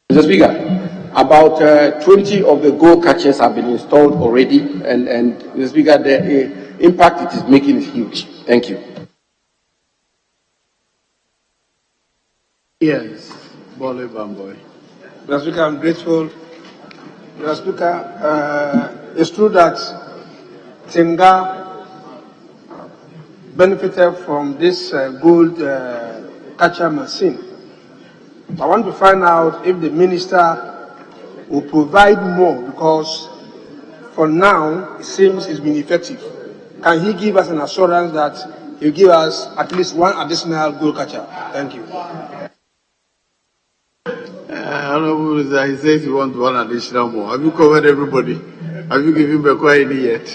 Mr. Speaker, about 20 of the gold catchers have been installed already, and Mr. Speaker, the impact it is making is huge. Thank you. Yes, Bole Bamboy. Mr. Speaker, I'm grateful. Mr. Speaker, it's true that Tenga benefited from this gold catcher machine. I want to find out if the minister will provide more, because for now it seems it's been effective. Can he give us an assurance that he'll give us at least one additional gold catcher? Thank you. Honourable Minister, he says he wants one additional more. Have you covered everybody? Have you given Bekwa any yet?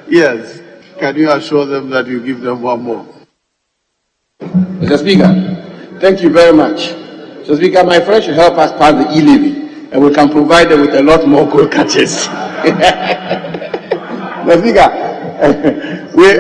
Yes. Can you assure them that you give them one more? Mr. Speaker, thank you very much. Mr. Speaker, my friend should help us pass the e-levy, and we can provide them with a lot more gold catches. Mr. Speaker,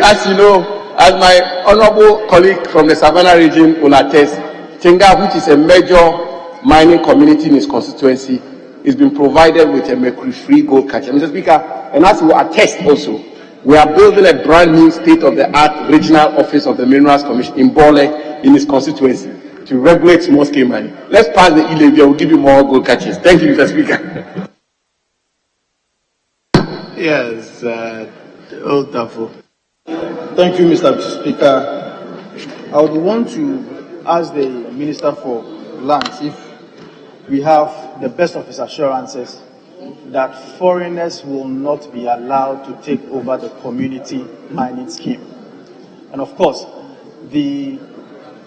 as you know, as my honourable colleague from the Savannah region will attest, Tenga, which is a major mining community in his constituency, is being provided with a mercury-free gold catcher. Mr. Speaker, and as he will attest also, we are building a brand new state-of-the-art regional office of the Minerals Commission in Bole in his constituency to regulate small-scale mining. Let's pass the e-levy. I will give you more gold catches. Thank you, Mr. Speaker. Yes, Old Tafo. Thank you, Mr. Speaker. I would want to ask the Minister for Lands if we have the best of his assurances that foreigners will not be allowed to take over the community mining scheme. And of course, the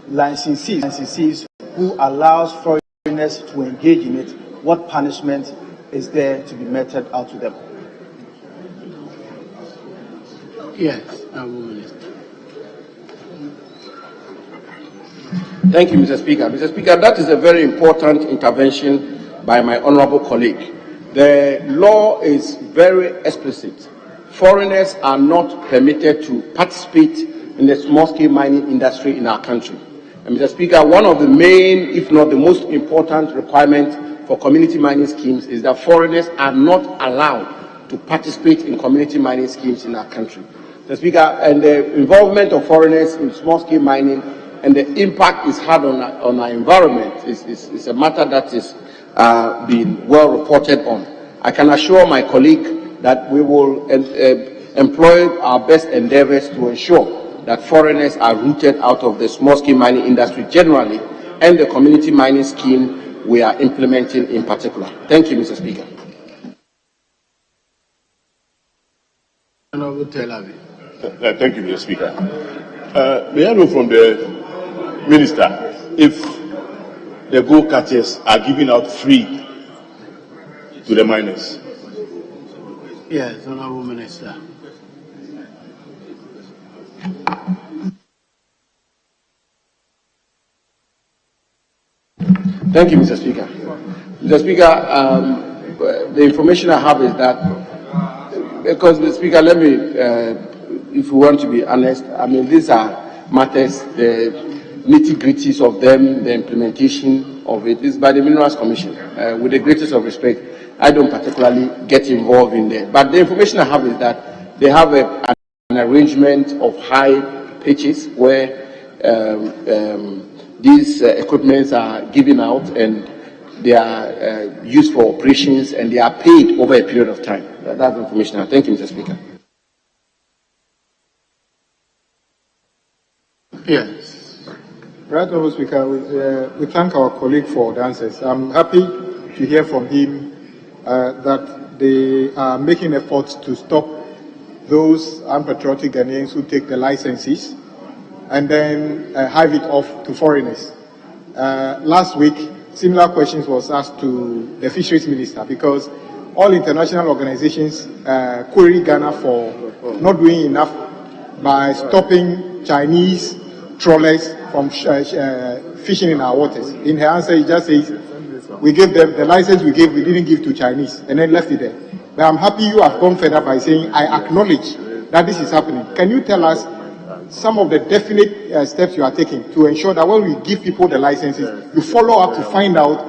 licensees who allows foreigners to engage in it, what punishment is there to be meted out to them? Yes, Honourable Minister. Thank you, Mr. Speaker. Mr. Speaker, that is a very important intervention by my honourable colleague. The law is very explicit. Foreigners are not permitted to participate in the small-scale mining industry in our country. And Mr. Speaker, one of the main, if not the most important requirements for community mining schemes is that foreigners are not allowed to participate in community mining schemes in our country. Mr. Speaker, and the involvement of foreigners in small-scale mining and the impact it's had on our environment is a matter that is been well reported on. I can assure my colleague that we will employ our best endeavors to ensure that foreigners are rooted out of the small-scale mining industry generally and the community mining scheme we are implementing in particular. Thank you, Mr. Speaker. Thank you, Mr. Speaker. May I know from the Minister if the gold catchers are given out free to the miners? Yes, Honourable Minister. Thank you, Mr. Speaker. Mr. Speaker, the information I have is that because, Mr. Speaker, let me, if we want to be honest, I mean, these are matters, the nitty-gritties of them, the implementation of it is by the Minerals Commission. With the greatest of respect, I don't particularly get involved in there. But the information I have is that they have an arrangement of high pitches where these equipments are given out and they are used for operations and they are paid over a period of time. That's the information. Thank you, Mr. Speaker. Yes. Right, Honourable Speaker, we thank our colleague for the answers. I'm happy to hear from him that they are making efforts to stop those unpatriotic Ghanaians who take the licenses and then hive it off to foreigners. Last week, similar questions was asked to the fisheries minister because all international organizations query Ghana for not doing enough by stopping Chinese trawlers from fishing in our waters. In her answer, he just says, we gave them the license we gave, we didn't give to Chinese, and then left it there. But I'm happy you have gone further by saying, I acknowledge that this is happening. Can you tell us some of the definite steps you are taking to ensure that when we give people the licenses, you follow up to find out,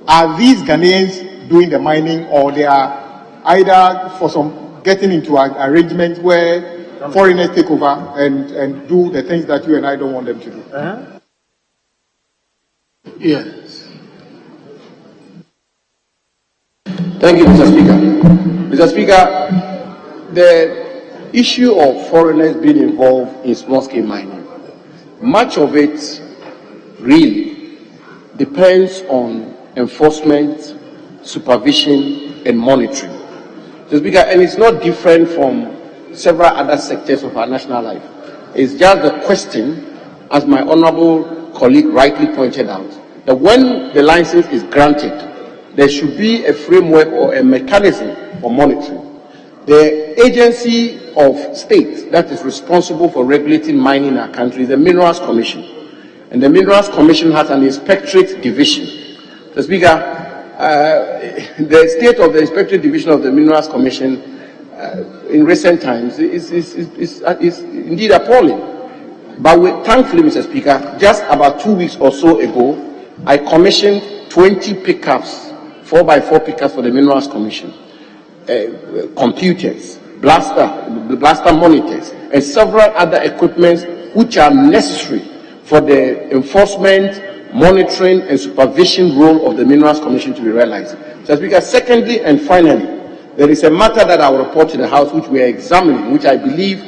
are these Ghanaians doing the mining, or they are either for some getting into an arrangement where foreigners take over and do the things that you and I don't want them to do? Yes. Thank you, Mr. Speaker. Mr. Speaker, the issue of foreigners being involved in small-scale mining, much of it really depends on enforcement, supervision, and monitoring. Mr. Speaker, and it's not different from several other sectors of our national life. It's just the question, as my honorable colleague rightly pointed out, that when the license is granted, there should be a framework or a mechanism for monitoring. The agency of state that is responsible for regulating mining in our country is the Minerals Commission. And the Minerals Commission has an inspectorate division. Mr. Speaker, the state of the inspectorate division of the Minerals Commission in recent times is indeed appalling. But thankfully, Mr. Speaker, just about 2 weeks or so ago, I commissioned 20 pickups, 4x4 pickups for the Minerals Commission, computers, blaster monitors, and several other equipments which are necessary for the enforcement, monitoring, and supervision role of the Minerals Commission to be realized. Mr. Speaker, secondly and finally, there is a matter that I will report to the House which we are examining, which I believe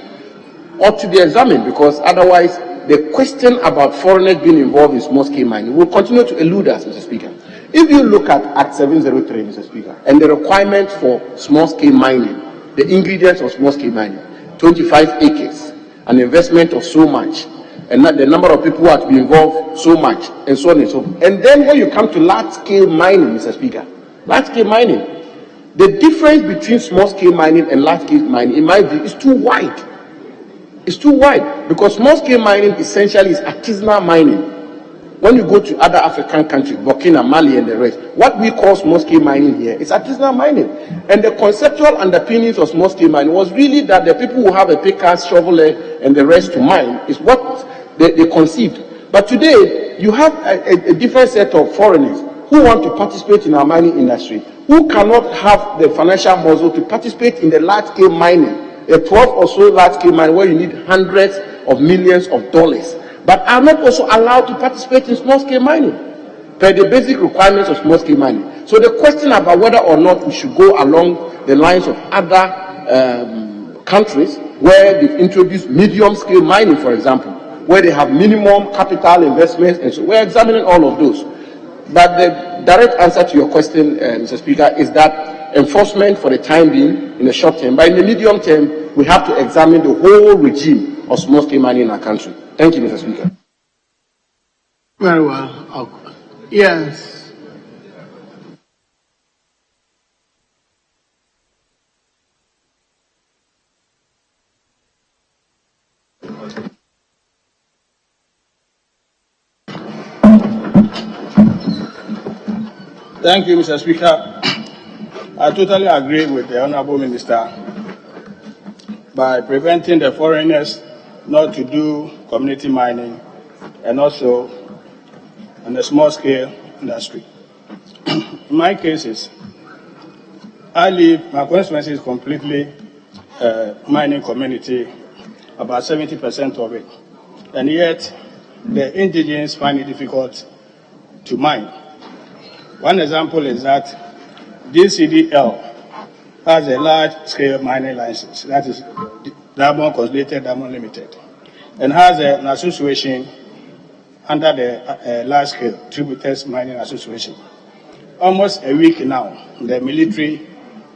ought to be examined, because otherwise the question about foreigners being involved in small-scale mining will continue to elude us, Mr. Speaker. If you look at Act 703, Mr. Speaker, and the requirements for small-scale mining, the ingredients of small-scale mining, 25 acres, an investment of so much, and the number of people who are to be involved so much, and so on and so forth. And then when you come to large-scale mining, Mr. Speaker, large-scale mining, the difference between small-scale mining and large-scale mining, in my view, is too wide. It's too wide, because small-scale mining essentially is artisanal mining. When you go to other African countries, Burkina, Mali, and the rest, what we call small-scale mining here is artisanal mining. And the conceptual underpinnings of small-scale mining was really that the people who have a pickaxe, shoveler, and the rest to mine is what they conceived. But today, you have a different set of foreigners who want to participate in our mining industry, who cannot have the financial muscle to participate in the large-scale mining, a 12 or so large-scale mining where you need hundreds of millions of dollars, but are not also allowed to participate in small-scale mining per the basic requirements of small-scale mining. So the question about whether or not we should go along the lines of other countries where they've introduced medium-scale mining, for example, where they have minimum capital investments, and so we're examining all of those. But the direct answer to your question, Mr. Speaker, is that enforcement for the time being, in the short term, but in the medium term, we have to examine the whole regime of small-scale mining in our country. Thank you, Mr. Speaker. Very well. Yes. Thank you, Mr. Speaker. I totally agree with the Honorable Minister by preventing the foreigners not to do community mining and also on a small scale industry. In my cases, my constituency is completely mining community, about 70% of it, and yet the indigenes find it difficult to mine. One example is that DCDL has a large-scale mining license, that is Diamond Consolidated Diamond Limited, and has an association under the large-scale Tributers Mining Association. Almost a week now, the military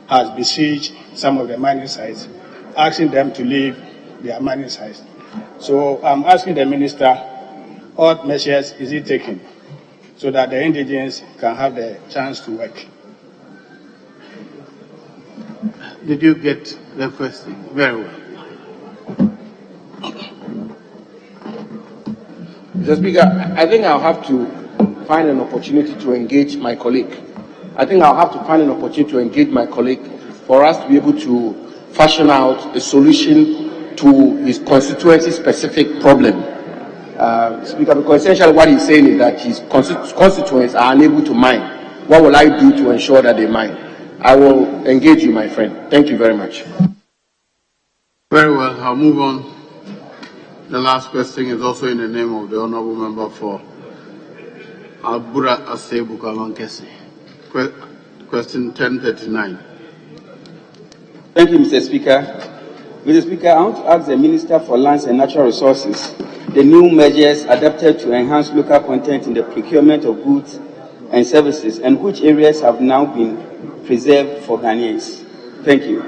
has besieged some of the mining sites, asking them to leave their mining sites. So I'm asking the minister, what measures is he taking so that the indigenes can have the chance to work? Did you get the question? Very well. Mr. Speaker, I think I'll have to find an opportunity to engage my colleague. For us to be able to fashion out a solution to his constituency-specific problem. Speaker, because essentially what he's saying is that his constituents are unable to mine. What will I do to ensure that they mine? I will engage you, my friend. Thank you very much. Very well. I'll move on. The last question is also in the name of the Honourable Member for Albura Asebu Kamankesi. Question 1039. Thank you, Mr. Speaker. Mr. Speaker, I want to ask the Minister for Lands and Natural Resources the new measures adapted to enhance local content in the procurement of goods and services, and which areas have now been preserved for Ghanaians. Thank you.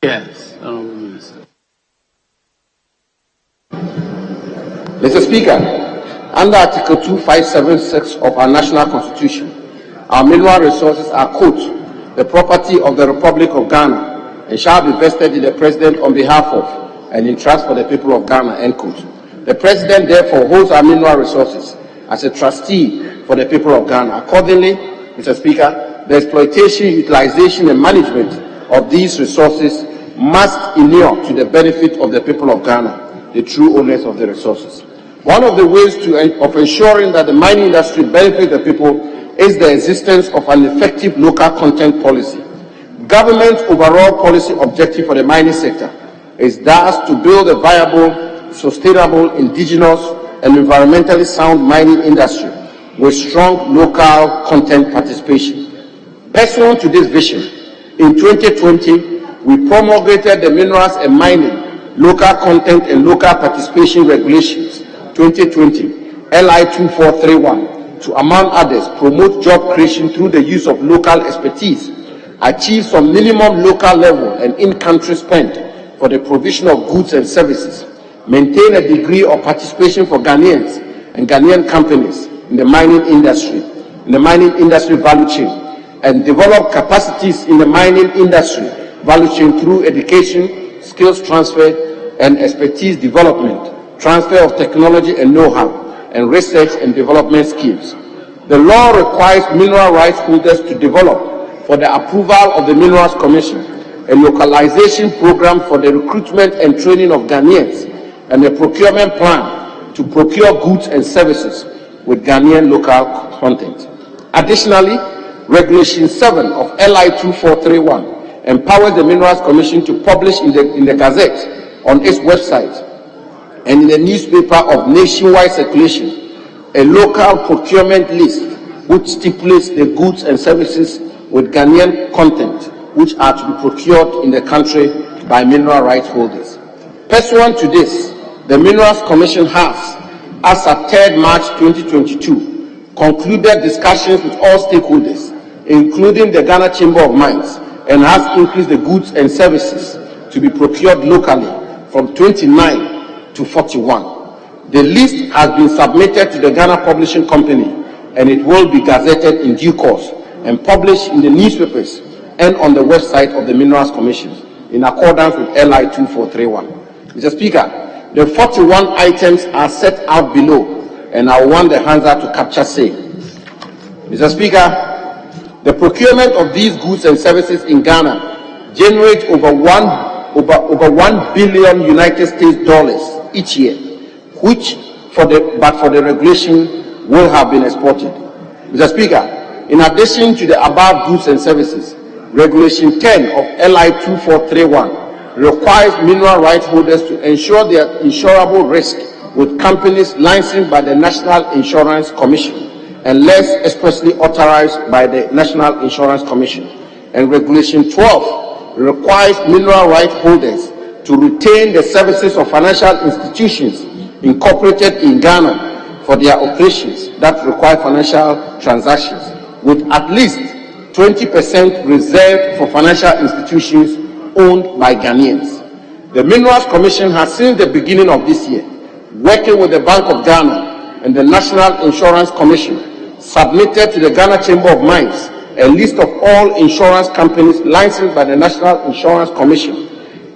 Yes, Honourable Minister. Mr. Speaker, under Article 2576 of our National Constitution, our mineral resources are, quote, the property of the Republic of Ghana and shall be vested in the President on behalf of and in trust for the people of Ghana, end quote. The President therefore holds our mineral resources as a trustee for the people of Ghana. Accordingly, Mr. Speaker, the exploitation, utilization and management of these resources must inure to the benefit of the people of Ghana, the true owners of the resources. One of the ways of ensuring that the mining industry benefits the people is the existence of an effective local content policy. Government's overall policy objective for the mining sector is thus to build a viable, sustainable, indigenous, and environmentally sound mining industry with strong local content participation. Pursuant to this vision, in 2020, we promulgated the Minerals and Mining Local Content and Local Participation Regulations 2020, LI 2431, to, among others, promote job creation through the use of local expertise, achieve some minimum local level and in-country spend for the provision of goods and services, maintain a degree of participation for Ghanaians and Ghanaian companies in the mining industry, value chain, and develop capacities in the mining industry value chain through education, skills transfer, and expertise development, transfer of technology and know-how, and research and development schemes. The law requires mineral rights holders to develop, for the approval of the Minerals Commission, a localization program for the recruitment and training of Ghanaians, and a procurement plan to procure goods and services with Ghanaian local content. Additionally, Regulation 7 of LI 2431 empowers the Minerals Commission to publish in the Gazette, on its website, and in the newspaper of nationwide circulation, a local procurement list which stipulates the goods and services with Ghanaian content which are to be procured in the country by mineral rights holders. Pursuant to this, the Minerals Commission has, as at 3rd March 2022, concluded discussions with all stakeholders, including the Ghana Chamber of Mines, and has increased the goods and services to be procured locally from 29 to 41. The list has been submitted to the Ghana Publishing Company, and it will be gazetted in due course and published in the newspapers and on the website of the Minerals Commission in accordance with LI 2431. Mr. Speaker, the 41 items are set out below, and I want the Hansa to capture say. Mr. Speaker, the procurement of these goods and services in Ghana generates over $1 over 1 billion United States dollars each year, which for the regulation will have been exported. Mr. Speaker, in addition to the above goods and services, Regulation 10 of LI 2431 requires mineral rights holders to ensure their insurable risk with companies licensed by the National Insurance Commission unless expressly authorized by the National Insurance Commission. And Regulation 12 requires mineral rights holders to retain the services of financial institutions incorporated in Ghana for their operations that require financial transactions, with at least 20% reserved for financial institutions owned by Ghanaians. The Minerals Commission has, since the beginning of this year, working with the Bank of Ghana and the National Insurance Commission, submitted to the Ghana Chamber of Mines a list of all insurance companies licensed by the National Insurance Commission,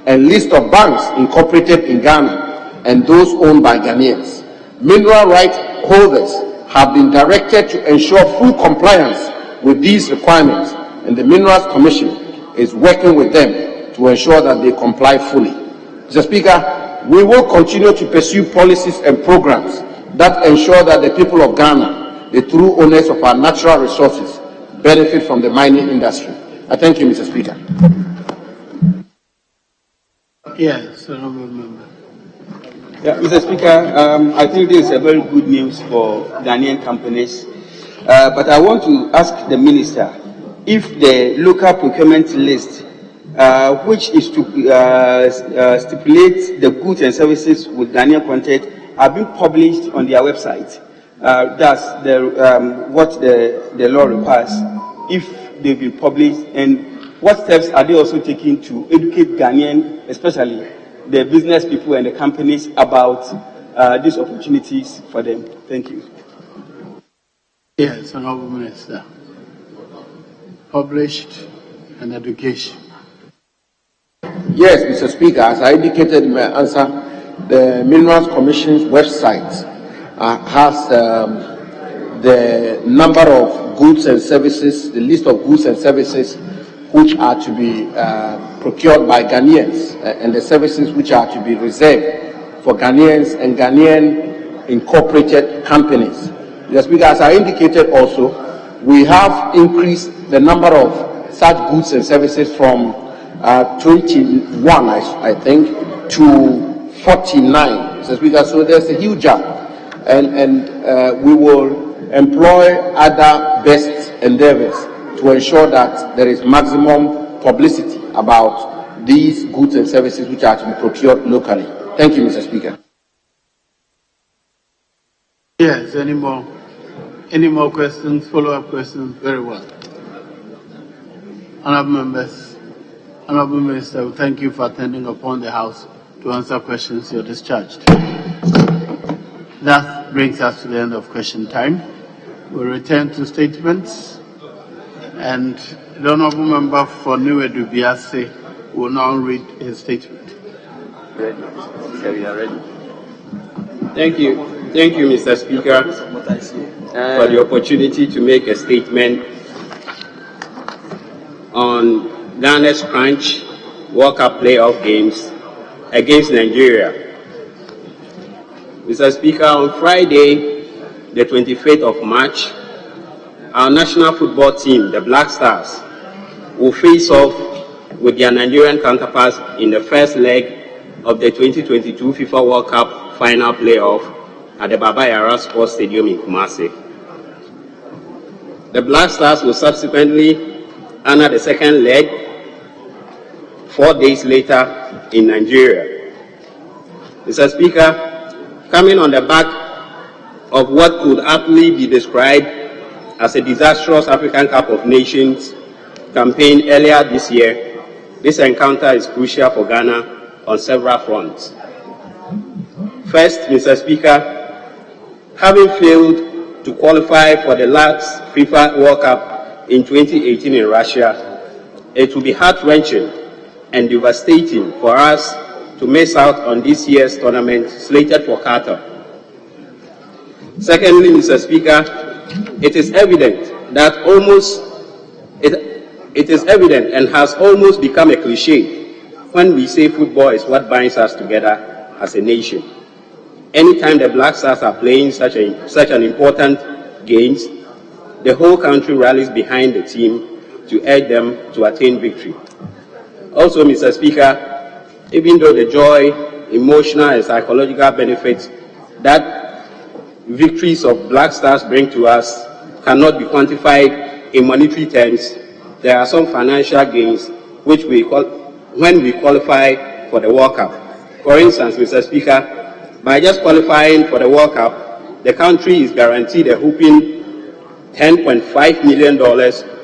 a list of banks incorporated in Ghana, and those owned by Ghanaians. Mineral rights holders have been directed to ensure full compliance with these requirements, and the Minerals Commission is working with them to ensure that they comply fully. Mr. Speaker, we will continue to pursue policies and programs that ensure that the people of Ghana, the true owners of our natural resources, benefit from the mining industry. I thank you, Mr. Speaker. Yes, honourable member. Yeah, Mr. Speaker, I think this is a very good news for Ghanaian companies. But I want to ask the minister if the local procurement list, which is to stipulate the goods and services with Ghanaian content, have been published on their website. That's what the law requires, if they've been published, and what steps are they also taking to educate Ghanaian, especially the business people and the companies, about these opportunities for them? Thank you. Yes, Honourable Minister. Published and education. Yes, Mr. Speaker, as I indicated in my answer, the Minerals Commission's website has the number of goods and services, the list of goods and services which are to be procured by Ghanaians, and the services which are to be reserved for Ghanaians and Ghanaian incorporated companies. Mr. Speaker, as I indicated also, we have increased the number of such goods and services from 21, I think, to 49. Mr. Speaker, so there's a huge gap, and we will employ other best endeavors to ensure that there is maximum publicity about these goods and services which are to be procured locally. Thank you, Mr. Speaker. Yes, any more questions, follow-up questions? Very well. Honourable members, Honourable Minister, we thank you for attending upon the House to answer questions. You're discharged. That brings us to the end of question time. We'll return to statements, and the Honourable Member for New Edubiase will now read his statement. Ready. Okay, we are ready. Thank you. Thank you, Mr. Speaker, for the opportunity to make a statement on Ghana's crunch World Cup playoff games against Nigeria. Mr. Speaker, on Friday, the 25th of March, our national football team, the Black Stars, will face off with their Nigerian counterparts in the first leg of the 2022 FIFA World Cup final playoff at the Baba Yara Sports Stadium in Kumasi. The Black Stars will subsequently honor the second leg 4 days later in Nigeria. Mr. Speaker, coming on the back of what could aptly be described as a disastrous African Cup of Nations campaign earlier this year, this encounter is crucial for Ghana on several fronts. First, Mr. Speaker, having failed to qualify for the last FIFA World Cup in 2018 in Russia, it will be heart-wrenching and devastating for us to miss out on this year's tournament slated for Qatar. Secondly, Mr. Speaker, it is evident and has almost become a cliche when we say football is what binds us together as a nation. Anytime the Black Stars are playing such an important games, the whole country rallies behind the team to urge them to attain victory. Also, Mr. Speaker, even though the joy, emotional and psychological benefits that victories of Black Stars bring to us cannot be quantified in monetary terms, there are some financial gains which when we qualify for the World Cup. For instance, Mr. Speaker, by just qualifying for the World Cup, the country is guaranteed a whopping $10.5 million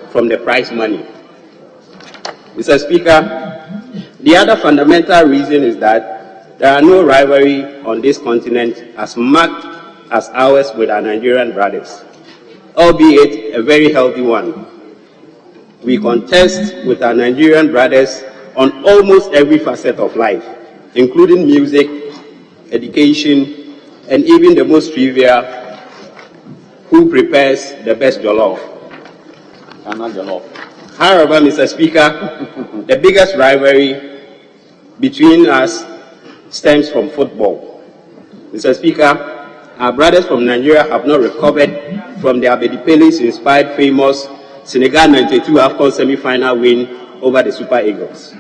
from the prize money. Mr. Speaker, the other fundamental reason is that there are no rivalry on this continent as marked as ours with our Nigerian brothers, albeit a very healthy one. We contest with our Nigerian brothers on almost every facet of life, including music, education, and even the most trivial, who prepares the best jollof. However, Mr. Speaker, the biggest rivalry between us stems from football. Mr. Speaker, our brothers from Nigeria have not recovered from their Abedi-Pelis-inspired famous Senegal 92 AFCON semi-final win over the Super Eagles.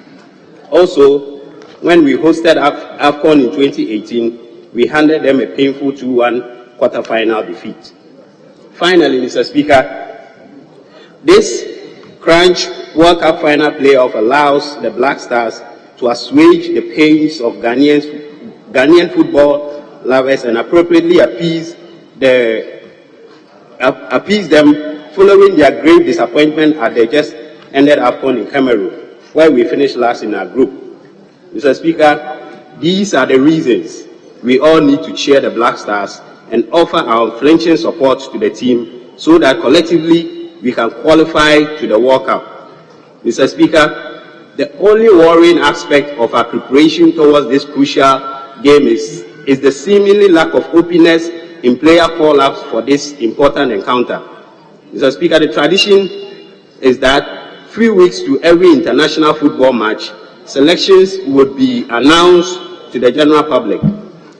Also, when we hosted AFCON in 2018, we handed them a painful 2-1 quarter-final defeat. Finally, Mr. Speaker, this crunch World Cup final playoff allows the Black Stars to assuage the pains of Ghanaian football lovers and appropriately appease them following their grave disappointment at the just ended AFCON in Cameroon, where we finished last in our group. Mr. Speaker, these are the reasons we all need to cheer the Black Stars and offer our unflinching support to the team so that collectively we can qualify to the World Cup. Mr. Speaker, the only worrying aspect of our preparation towards this crucial game is the seemingly lack of openness in player call-ups for this important encounter. Mr. Speaker, the tradition is that 3 weeks to every international football match, selections would be announced to the general public.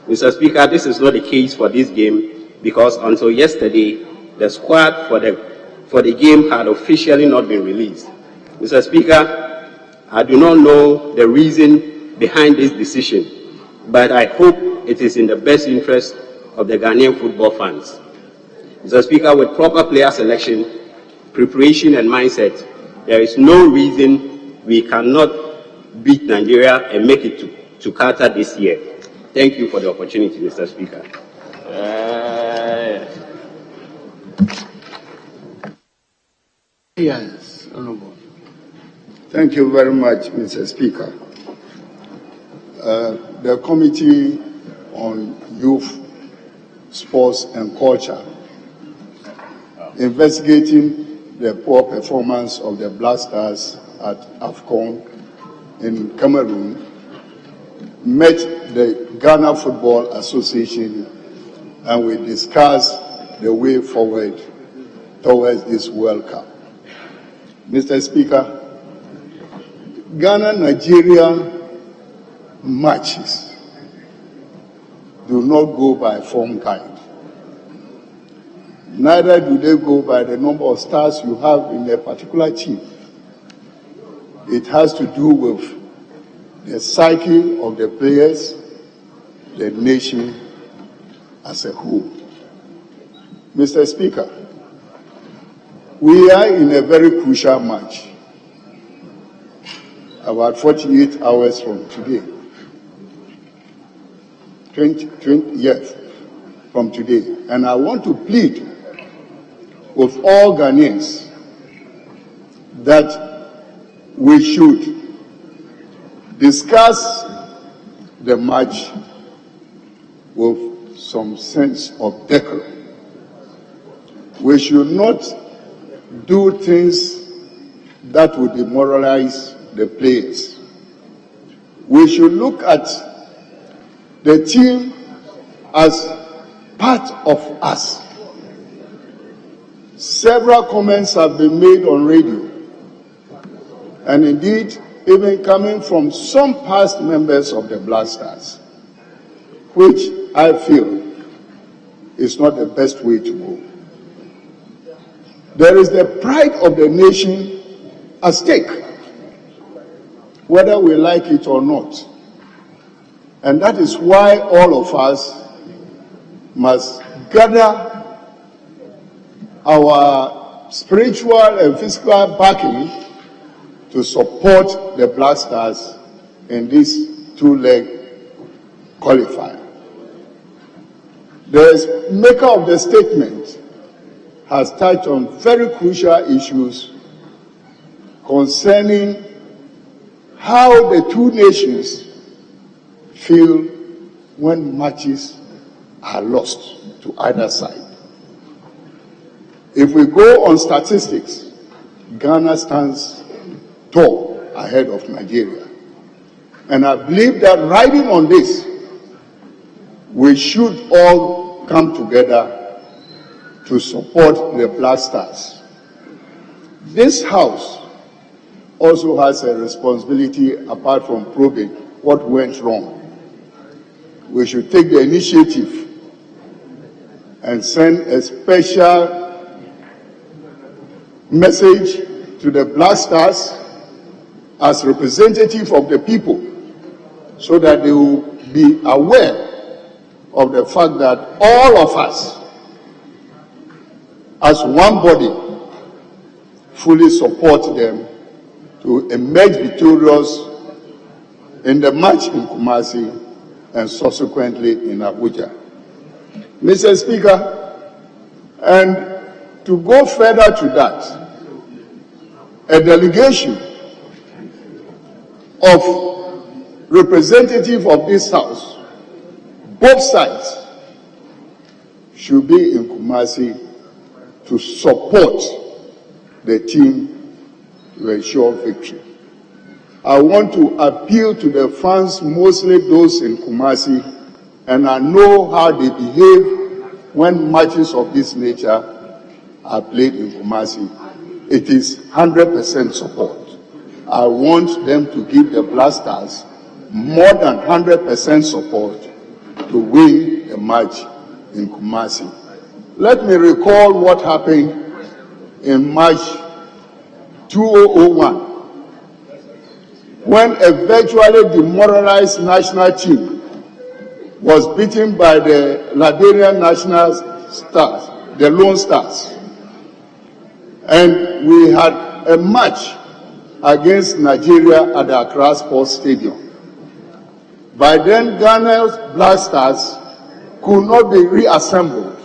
Mr. Speaker, this is not the case for this game because until yesterday, the squad for the game had officially not been released. Mr. Speaker, I do not know the reason behind this decision, but I hope it is in the best interest of the Ghanaian football fans. Mr. Speaker, with proper player selection, preparation and mindset, there is no reason we cannot beat Nigeria and make it to Qatar this year. Thank you for the opportunity, Mr. Speaker. Yes, Honorable. Thank you very much, Mr. Speaker. The Committee on Youth, Sports and Culture investigating the poor performance of the Black Stars at AFCON in Cameroon met the Ghana Football Association and we discussed the way forward towards this World Cup. Mr. Speaker, Ghana-Nigeria matches do not go by form kind. Neither do they go by the number of stars you have in a particular team. It has to do with the psyche of the players, the nation as a whole. Mr. Speaker, we are in a very crucial match, about 48 hours from today. 20 years from today. And I want to plead with all Ghanaians that we should discuss the match with some sense of decorum. We should not do things that would demoralize the players. We should look at the team as part of us. Several comments have been made on radio, and indeed even coming from some past members of the Black Stars, which I feel is not the best way to go. There is the pride of the nation at stake, whether we like it or not. And that is why all of us must gather our spiritual and physical backing to support the Black Stars in this two-leg qualifier. The maker of the statement has touched on very crucial issues concerning how the two nations feel when matches are lost to either side. If we go on statistics, Ghana stands tall ahead of Nigeria. And I believe that riding on this, we should all come together to support the Black Stars. This House also has a responsibility apart from probing what went wrong. We should take the initiative and send a special message to the Black Stars as representative of the people so that they will be aware of the fact that all of us, as one body, fully support them to emerge victorious in the match in Kumasi and subsequently in Abuja. Mr. Speaker, and to go further to that, a delegation of representatives of this House, both sides, should be in Kumasi to support the team to ensure victory. I want to appeal to the fans, mostly those in Kumasi, and I know how they behave when matches of this nature are played in Kumasi. It is 100% support. I want them to give the Black Stars more than 100% support to win the match in Kumasi. Let me recall what happened in March 2001 when a virtually demoralized national team was beaten by the Liberian National Stars, the Lone Stars. And we had a match against Nigeria at the Accra Sports Stadium. By then, Ghana's Black Stars could not be reassembled.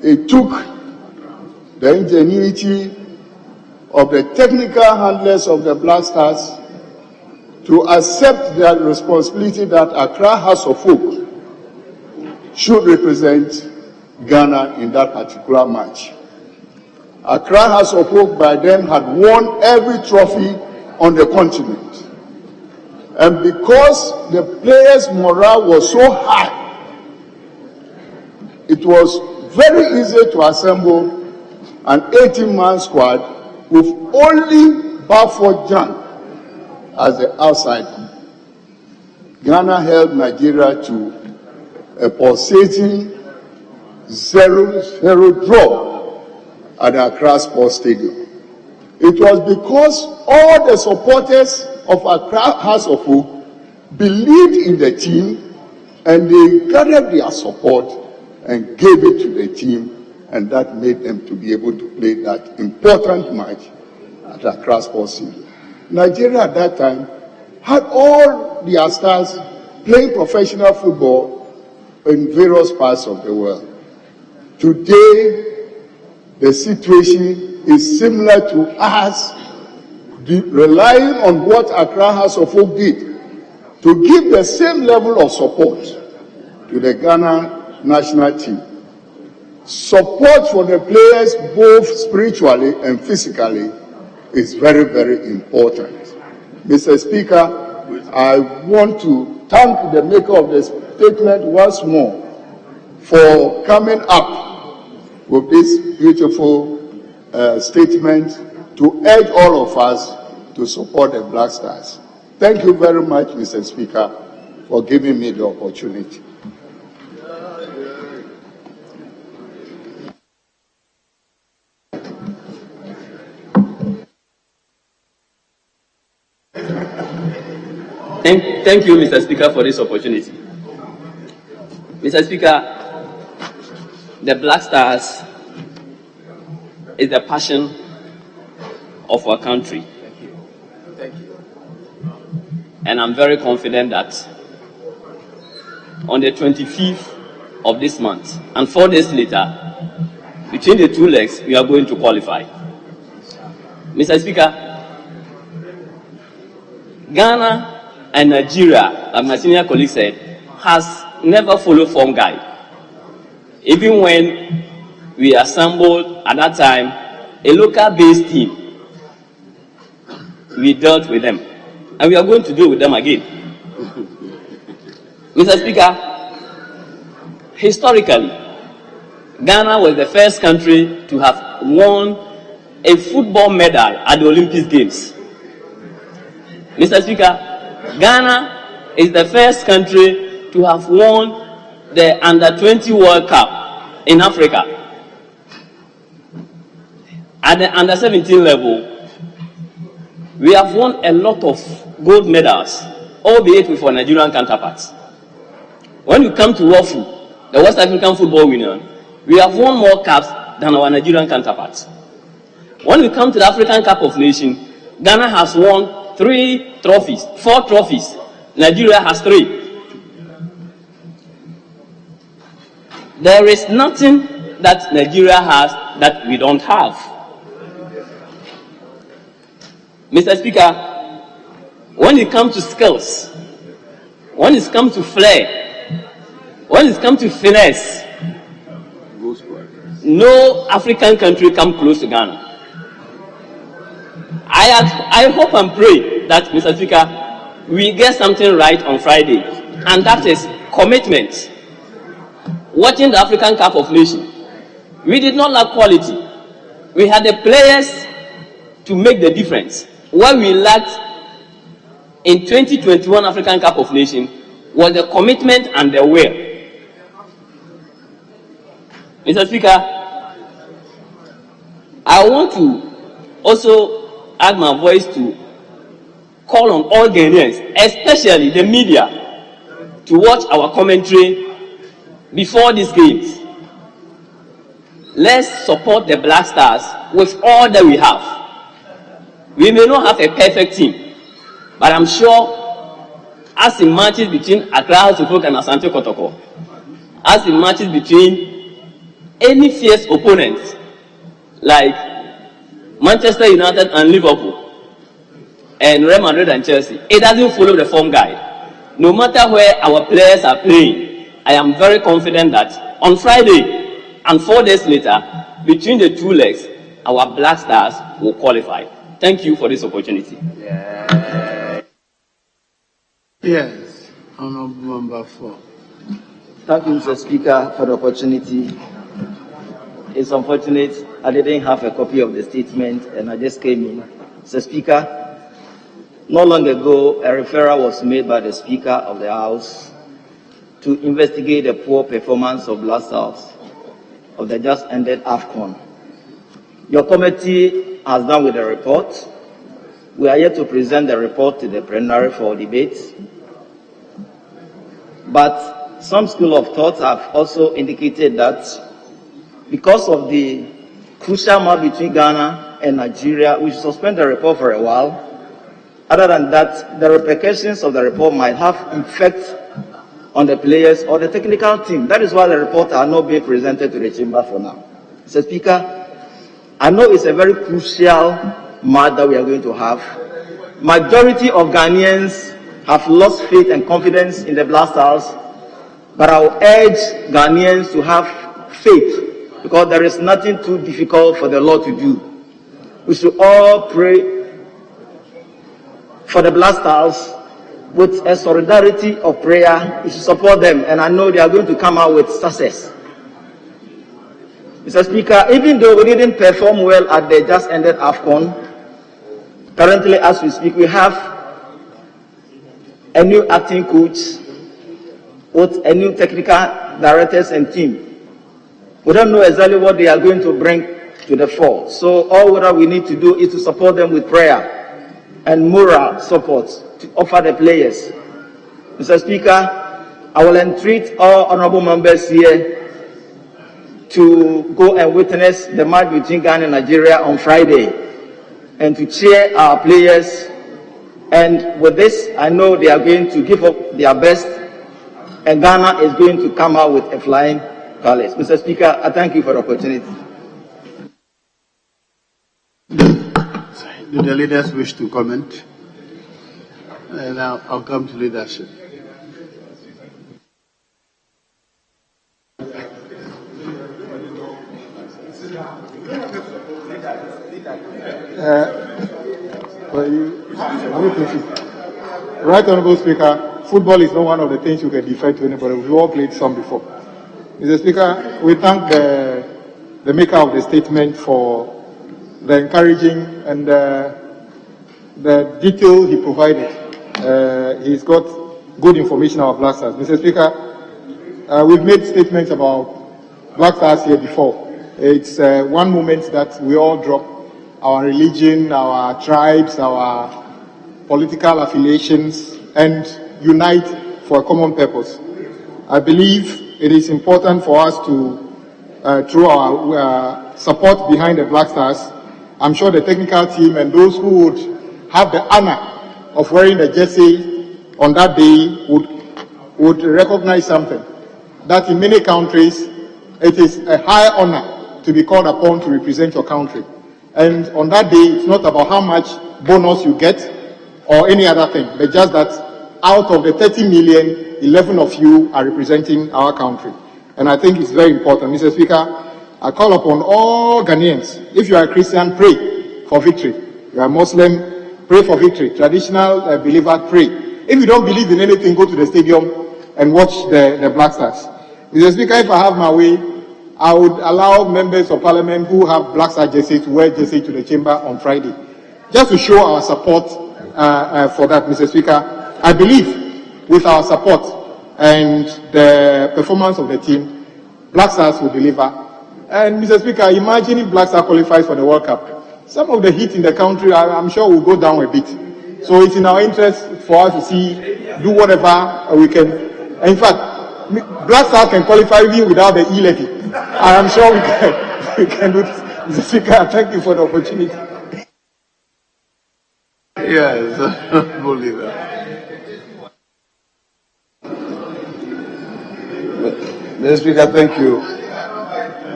It took the ingenuity of the technical handlers of the Black Stars to accept their responsibility that Accra House of Folk should represent Ghana in that particular match. Accra House of Folk by then had won every trophy on the continent. And because the players' morale was so high, it was very easy to assemble an 18-man squad with only Balfour Jan as the outsider. Ghana held Nigeria to a pulsating 0-0 draw at the Accra Sports Stadium. It was because all the supporters of Accra House of Folk believed in the team and they gathered their support and gave it to the team, and that made them to be able to play that important match at Accra Sports Stadium. Nigeria at that time had all their stars playing professional football in various parts of the world. Today, the situation is similar to us, relying on what Accra House of Folk did to give the same level of support to the Ghana national team. Support for the players, both spiritually and physically, is very, very important. Mr. Speaker, I want to thank the maker of the statement once more for coming up with this beautiful statement to urge all of us to support the Black Stars. Thank you very much, Mr. Speaker, for giving me the opportunity. Thank you, Mr. Speaker, for this opportunity. Mr. Speaker, the Black Stars is the passion of our country. Thank you. And I'm very confident that on the 25th of this month, and 4 days later, between the two legs, we are going to qualify. Mr. Speaker, Ghana and Nigeria, like my senior colleague said, has never followed form guide. Even when we assembled at that time a local-based team, we dealt with them, and we are going to deal with them again. Mr. Speaker, historically, Ghana was the first country to have won a football medal at the Olympic Games. Mr. Speaker, Ghana is the first country to have won the Under-20 World Cup in Africa. At the Under-17 level, we have won a lot of gold medals, albeit with our Nigerian counterparts. When you come to WAFU, the West African Football Union, we have won more caps than our Nigerian counterparts. When we come to the African Cup of Nations, Ghana has won 4 trophies. Nigeria has 3. There is nothing that Nigeria has that we don't have. Mr. Speaker, when it comes to skills, when it comes to flair, when it comes to finesse, no African country comes close to Ghana. I hope and pray that, Mr. Speaker, we get something right on Friday, and that is commitment. Watching the African Cup of Nations, we did not lack quality. We had the players to make the difference. What we lacked in 2021 African Cup of Nations was the commitment and the will. Mr. Speaker, I want to also add my voice to call on all Ghanaians, especially the media, to watch our commentary before these games. Let's support the Black Stars with all that we have. We may not have a perfect team, but I'm sure as in matches between Accra House of Folk and Asante Kotoko, as in matches between any fierce opponents like Manchester United and Liverpool, and Real Madrid and Chelsea, it doesn't follow the form guide. No matter where our players are playing, I am very confident that on Friday and 4 days later, between the two legs, our Black Stars will qualify. Thank you for this opportunity. Yes, Honorable Member 4. Thank you, Mr. Speaker, for the opportunity. It's unfortunate I didn't have a copy of the statement and I just came in. Mr. Speaker, not long ago, a referral was made by the Speaker of the House to investigate the poor performance of Black Stars of the just ended AFCON. Your committee has done with the report. We are yet to present the report to the plenary for debate. But some school of thought have also indicated that because of the crucial match between Ghana and Nigeria, we should suspend the report for a while. Other than that, the repercussions of the report might have effect on the players or the technical team. That is why the reports are not being presented to the chamber for now. Mr. Speaker, I know it's a very crucial match that we are going to have. Majority of Ghanaians have lost faith and confidence in the Black Stars, but I will urge Ghanaians to have faith, because there is nothing too difficult for the Lord to do. We should all pray for the Black Stars with a solidarity of prayer. We should support them, and I know they are going to come out with success. Mr. Speaker, even though we didn't perform well at the just ended AFCON, Currently, as we speak, we have a new acting coach with a new technical directors and team. We don't know exactly what they are going to bring to the fore. So all that we need to do is to support them with prayer and moral support to offer the players. Mr. Speaker, I will entreat all honorable members here to go and witness the match between Ghana and Nigeria on Friday and to cheer our players. And with this, I know they are going to give up their best and Ghana is going to come out with a flying colors. Mr. Speaker, I thank you for the opportunity. Do the leaders wish to comment? Now I'll come to leadership. Right, Honorable Speaker, football is not one of the things you can defy to anybody. We've all played some before. Mr. Speaker, we thank the maker of the statement for the encouraging and the detail he provided. He's got good information about Black Stars. Mr. Speaker, we've made statements about Black Stars here before. It's one moment that we all drop our religion, our tribes, our political affiliations, and unite for a common purpose. I believe it is important for us to throw our support behind the Black Stars. I'm sure the technical team and those who would have the honor of wearing the jersey on that day would recognize something. That in many countries, it is a high honor to be called upon to represent your country. And on that day, it's not about how much bonus you get or any other thing, but just that out of the 30 million, 11 of you are representing our country. And I think it's very important. Mr. Speaker, I call upon all Ghanaians, if you are a Christian, pray for victory. You are a Muslim, pray for victory. Traditional believer, pray. If you don't believe in anything, go to the stadium and watch the Black Stars. Mr. Speaker, if I have my way, I would allow members of parliament who have Black Star jersey to wear jersey to the chamber on Friday, just to show our support for that, Mr. Speaker. I believe with our support and the performance of the team, Black Stars will deliver. And Mr. Speaker, imagine if Black Star qualifies for the World Cup. Some of the heat in the country, I'm sure, will go down a bit. So it's in our interest for us to see, do whatever we can. In fact, Black Star can qualify even without the e-levy. I am sure we can do this. Mr. Speaker, thank you for the opportunity. Yes, Bolívar. Mr. Speaker, thank you.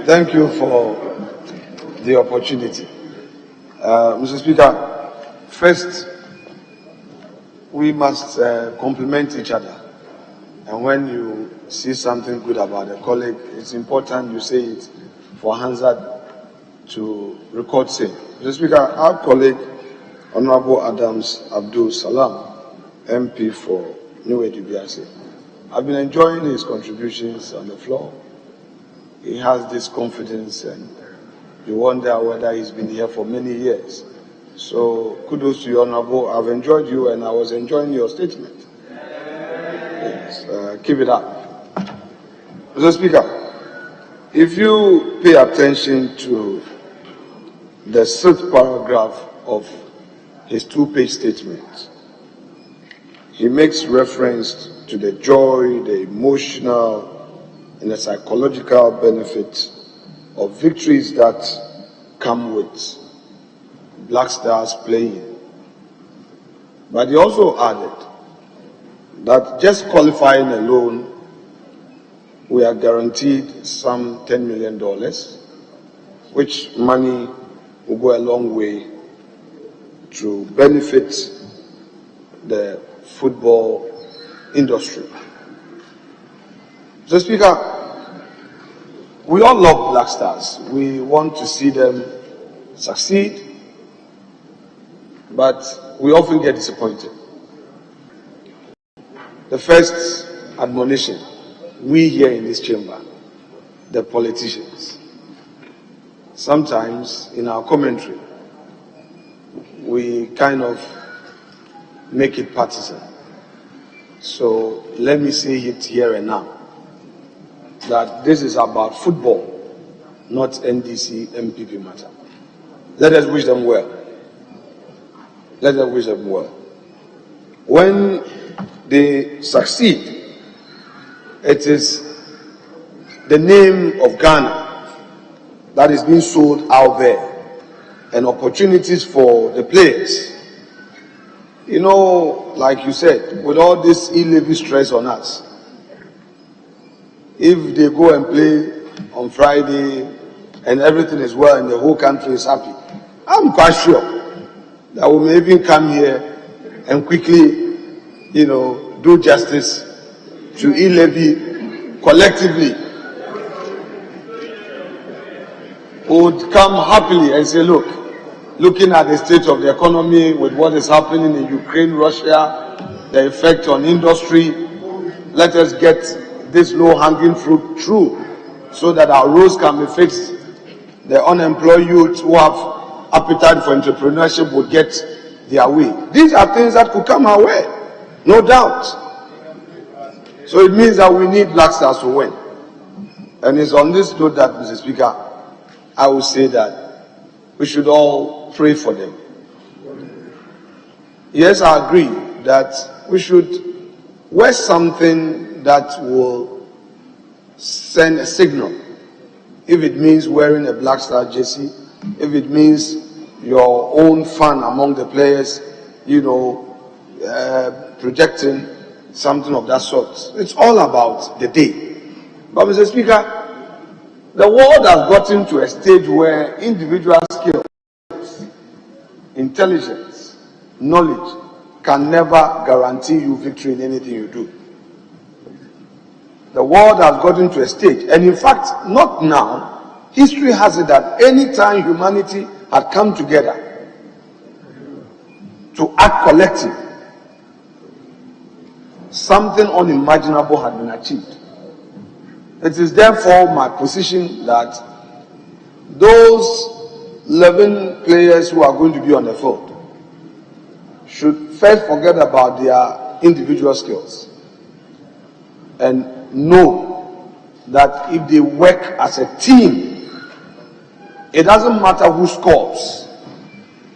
Thank you for the opportunity. Mr. Speaker, first, we must compliment each other. And when you see something good about a colleague, it's important you say it for Hansard to record saying. Mr. Speaker, our colleague, Honorable Adams Abdul Salam, MP for New Edubiase, I've been enjoying his contributions on the floor. He has this confidence and you wonder whether he's been here for many years. So kudos to you, Honorable. I've enjoyed you and I was enjoying your statement. Yes, keep it up. Mr. Speaker, if you pay attention to the 6th paragraph of his 2-page statement, he makes reference to the joy, the emotional, and the psychological benefits of victories that come with Black Stars playing. But he also added that just qualifying alone, we are guaranteed some $10 million, which money will go a long way to benefit the football industry. Mr. Speaker, we all love Black Stars. We want to see them succeed, but we often get disappointed. The first admonition, we here in this chamber, the politicians, sometimes in our commentary, we kind of make it partisan. So let me say it here and now, that this is about football, not NDC MPP matter. Let us wish them well. Let us wish them well. When they succeed, it is the name of Ghana that is being sold out there, and opportunities for the players. You know, like you said, with all this e-levy stress on us, if they go and play on Friday and everything is well and the whole country is happy, I'm quite sure that we may even come here and quickly, you know, do justice to e-levy collectively. Would come happily and say, look, looking at the state of the economy with what is happening in Ukraine, Russia, the effect on industry, let us get this low-hanging fruit through so that our roads can be fixed. The unemployed youth who have appetite for entrepreneurship would get their way. These are things that could come our way, no doubt. So it means that we need Black Stars to win. And it's on this note that, Mr. Speaker, I would say that we should all pray for them. Yes, I agree that we should wear something that will send a signal. If it means wearing a Black Star jersey, if it means your own fun among the players, you know, projecting something of that sort. It's all about the day. But, Mr. Speaker, the world has gotten to a stage where individual skills, intelligence, knowledge can never guarantee you victory in anything you do. The world has gotten to a stage, and in fact, not now, history has it that any time humanity had come together to act collective, something unimaginable had been achieved. It is therefore my position that those 11 players who are going to be on the field should first forget about their individual skills and know that if they work as a team, it doesn't matter who scores.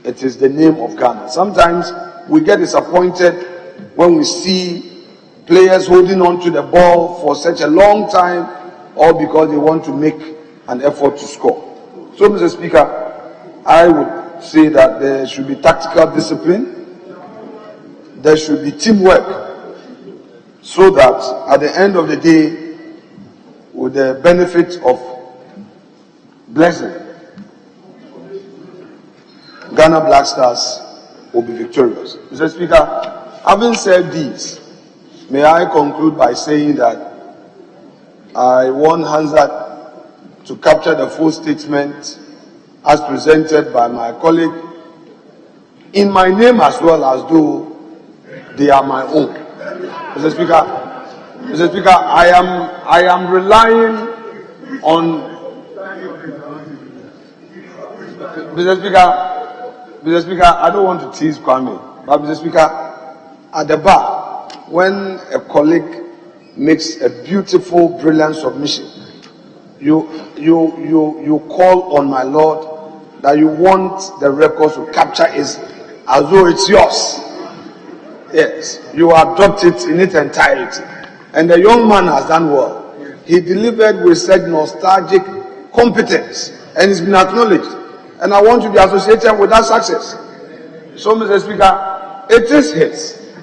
It is the name of Ghana. Sometimes we get disappointed when we see players holding on to the ball for such a long time, or because they want to make an effort to score. So, Mr. Speaker, I would say that there should be tactical discipline, there should be teamwork, so that at the end of the day, with the benefit of blessing, Ghana Black Stars will be victorious. Mr. Speaker, having said this, may I conclude by saying that I want Hansard to capture the full statement as presented by my colleague in my name as well, as though they are my own. Mr. Speaker, I am relying on Mr. Speaker, I don't want to tease Kwame, but Mr. Speaker, at the bar, when a colleague makes a beautiful, brilliant submission, you call on my Lord that you want the records to capture it as though it's yours. Yes, you adopt it in its entirety. And the young man has done well. He delivered with such nostalgic competence, and it's been acknowledged. And I want to be associated with that success. So, Mr. Speaker, it is his.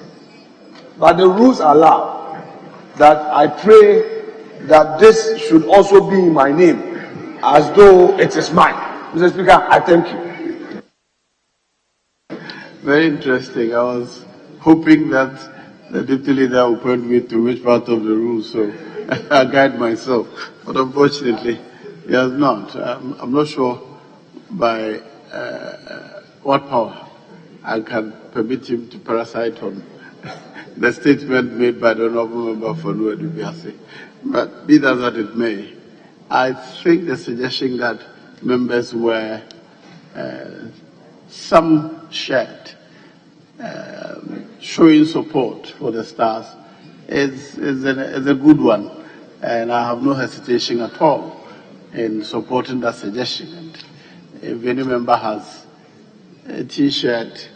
But the rules allow that I pray that this should also be in my name, as though it is mine. Mr. Speaker, I thank you. Very interesting. I was hoping that the deputy leader would point me to which part of the rule, so I guide myself. But unfortunately, he has not. I'm not sure by what power I can permit him to parasite on the statement made by the honorable member for Nuedubiase. But be that as it may, I think the suggestion that members wear some shared, showing support for the Stars is a good one, and I have no hesitation at all in supporting that suggestion. And if any member has a T-shirt,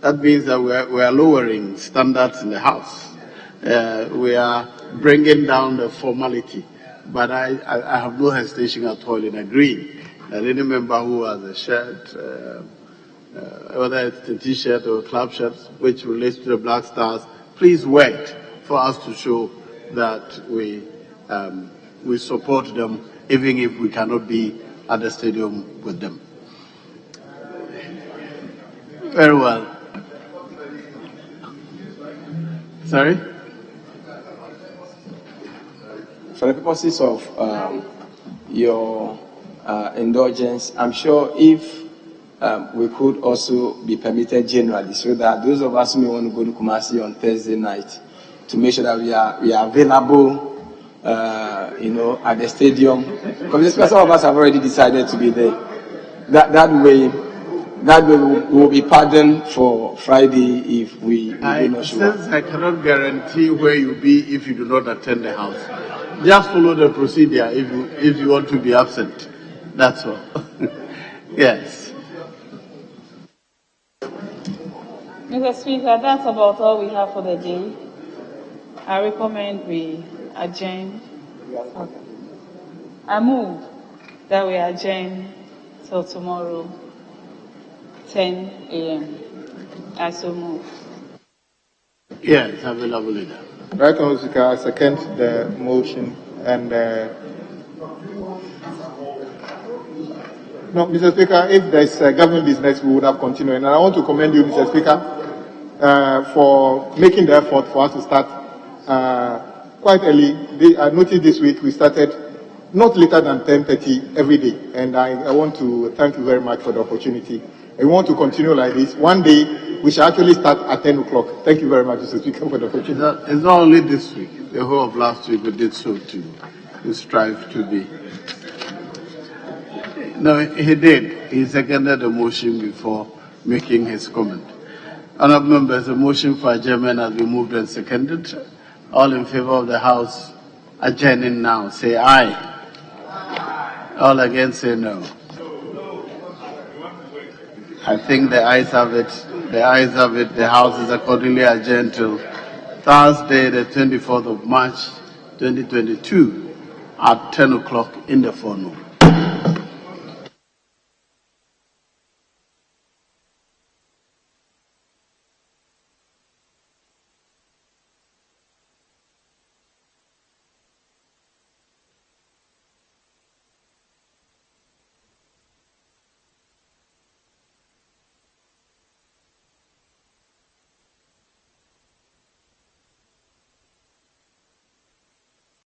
that means that we are lowering standards in the House. We are bringing down the formality, but I have no hesitation at all in agreeing that any member who has a shirt, whether it's a T-shirt or a club shirt, which relates to the Black Stars, please wear it for us to show that we support them, even if we cannot be at the stadium with them. Very well. Sorry? For the purposes of your indulgence, I'm sure if we could also be permitted generally, so that those of us who may want to go to Kumasi on Thursday night, to make sure that we are available, at the stadium, because some of us have already decided to be there. That way we will be pardoned for Friday if we do not show up. Since I cannot guarantee where you'll be if you do not attend the House, just follow the procedure if you want to be absent. That's all. Yes. Mr. Speaker, that's about all we have for the day. I recommend we adjourn. I move that we adjourn till tomorrow, 10 a.m. I so move. Yes, available leader. Right, Honourable Speaker, I second the motion. And no, Mr. Speaker, if there's government business, we would have continued. And I want to commend you, Mr. Speaker, for making the effort for us to start quite early. I noticed this week we started not later than 10:30 every day. And I want to thank you very much for the opportunity. And we want to continue like this. One day, we shall actually start at 10 o'clock. Thank you very much, Mr. Speaker, for the opportunity. It's not only this week. The whole of last week we did so too. We strive to be. No, he did. He seconded the motion before making his comment. Honourable members, the motion for adjournment has been moved and seconded. All in favor of the House adjourning now, say aye. All against, say no. I think the ayes have it. The ayes have it. The House is accordingly adjourned till Thursday, the 24th of March, 2022, at 10 o'clock in the forenoon.